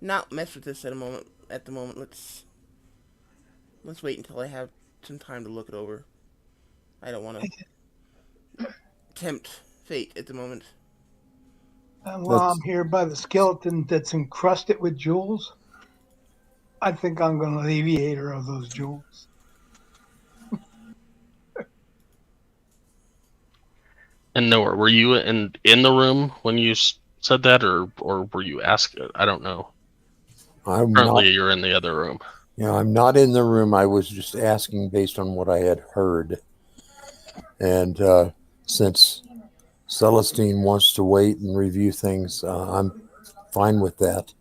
not mess with this at a moment. At the moment, let's wait until I have some time to look it over. I don't want to tempt fate at the moment. And while I'm here by the skeleton that's encrusted with jewels, I think I'm going to alleviate her of those jewels. and nowhere. Were you in the room when you said that, or were you asked? I don't know. I'm Currently, not. you're in the other room. Yeah, I'm not in the room. I was just asking based on what I had heard, and since Celestine wants to wait and review things, I'm fine with that.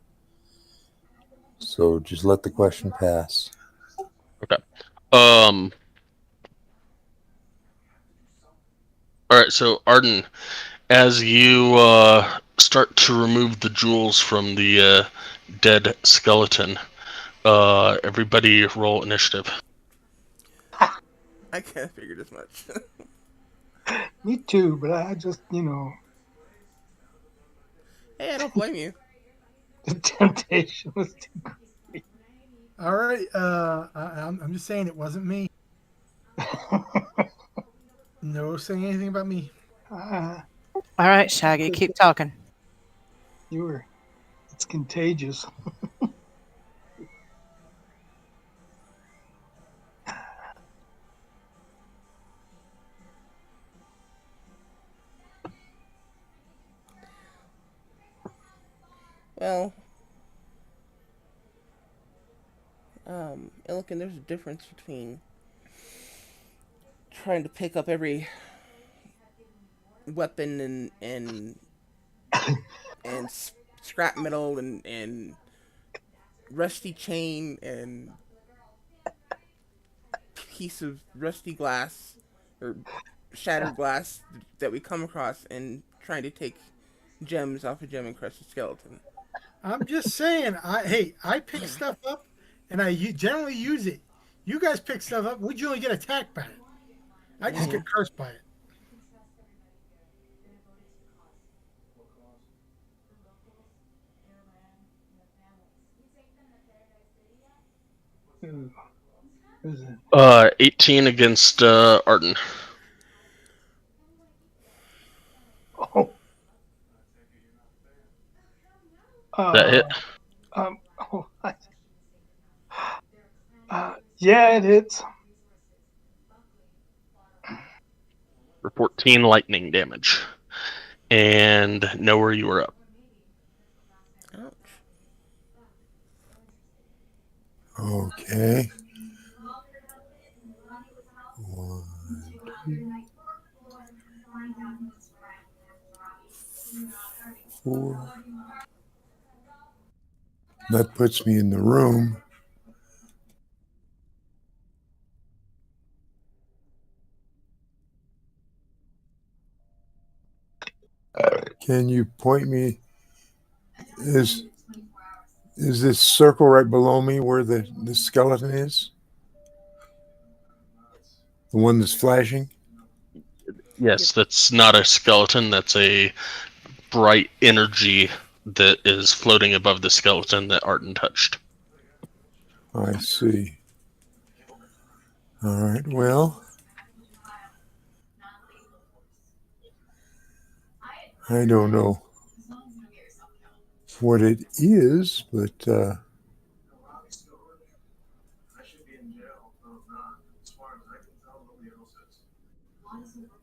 So just let the question pass. Okay. All right. So Arden, as you start to remove the jewels from the dead skeleton, everybody roll initiative. I can't figure this much. Me too, but I just, Hey, I don't blame you. the temptation was too All right. I'm just saying it wasn't me. No saying anything about me. uh, All right, Shaggy, keep talking. it's contagious. Well, Illiken, there's a difference between trying to pick up every weapon and scrap metal and rusty chain and piece of rusty glass or shattered glass that we come across and trying to take gems off a gem encrusted skeleton. I'm just saying. I pick stuff up, and generally use it. You guys pick stuff up. We generally get attacked by it. I just get cursed by it. Ooh, who's it? 18 against Arden. Oh, That hit. oh, yeah, it hits. For 14 lightning damage. And know where you were up. Ouch. Okay. 1, 2, 4. That puts me in the room. Can you point me? Is this circle right below me where the skeleton is? The one that's flashing? Yes, that's not a skeleton. That's a bright energy that is floating above the skeleton that Arden touched. I see. All right. Well, I don't know what it is, but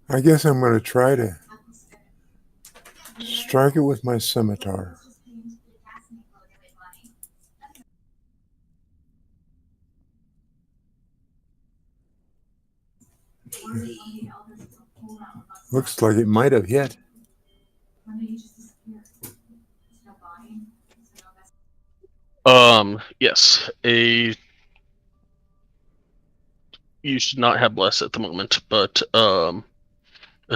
I guess I'm going to try to strike it with my scimitar. Looks like it might have hit. Yes. You should not have bless at the moment, but a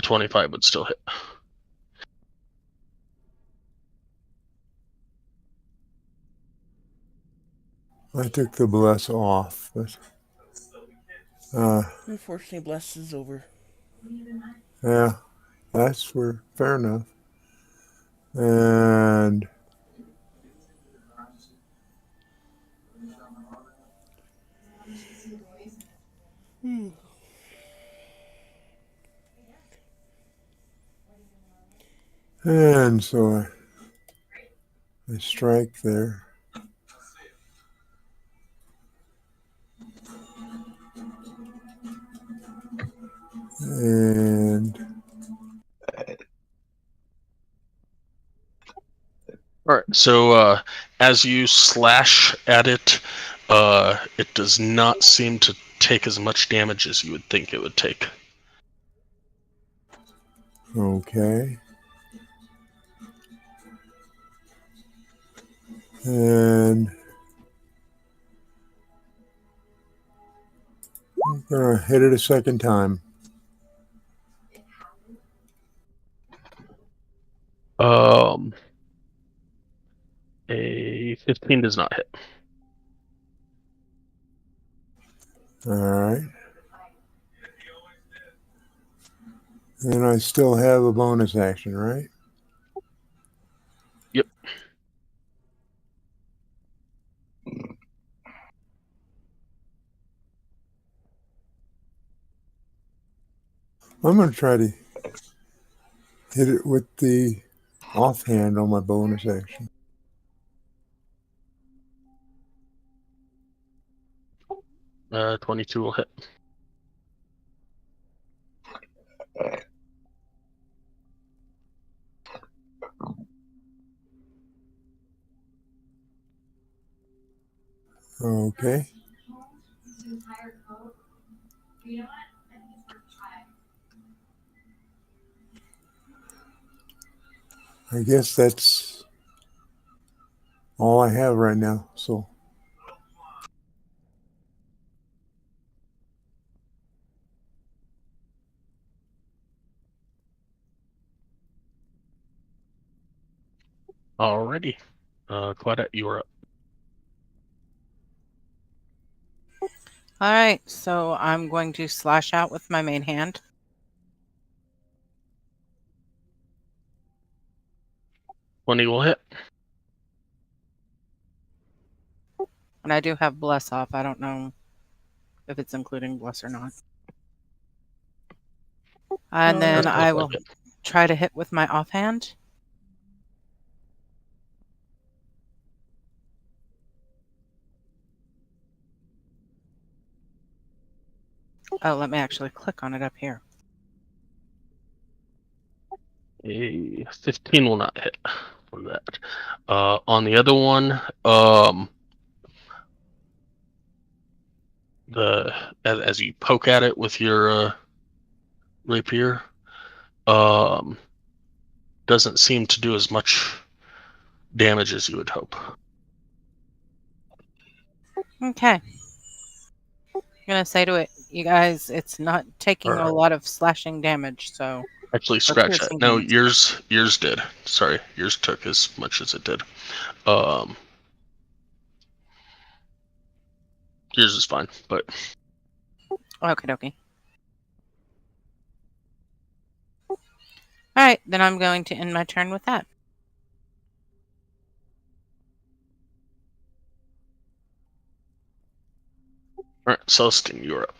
25 would still hit. I took the bless off, but Unfortunately, bless is over. yeah, that's fair enough. And and so I strike there. And All right. So as you slash at it, it does not seem to take as much damage as you would think it would take. okay. And I'm gonna hit it a second time. A 15 does not hit. All right. And I still have a bonus action, right? Yep. I'm going to try to hit it with the offhand on my bonus action. Uh, 22 will hit. Okay. I guess that's all I have right now. So Alrighty. Claudette, you are up. All right, so I'm going to slash out with my main hand. Twenty will hit. And I do have bless off. I don't know if it's including bless or not. And then Doesn't I look will like it. try to hit with my offhand. Oh, let me actually click on it up here. A 15 will not hit for that. On the other one, as you poke at it with your rapier, doesn't seem to do as much damage as you would hope. Okay. I'm going to say to it, you guys, it's not taking a lot of slashing damage, so... Actually, or scratch that. piercing No, damage. yours did. Sorry, yours took as much as it did. Yours is fine, but Okie dokie. Alright, then I'm going to end my turn with that. alright, Celestine, you're up.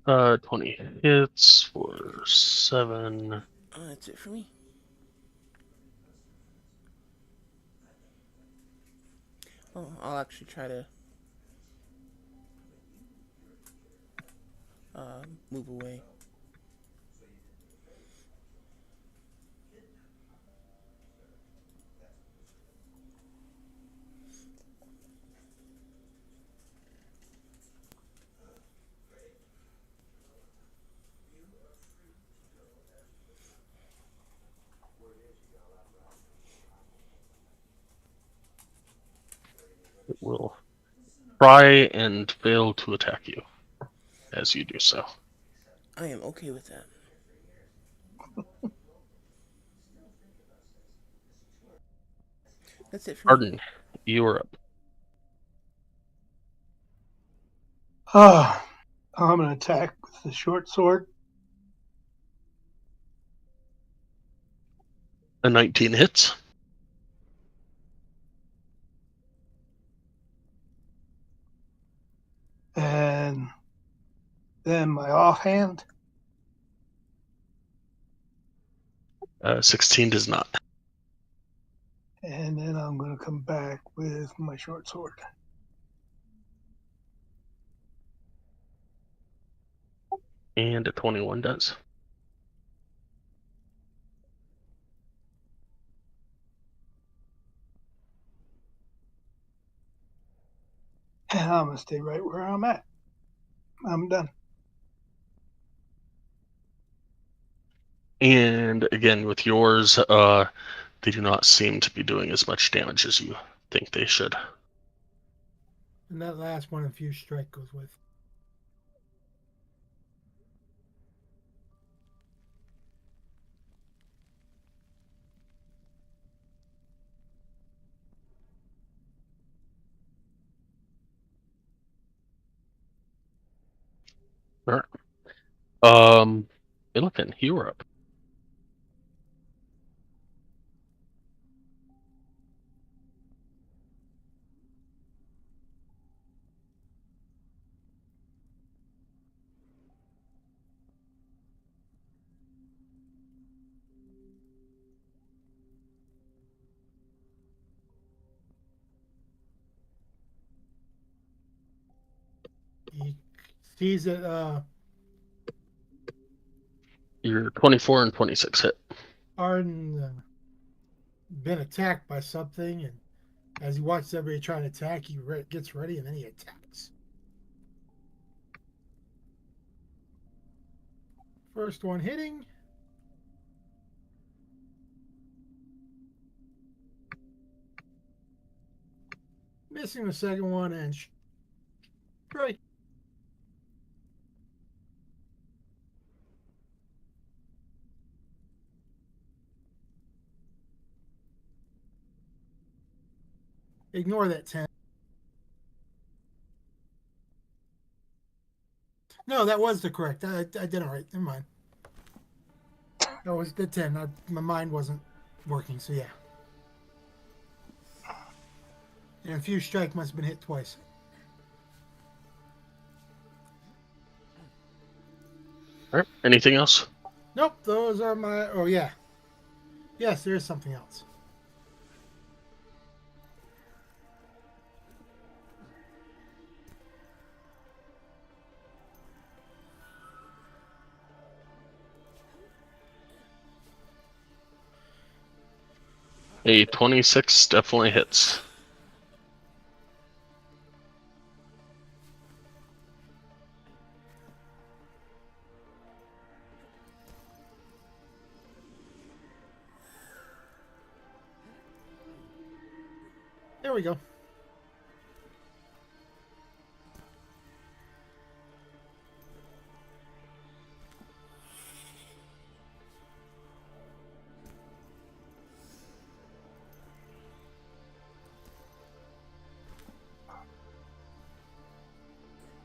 Uh, 20 hits for 7. That's it for me. Oh, I'll actually try to move away. It will try and fail to attack you as you do so. I am okay with that. That's it for me. Arden, you are up. I'm going to attack with the short sword. A 19 hits. And then my offhand. 16 does not. And then I'm going to come back with my short sword. And a 21 does. And I'm going to stay right where I'm at. I'm done. And again, with yours, they do not seem to be doing as much damage as you think they should. And that last one, infused strike, goes with. All right. Illican, you are up. He sees that Your 24 and 26 hit. Arden been attacked by something, and as he watches everybody trying to attack, he gets ready and then he attacks. First one hitting. Missing the second one and strike. Ignore that 10. No, that was the correct. I did it right. Never mind. That was the 10. My mind wasn't working, so yeah. And Infused Strike must have been hit twice. All right. Anything else? Nope, those are my. Oh, yeah. Yes, there is something else. A 26 definitely hits. There we go.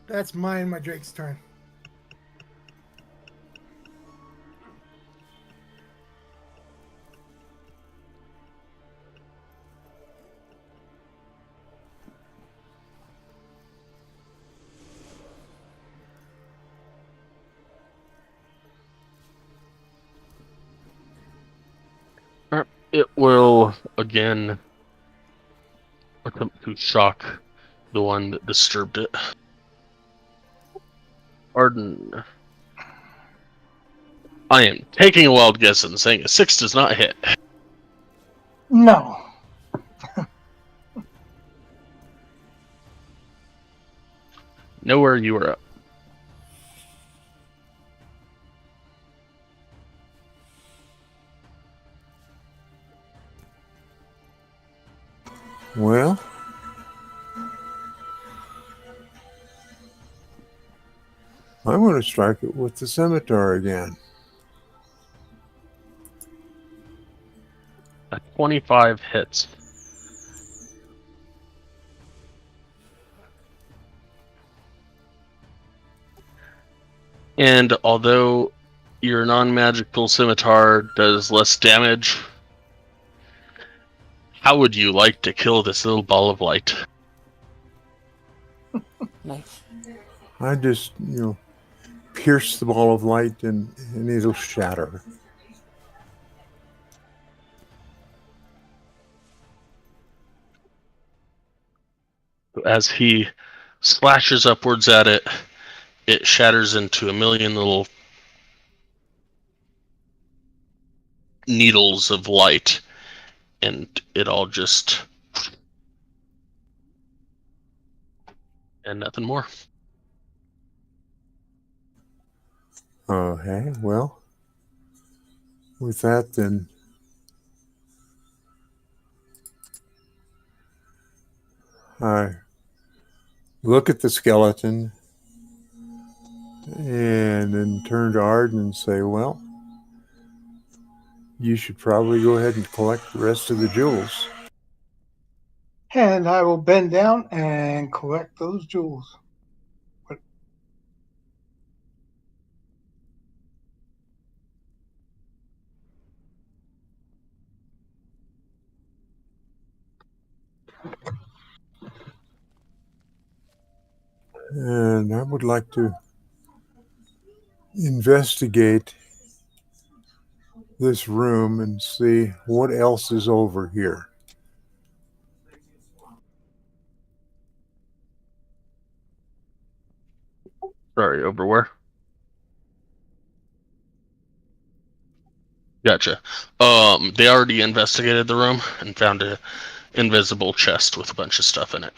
That's mine, my Drake's turn. It will again attempt to shock the one that disturbed it. Arden. I am taking a wild guess and saying a 6 does not hit. No. Nowhere you are up. Well, I'm going to strike it with the scimitar again. A 25 hits. And although your non-magical scimitar does less damage, how would you like to kill this little ball of light? Nice. I just, pierce the ball of light and it'll shatter. As he slashes upwards at it, it shatters into a million little needles of light, and it all just... and nothing more. Okay, well, with that then, I look at the skeleton and then turn to Arden and say, well, you should probably go ahead and collect the rest of the jewels. And I will bend down and collect those jewels. And I would like to investigate this room and see what else is over here. Sorry, over where? Gotcha. They already investigated the room and found a invisible chest with a bunch of stuff in it.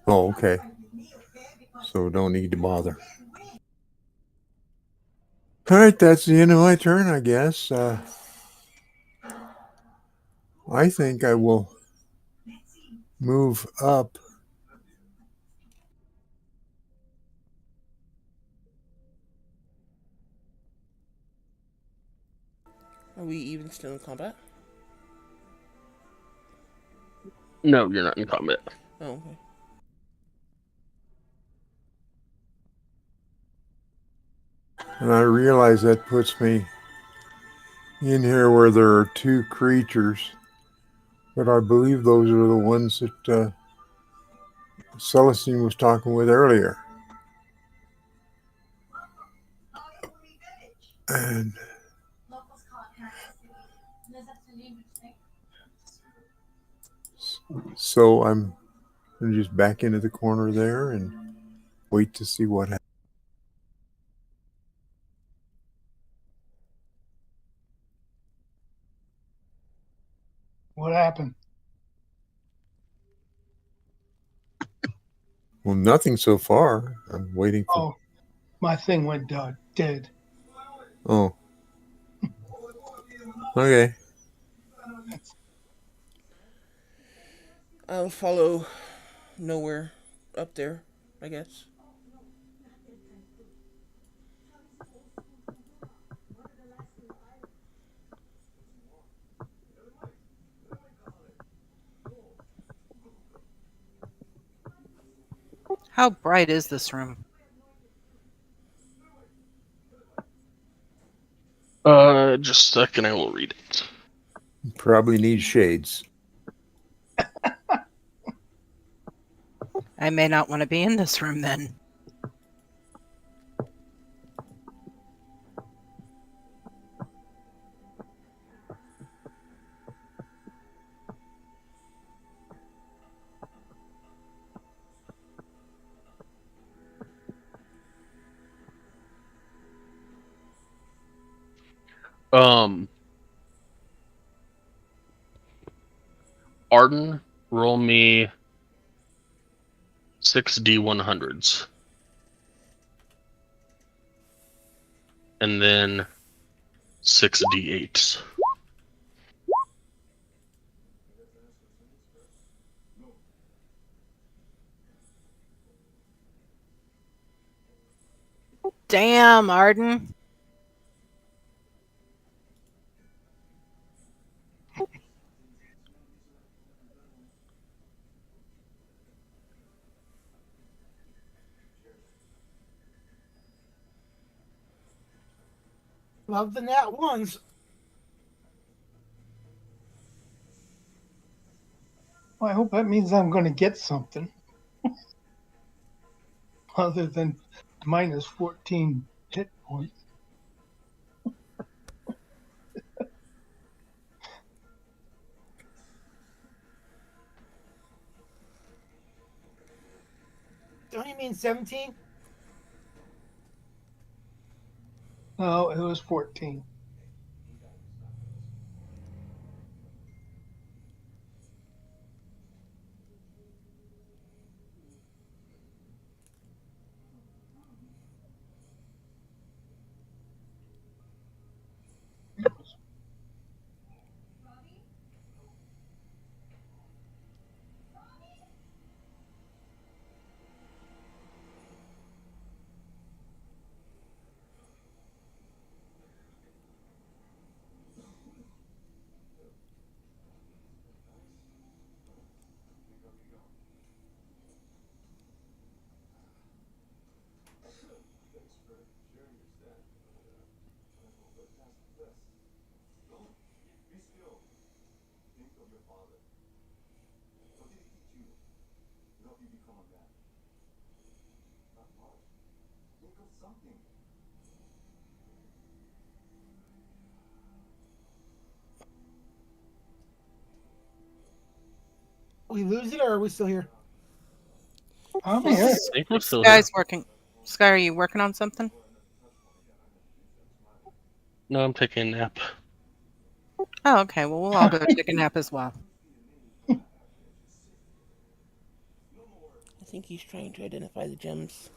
Oh, okay. So don't need to bother. All right, that's the end of my turn, I guess. I think I will move up Are we even still in combat? No, you're not in combat. Oh, okay. And I realize that puts me in here where there are two creatures, but I believe those are the ones that Celestine was talking with earlier. And so I'm going to just back into the corner there and wait to see what happens. What happened? Well, nothing so far. I'm waiting for. Oh, my thing went dead. Oh. Okay. I'll follow nowhere up there, I guess. How bright is this room? Just a second, I will read it. Probably need shades. I may not want to be in this room then. Arden, roll me 6d100s. And then 6d8s. Damn, Arden. Love the nat ones. Well, I hope that means I'm going to get something other than minus 14 hit points. Don't you mean 17? No, it was 14. We lose it, or are we still here? I'm here. I think we're still here. Sky's working. Sky, are you working on something? No, I'm taking a nap. Oh, okay. Well, we'll all go take a nap as well. I think he's trying to identify the gems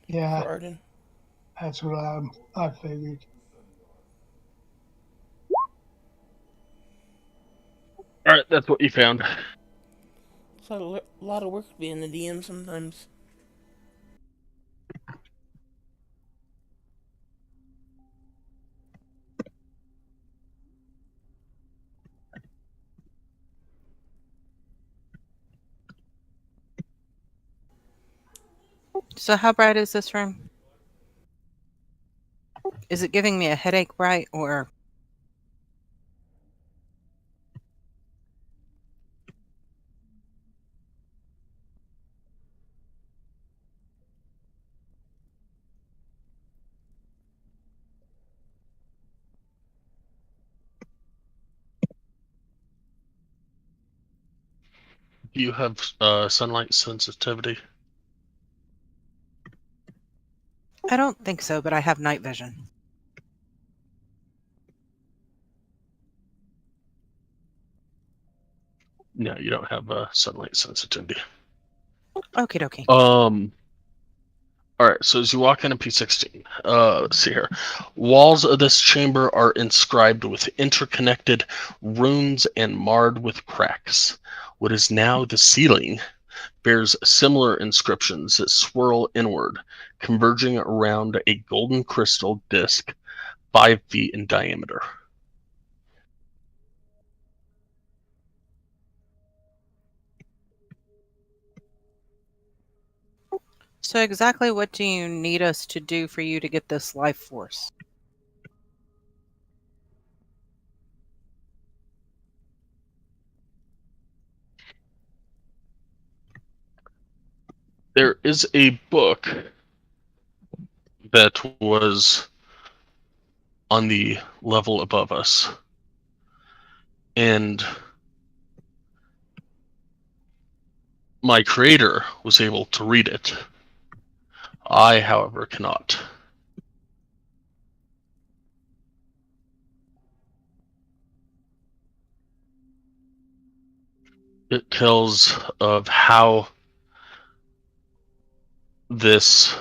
for Yeah, Arden. that's what I figured. Alright, that's what you found. It's a lot of work being the DM sometimes. So how bright is this room? Is it giving me a headache bright or... Do you have sunlight sensitivity? I don't think so, but I have night vision. No, you don't have sunlight sensitivity. Okie dokie. All right, so as you walk into P16, let's see here. Walls of this chamber are inscribed with interconnected runes and marred with cracks. What is now the ceiling bears similar inscriptions that swirl inward, converging around a golden crystal disc 5 feet in diameter. So exactly what do you need us to do for you to get this life force? There is a book that was on the level above us, and my creator was able to read it. I, however, cannot. It tells of how this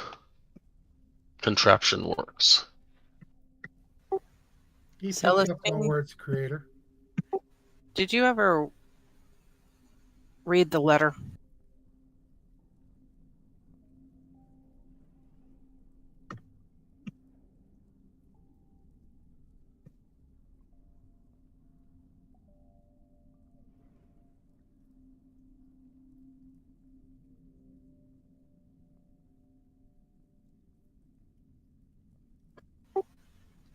contraption works. He picked up Celestine, all words, creator. did you ever read the letter?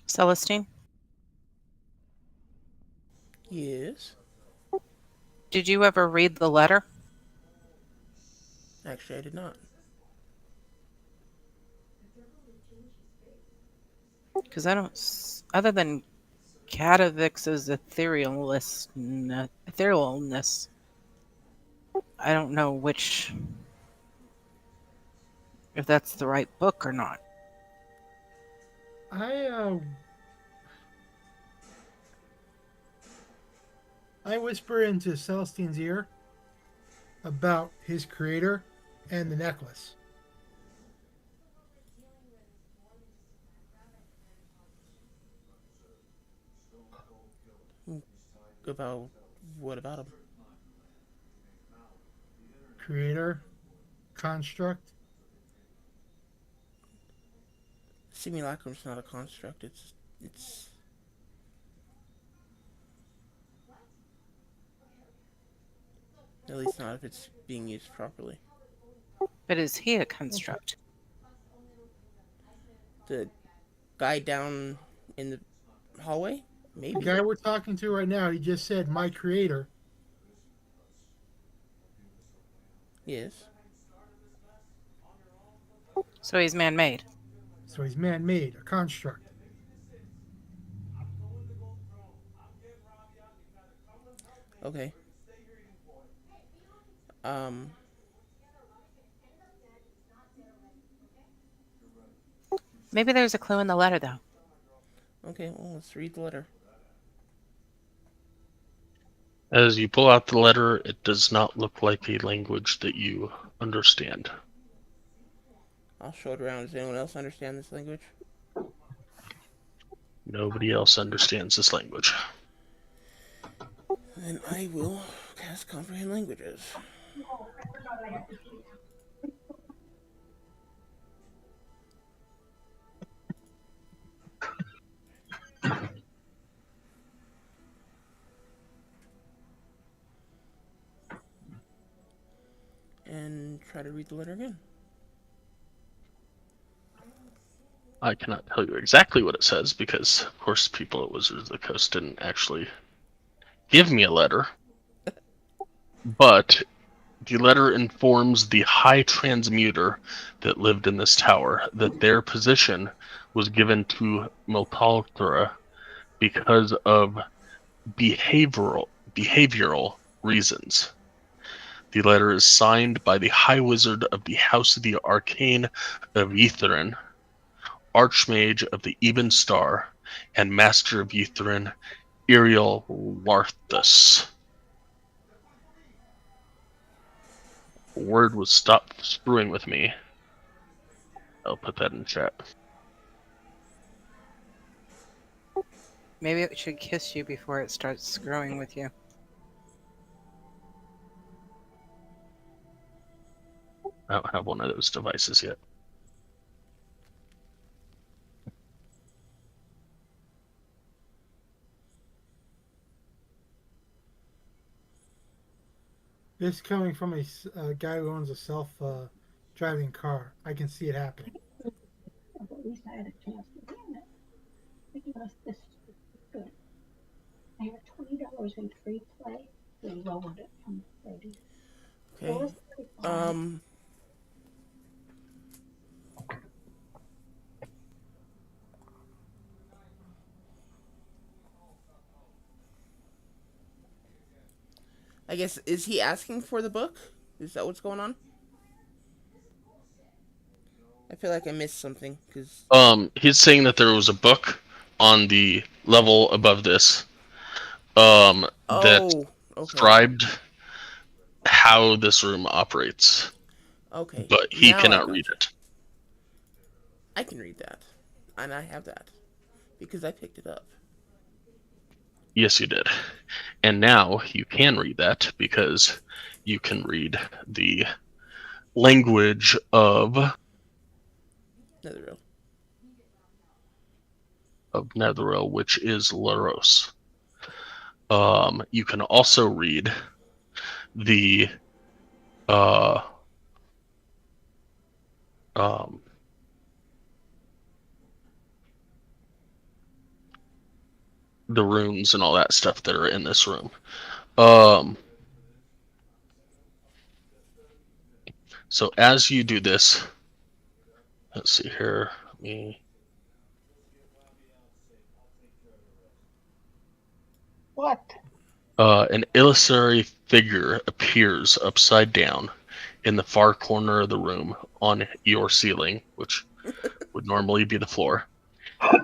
Celestine, Yes. did you ever read the letter? Actually, I did not. Because I don't... Other than Katavix's etherealness, I don't know which... if that's the right book or not. I whisper into Celestine's ear about his creator and the necklace. About what about him? Creator, construct. Simulacrum's not a construct. It's. At least not if it's being used properly. But is he a construct? The guy down in the hallway? The Maybe. guy we're talking to right now, he just said, my creator. Yes. So he's man-made. So he's man-made, a construct. Okay. Maybe there's a clue in the letter, though. Okay, well, let's read the letter. As you pull out the letter, it does not look like a language that you understand. I'll show it around. Does anyone else understand this language? Nobody else understands this language. Then I will cast Comprehend Languages. And try to read the letter again. I cannot tell you exactly what it says because, of course, people at Wizards of the Coast didn't actually give me a letter. But the letter informs the High Transmuter that lived in this tower that their position was given to Miltaltra because of behavioral reasons. The letter is signed by the High Wizard of the House of the Arcane of Ythryn, Archmage of the Even Star, and Master of Ythryn, Iriel Larthus. Word was stop screwing with me. I'll put that in chat. Maybe it should kiss you before it starts screwing with you. I don't have one of those devices yet. This coming from a guy who owns a self-driving car. I can see it happening. At least I had a chance to win it. Because this is good. I have $20 in free play. They lowered it from 30. Okay. I guess, is he asking for the book? Is that what's going on? I feel like I missed something because He's saying that there was a book on the level above this that okay. described how this room operates, Okay. but he Now cannot read it. I can read that, and I have that because I picked it up. Yes, you did. And now you can read that because you can read the language of Netheril, which is Laros. You can also read the the runes and all that stuff that are in this room. So as you do this, let's see here. Let me. What? An illusory figure appears upside down in the far corner of the room on your ceiling, which would normally be the floor.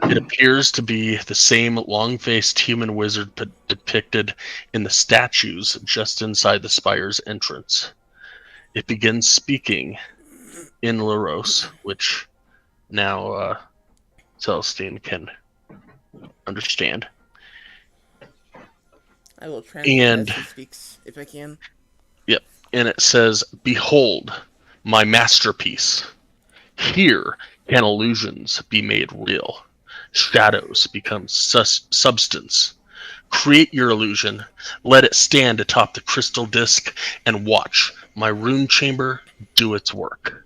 It appears to be the same long-faced human wizard depicted in the statues just inside the Spire's entrance. It begins speaking in Laros, which now Celestine can understand. I will translate as he speaks, if I can. Yep, and it says, "Behold, my masterpiece. Here can illusions be made real. Shadows become substance. Create your illusion, let it stand atop the crystal disk, and watch my rune chamber do its work."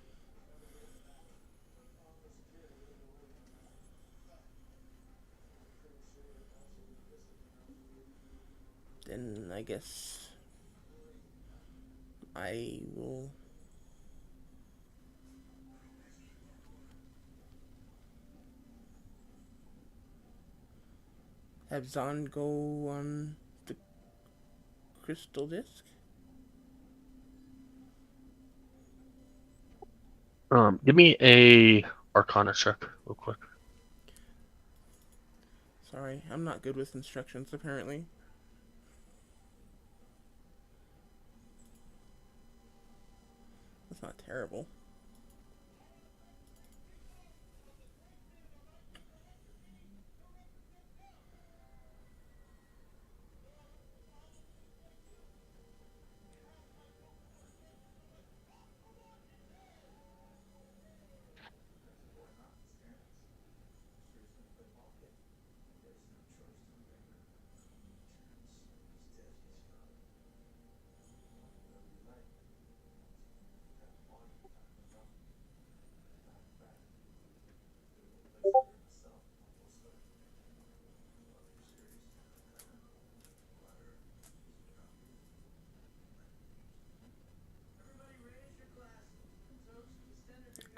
Then I guess I will have Zahn go on the crystal disc. Give me a Arcana check real quick. Sorry, I'm not good with instructions, apparently. That's not terrible.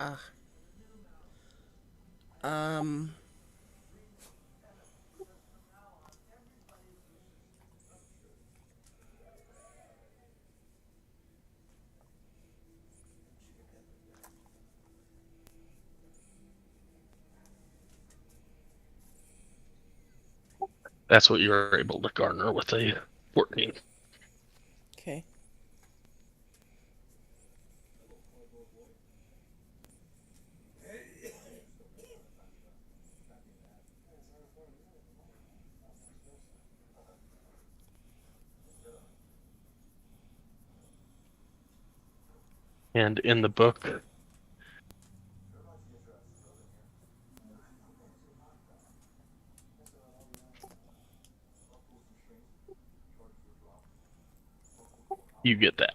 Ah. Um. That's what you were able to garner with a 14. Okay. And in the book, you get that.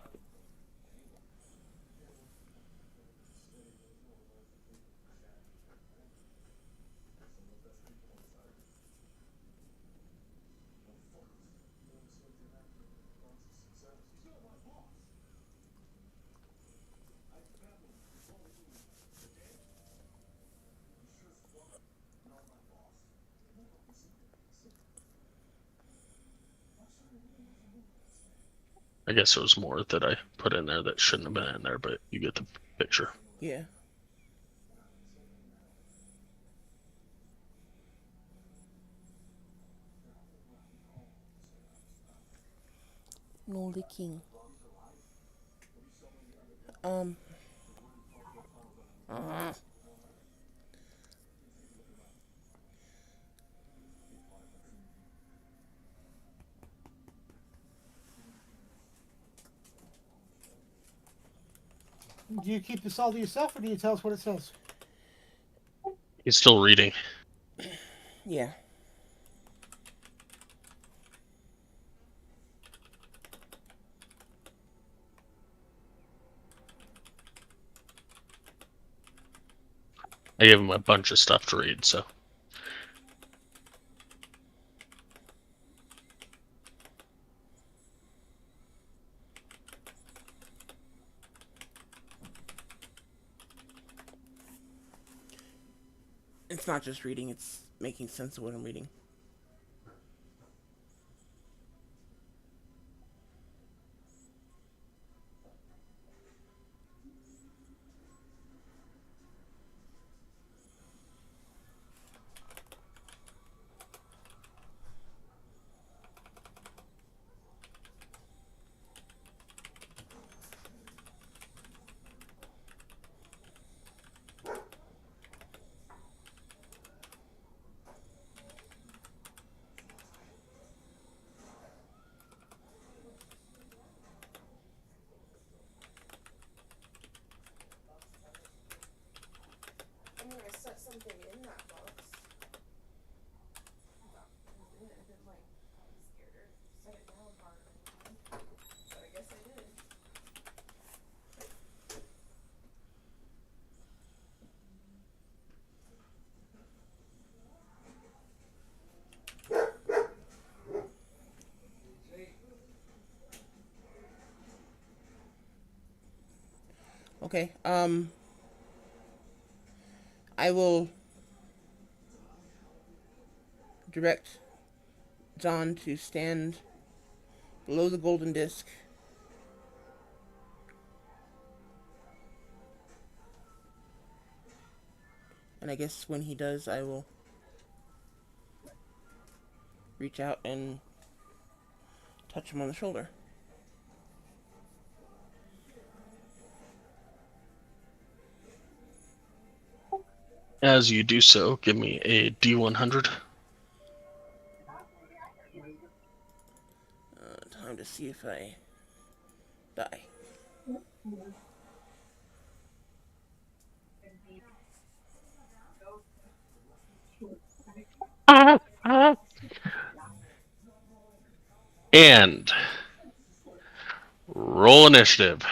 I guess there was more that I put in there that shouldn't have been in there, but you get the picture. Yeah. No leaking. Um. Do you keep this all to yourself, or do you tell us what it says? He's still reading. Yeah. I gave him a bunch of stuff to read, so. It's not just reading, it's making sense of what I'm reading. I'm gonna set something in that box. But I guess I did. Okay, I will direct John to stand below the golden disc. And I guess when he does, I will reach out and touch him on the shoulder. As you do so, give me a D100. Time to see if I die. And roll initiative.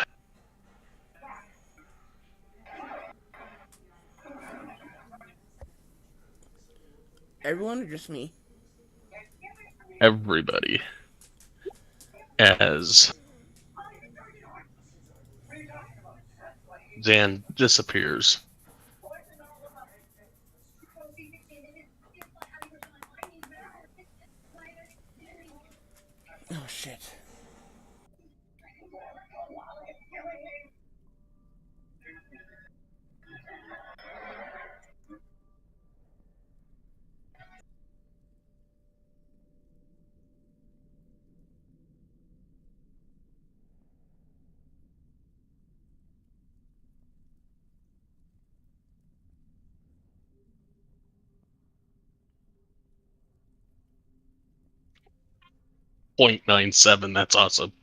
Everyone or just me? Everybody. As Zan disappears. Oh shit. .97. That's awesome.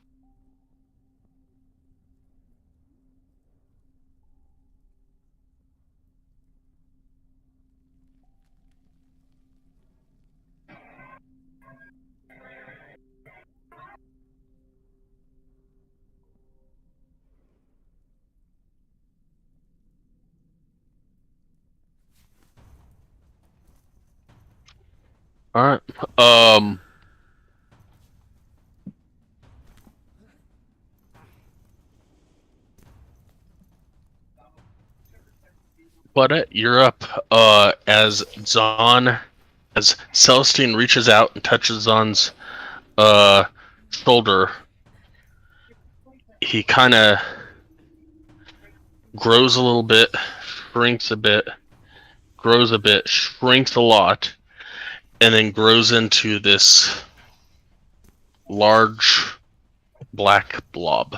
All right. But you're up. As Celestine reaches out and touches Zon's shoulder, he kind of grows a little bit, shrinks a bit, grows a bit, shrinks a lot, and then grows into this large black blob.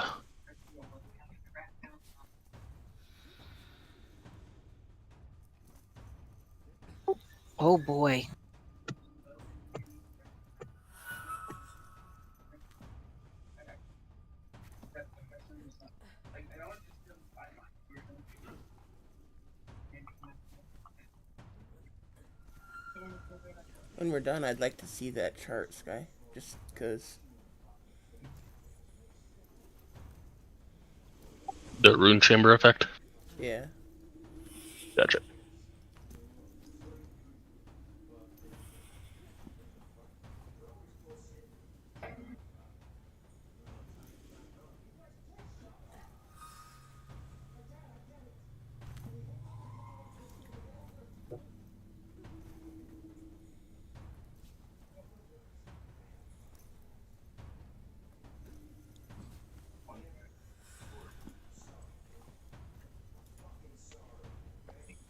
Oh boy. When we're done, I'd like to see that chart, Sky. Just because. The rune chamber effect? Yeah. Gotcha.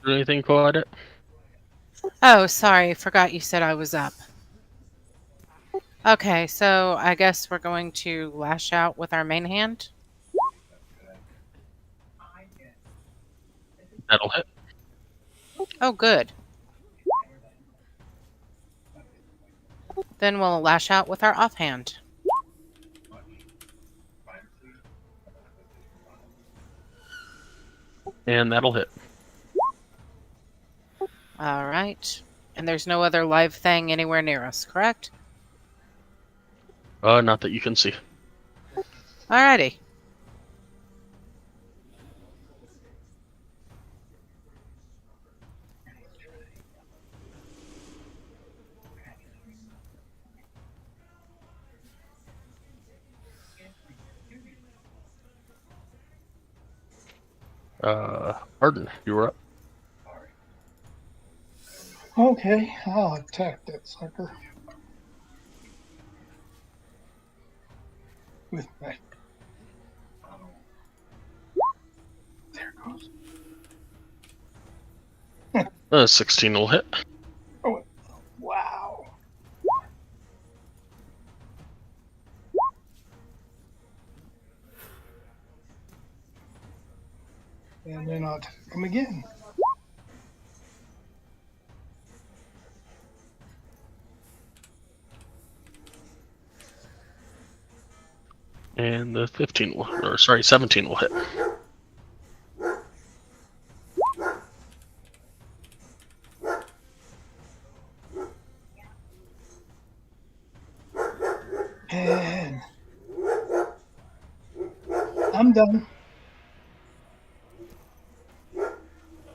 Do anything about it? Oh, sorry. Forgot you said I was up. Okay, so I guess we're going to lash out with our main hand. That'll hit. Oh, good. Then we'll lash out with our offhand. And that'll hit. All right. And there's no other live thing anywhere near us, correct? Not that you can see. Alrighty. Arden, you were up. Okay, I'll attack that sucker with my. There it goes. 16 will hit. Oh, wow. And then I'll attack him again. And the 17 will hit. And I'm done.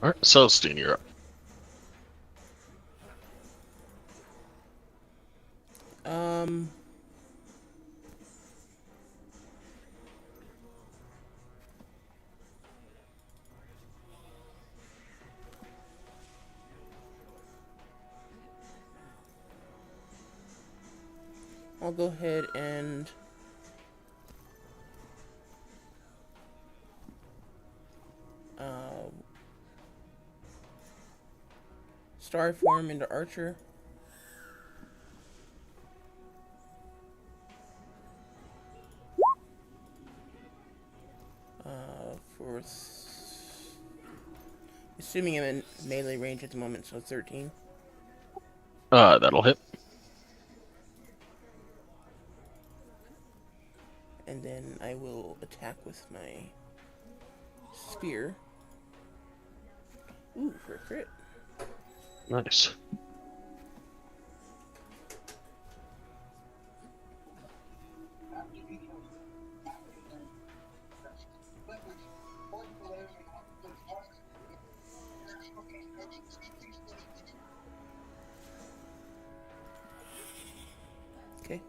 Alright, Celestine, you're up. I'll go ahead and star form into Archer. For assuming I'm in melee range at the moment, so 13. That'll hit. And then I will attack with my spear. Ooh, for a crit. Nice. Okay.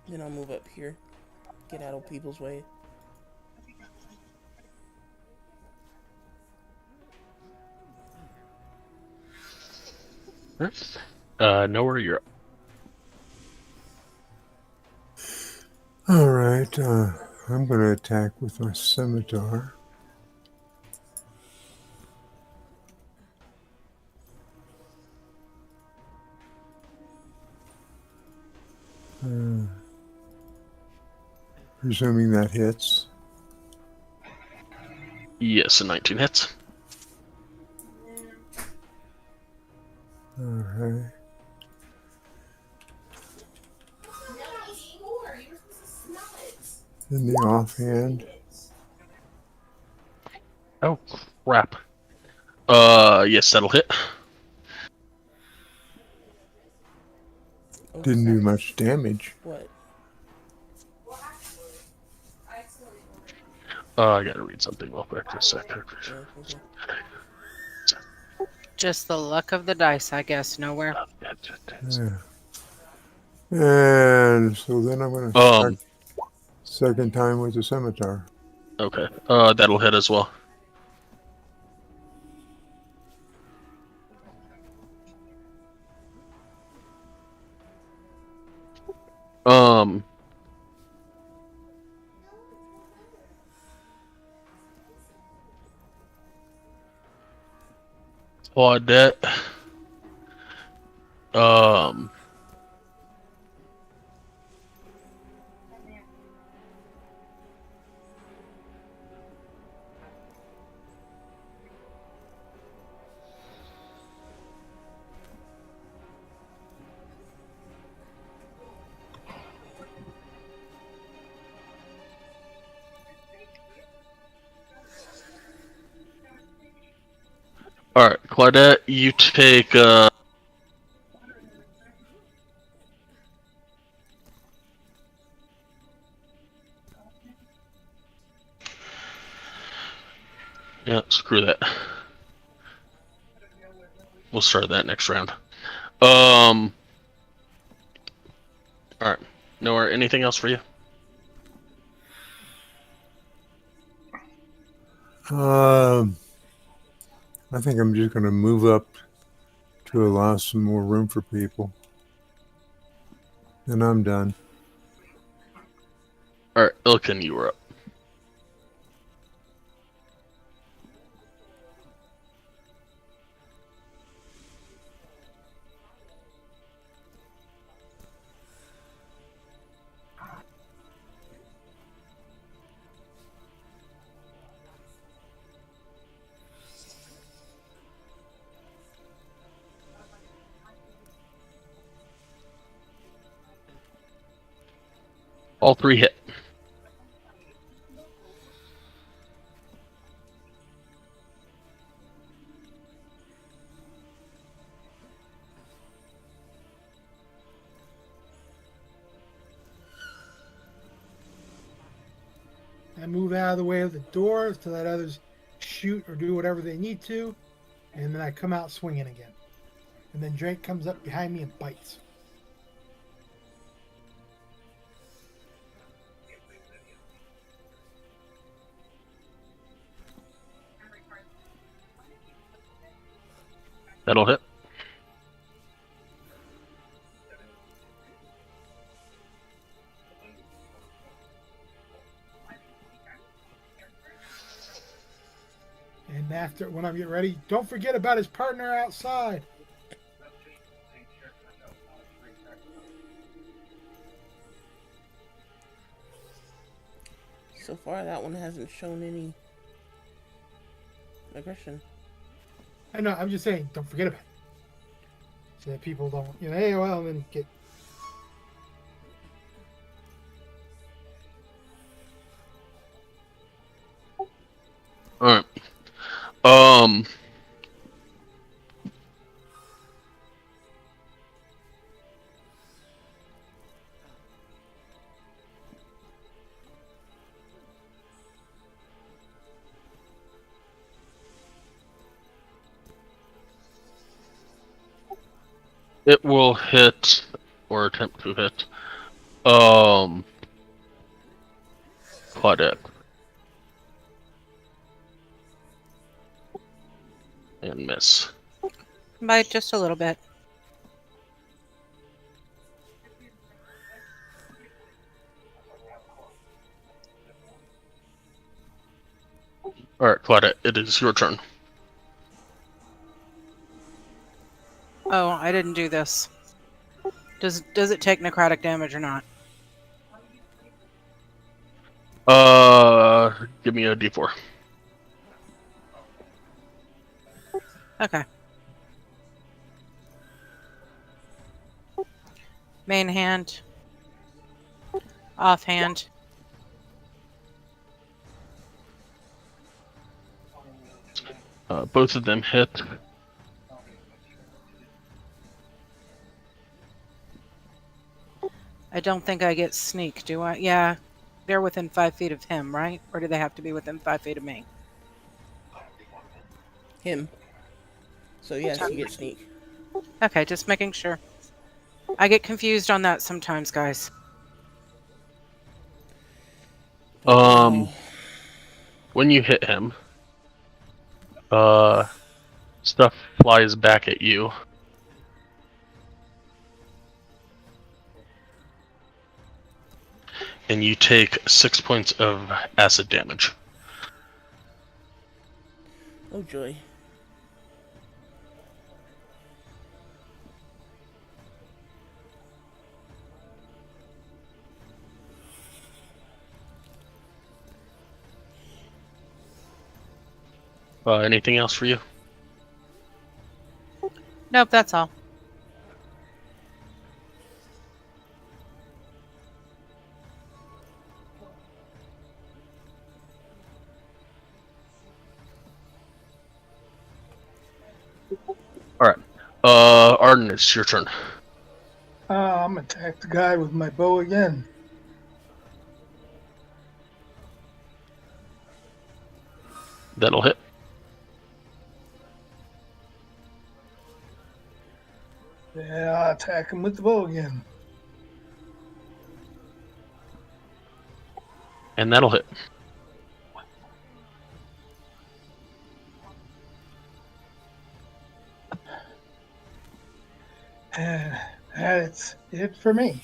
Then I'll move up here. Get out of people's way. Nowhere, you're up. All right. I'm going to attack with my scimitar. Presuming that hits. Yes, a 19 hits. All right. In the offhand. Oh, crap. Yes, that'll hit. Oh, Didn't do sorry. much damage. What? I gotta read something real quick for a second. Oh, okay. Just the luck of the dice, I guess. Nowhere. Yeah. And so then I'm going to attack second time with the scimitar. Okay. That'll hit as well. Claudette. Alright, Claudette, you take, yeah, screw that. We'll start that next round. Alright. Nowhere, anything else for you? I think I'm just going to move up to allow some more room for people. And I'm done. Alright, Ilkin, you were up. All three hit. I move out of the way of the door to let others shoot or do whatever they need to, and then I come out swinging again. And then Drake comes up behind me and bites. That'll hit. And after, when I get ready, don't forget about his partner outside. So far, that one hasn't shown any aggression. I know, I'm just saying, don't forget about it. So that people don't, hey, well, then get. Alright. It will hit, or attempt to hit, Claudette. And miss. By just a little bit. Alright, Claudette, it is your turn. Oh, I didn't do this. Does it take necrotic damage or not? Give me a d4. Okay. Main hand. Offhand. Both of them hit. I don't think I get sneak, do I? Yeah. They're within 5 feet of him, right? Or do they have to be within 5 feet of me? Him. So yes, you get sneak. Okay, just making sure. I get confused on that sometimes, guys. When you hit him, stuff flies back at you. And you take 6 points of acid damage. Oh joy. Anything else for you? Nope, that's all. Alright. Arden, it's your turn. I'm gonna attack the guy with my bow again. That'll hit. Yeah, I'll attack him with the bow again. And that'll hit. And that's it for me.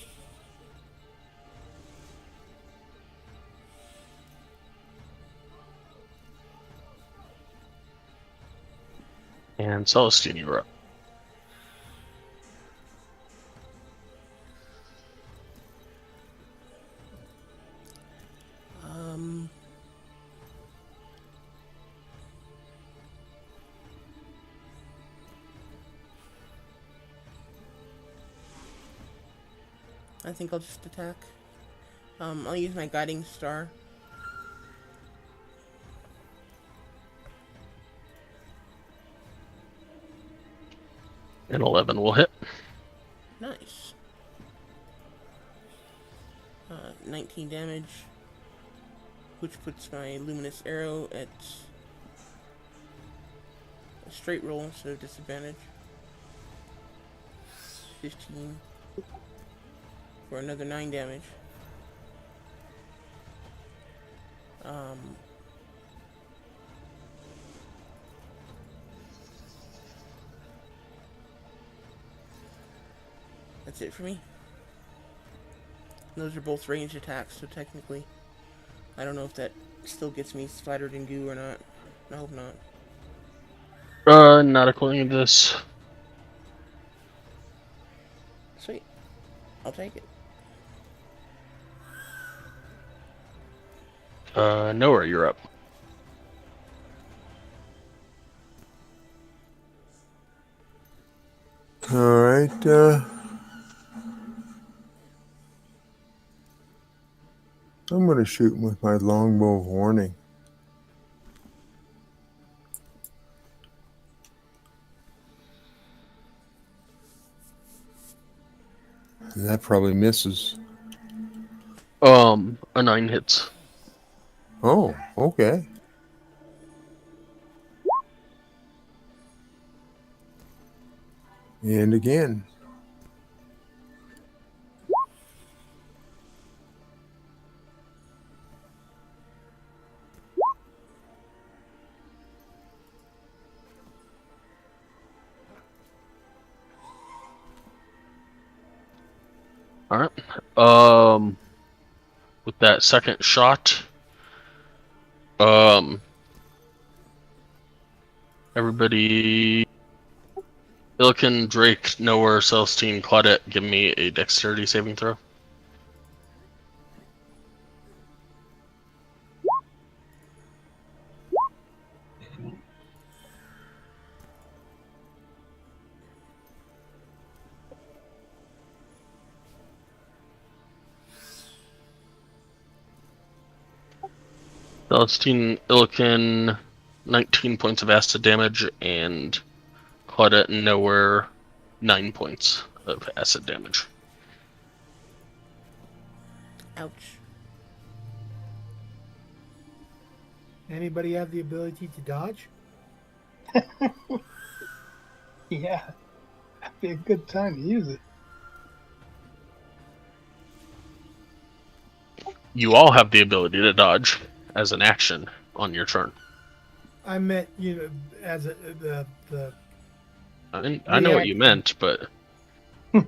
And Celestine, you're up. I think I'll just attack. I'll use my guiding star. And 11 will hit. Nice. 19 damage, which puts my luminous arrow at a straight roll instead of disadvantage. 15 for another 9 damage. That's it for me. Those are both ranged attacks, so technically, I don't know if that still gets me splattered in goo or not. I hope not. Not according to this. Sweet. I'll take it. Nowhere, you're up. All right. I'm going to shoot him with my longbow of warning. And that probably misses. A 9 hits. Oh, okay. And again. Alright. With that second shot, everybody, Illican, Drake, Nowhere, Celestine, Claudette, give me a dexterity saving throw. Celestine, Illican, 19 points of acid damage, and Claudette and Nowhere, 9 points of acid damage. Ouch. Anybody have the ability to dodge? Yeah, that'd be a good time to use it. You all have the ability to dodge as an action on your turn. I meant, as the I know what you meant, but and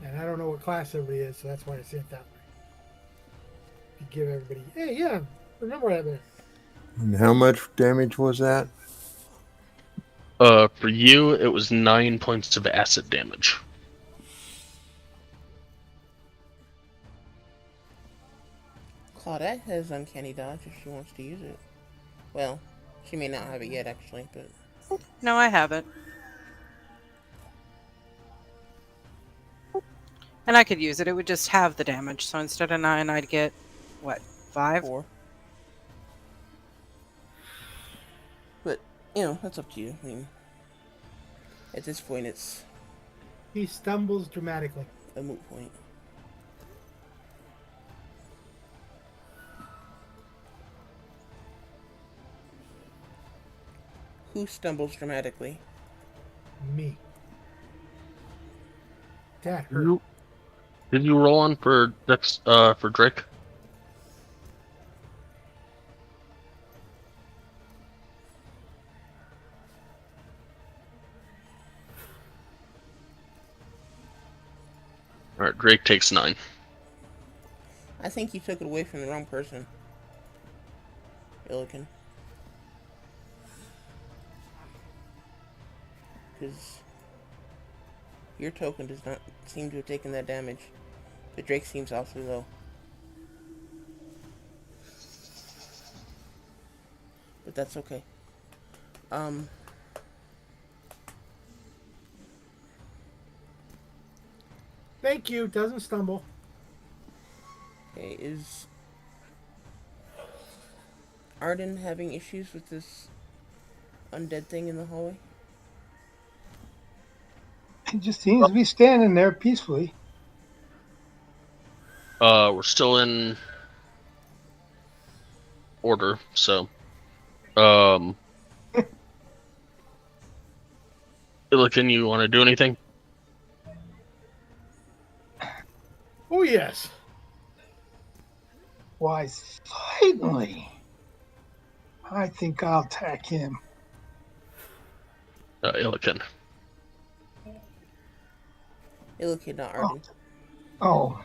I don't know what class everybody is, so that's why I said it that way. To give everybody, hey, yeah, remember what I meant. And how much damage was that? for you, it was 9 points of acid damage. Claudette has uncanny dodge if she wants to use it. Well, she may not have it yet, actually, but... No, I haven't. And I could use it. It would just have the damage. So instead of 9, I'd get, what, 5? 4. But, that's up to you. I mean, at this point, it's He stumbles dramatically. a moot point. Who stumbles dramatically? Me. That hurt. Did you roll on for Drake? Alright, Drake takes 9. I think you took it away from the wrong person. Illican. Because your token does not seem to have taken that damage. But Drake seems awfully low. But that's okay. Thank you. Doesn't stumble. Okay, is Arden having issues with this undead thing in the hallway? He just seems to be standing there peacefully. We're still in order, so Illican, you want to do anything? Oh, yes. Why, certainly. I think I'll attack him. Illican. Illican, not Arden. Oh,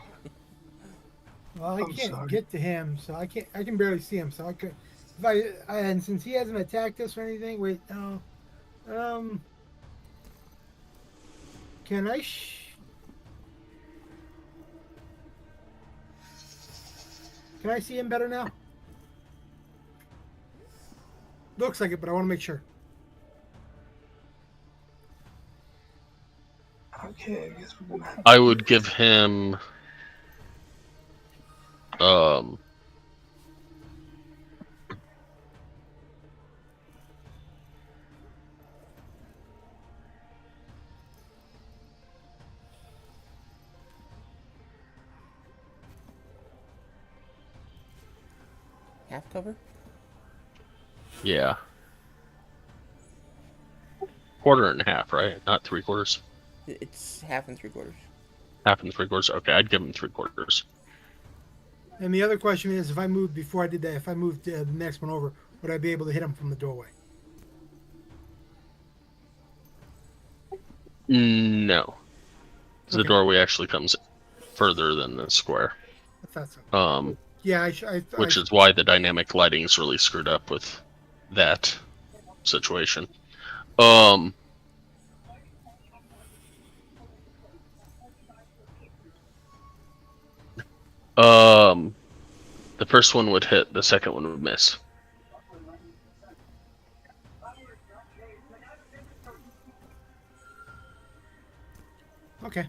Well, I I'm can't sorry. get to him, so I can't. I can barely see him, so I could. If and since he hasn't attacked us or anything, wait, no. Can I? Can I see him better now? Looks like it, but I want to make sure. Okay, I guess we're gonna have I would give him Half cover? yeah. Quarter and a half, right? Not 3/4. It's half and 3/4. Half and 3/4. Okay, I'd give him 3/4. And the other question is, if I moved before I did that, if I moved the next one over, would I be able to hit him from the doorway? No. The Okay. doorway actually comes further than the square. I thought so. Yeah, which is why the dynamic lighting is really screwed up with that situation. The first one would hit, the second one would miss. Okay.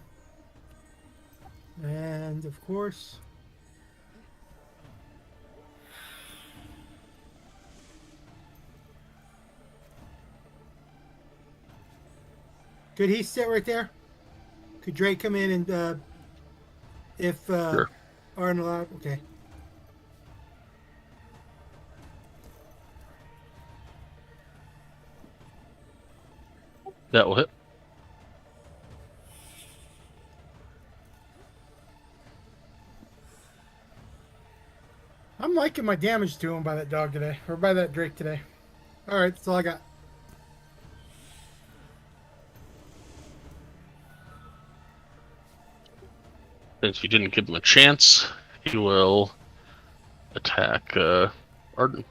And of course. Could he sit right there? Could Drake come in and if Sure. aren't allowed? Okay. That will hit. I'm liking my damage to him by that dog today, or by that Drake today. All right, that's all I got. Since you didn't give him a chance, he will attack Arden.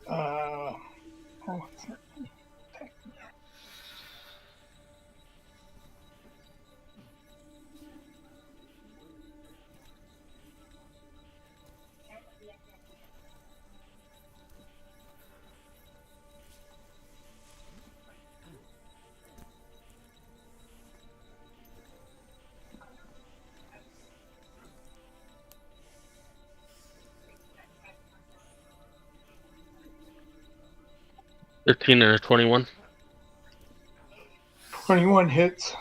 oh, 13 or 21. 21 hits.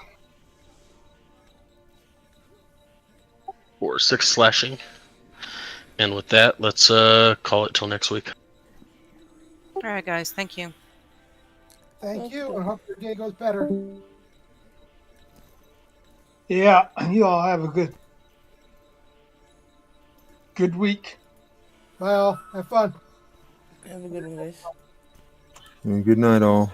For 6 slashing. And with that, let's call it till next week. All right, guys. Thank you. Thank you, and hope your day goes better. Yeah, you all have a good week. Well, have fun. Have a good one, guys. Good night, all.